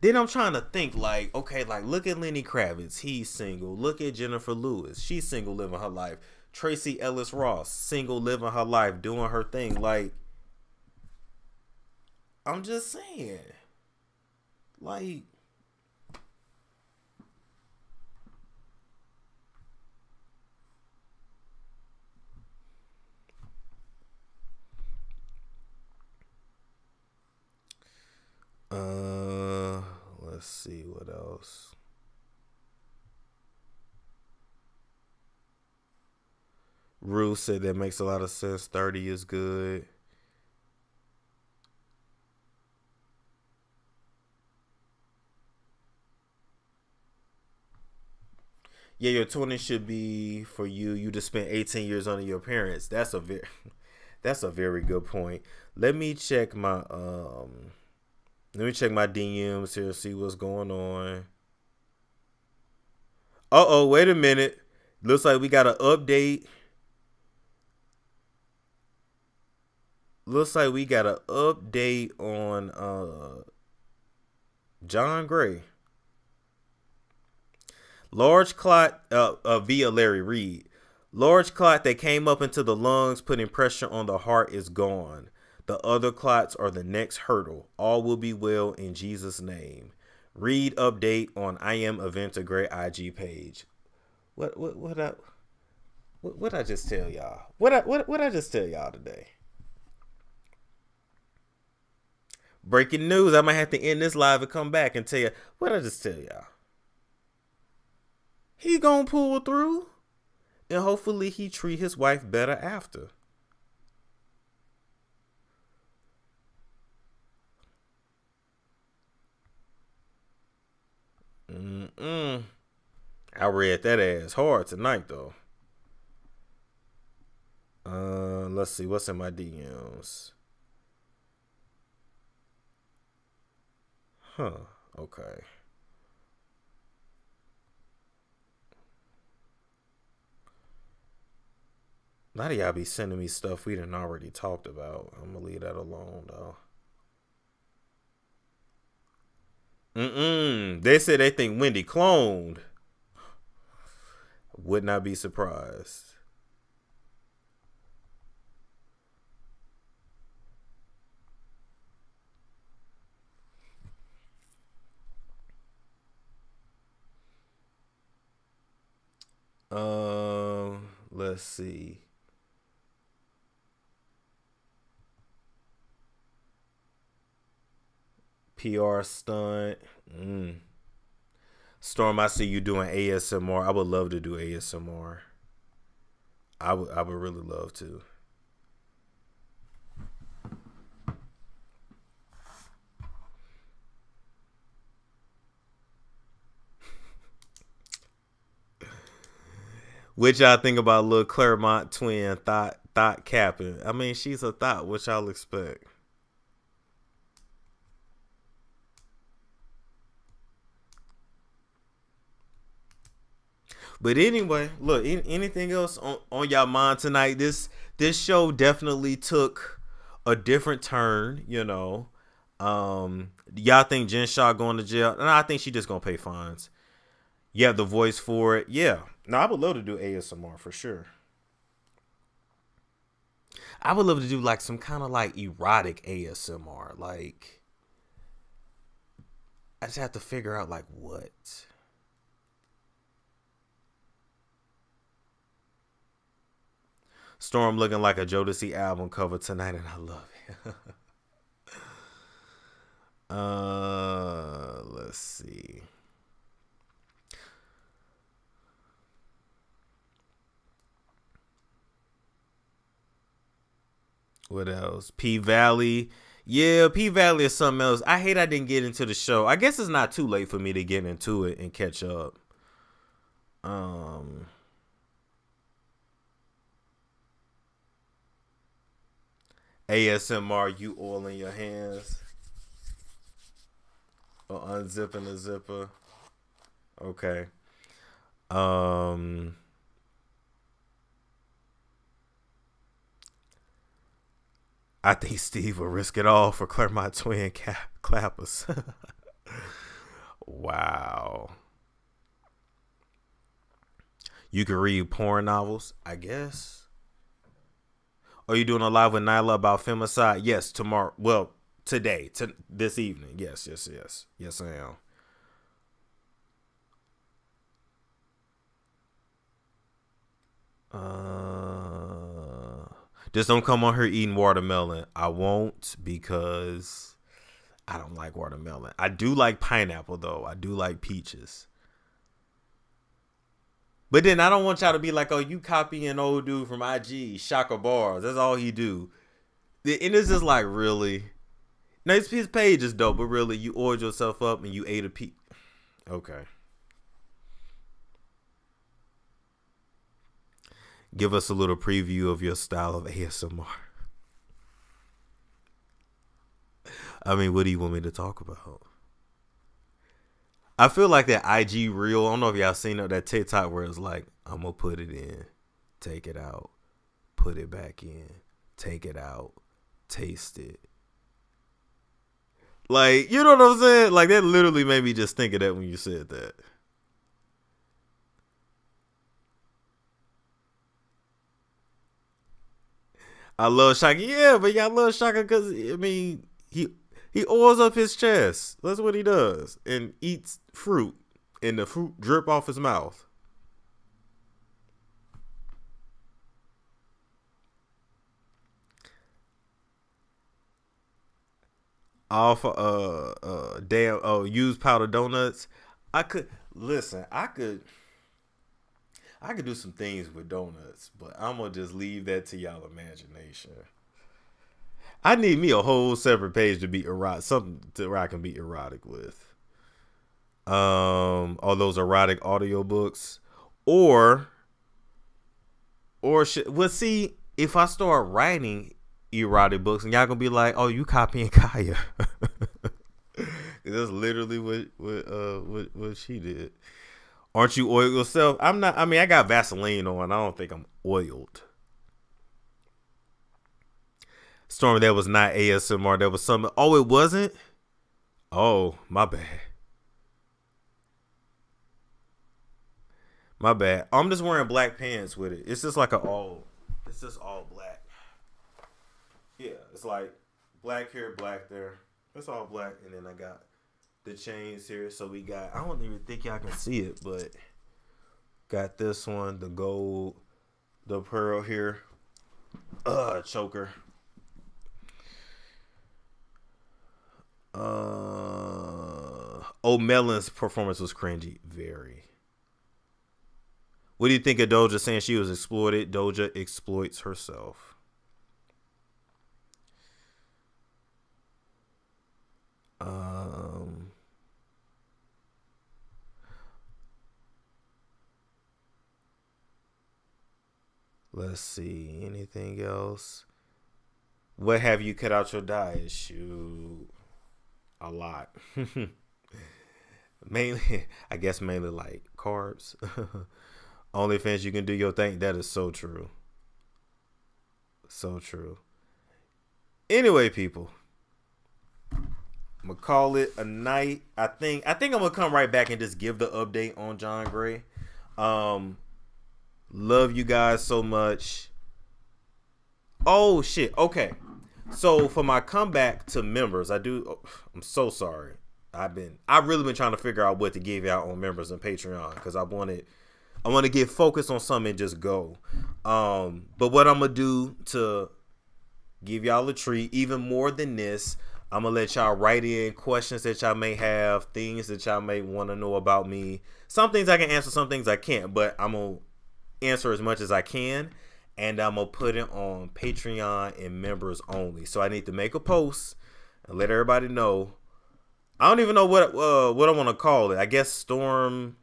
Then I'm trying to think like, okay, like look at Lenny Kravitz, he's single. Look at Jennifer Lewis, she's single, living her life. Tracy Ellis Ross, single, living her life, doing her thing. Like, I'm just saying, like, let's see what else. Rue said that makes a lot of sense. 30 is good. Yeah, your 20 should be for you. You just spent 18 years under your parents. That's a very good point. Let me check my DMs here, see what's going on. Wait a minute. Looks like we got an update. On John Gray. Large clot via Larry Reed. Large clot that came up into the lungs, putting pressure on the heart, is gone. The other clots are the next hurdle. All will be well in Jesus' name. Read update on I Am Aventa Gray IG page. What I just tell y'all? What I just tell y'all today? Breaking news. I might have to end this live and come back and tell you what I just tell y'all. He gonna pull through, and hopefully he treat his wife better after. I read that ass hard tonight though. Let's see what's in my DMs. Okay. A lot of y'all be sending me stuff we done already talked about. I'm gonna leave that alone though. They said they think Wendy cloned. Would not be surprised. Let's see. PR stunt. Storm, I see you doing ASMR. I would love to do ASMR. I would really love to. What y'all think about little Claremont twin thought capping? I mean, she's a thought. What y'all expect? But anyway, look, anything else on y'all mind tonight? This show definitely took a different turn, you know. Y'all think Jen Shah going to jail? No, I think she just gonna pay fines. You have the voice for it. Yeah. No, I would love to do ASMR for sure. I would love to do like some kind of like erotic ASMR. Like, I just have to figure out like what. Storm looking like a Jodeci album cover tonight, and I love it. Let's see. What else? P Valley. Yeah, P Valley is something else. I hate I didn't get into the show. I guess it's not too late for me to get into it and catch up. ASMR, you oil in your hands. Or unzipping the zipper. Okay. I think Steve will risk it all for Claremont twin clappers. Wow. You can read porn novels, I guess. Are you doing a live with Nyla about femicide? Yes, tomorrow. Well, today, this evening. Yes, I am. Just don't come on here eating watermelon. I won't, because I don't like watermelon. I do like pineapple, though. I do like peaches. But then I don't want y'all to be like, oh, you copying old dude from IG, Shaka Bars. That's all he do. And it's just like, really? Now, his page is dope, but really, you oiled yourself up and you ate a peach. Okay. Give us a little preview of your style of ASMR. I mean, what do you want me to talk about? I feel like that IG reel, I don't know if y'all seen that TikTok where it's like, I'm going to put it in, take it out, put it back in, take it out, taste it. Like, you know what I'm saying? Like, that literally made me just think of that when you said that. I love Shaka. Yeah, but y'all love Shaka because, I mean, he oils up his chest. That's what he does. And eats fruit. And the fruit drip off his mouth. Off used powder donuts. I could do some things with donuts, but I'm gonna just leave that to y'all imagination. I need me a whole separate page to be erotic, something where I can be erotic with. All those erotic audiobooks, or see, if I start writing erotic books, and y'all gonna be like, "Oh, you copying Kaya?" That's literally what she did. Aren't you oiled yourself? I'm not. I mean, I got Vaseline on. I don't think I'm oiled. Storm, that was not ASMR. That was something. Oh, it wasn't? Oh, my bad. My bad. I'm just wearing black pants with it. It's just like it's just all black. Yeah, it's like black here, black there. It's all black. And then I got the chains here. So we got, I don't even think y'all can see it, but got this one, the gold, the pearl here. Choker. O'Melon's performance was cringy. Very. What do you think of Doja saying she was exploited? Doja exploits herself. Let's see. Anything else? What have you cut out your diet? Shoot. A lot. mainly like carbs. OnlyFans, you can do your thing. That is so true. So true. Anyway, people, I'm gonna call it a night. I think I'm gonna come right back and just give the update on John Gray. Love you guys so much. Oh shit. Okay. So for my comeback to members, I'm so sorry. I've really been trying to figure out what to give y'all on members and Patreon, because I want to get focused on something and just go. But what I'm gonna do to give y'all a treat, even more than this, I'm gonna let y'all write in questions that y'all may have, things that y'all may want to know about me. Some things I can answer, some things I can't, but I'm gonna answer as much as I can. And I'm going to put it on Patreon and members only. So I need to make a post and let everybody know. I don't even know what I want to call it. I guess Storm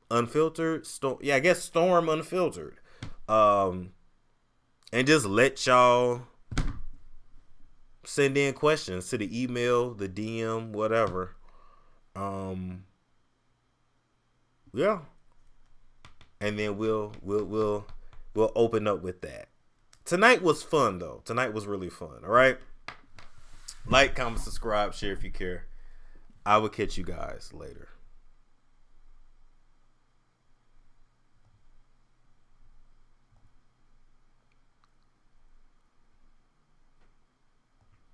Unfiltered. I guess Storm Unfiltered. And just let y'all send in questions to the email, the DM, whatever. Yeah. And then we'll open up with that. Tonight was fun, though. Tonight was really fun. All right. Like, comment, subscribe, share if you care. I will catch you guys later.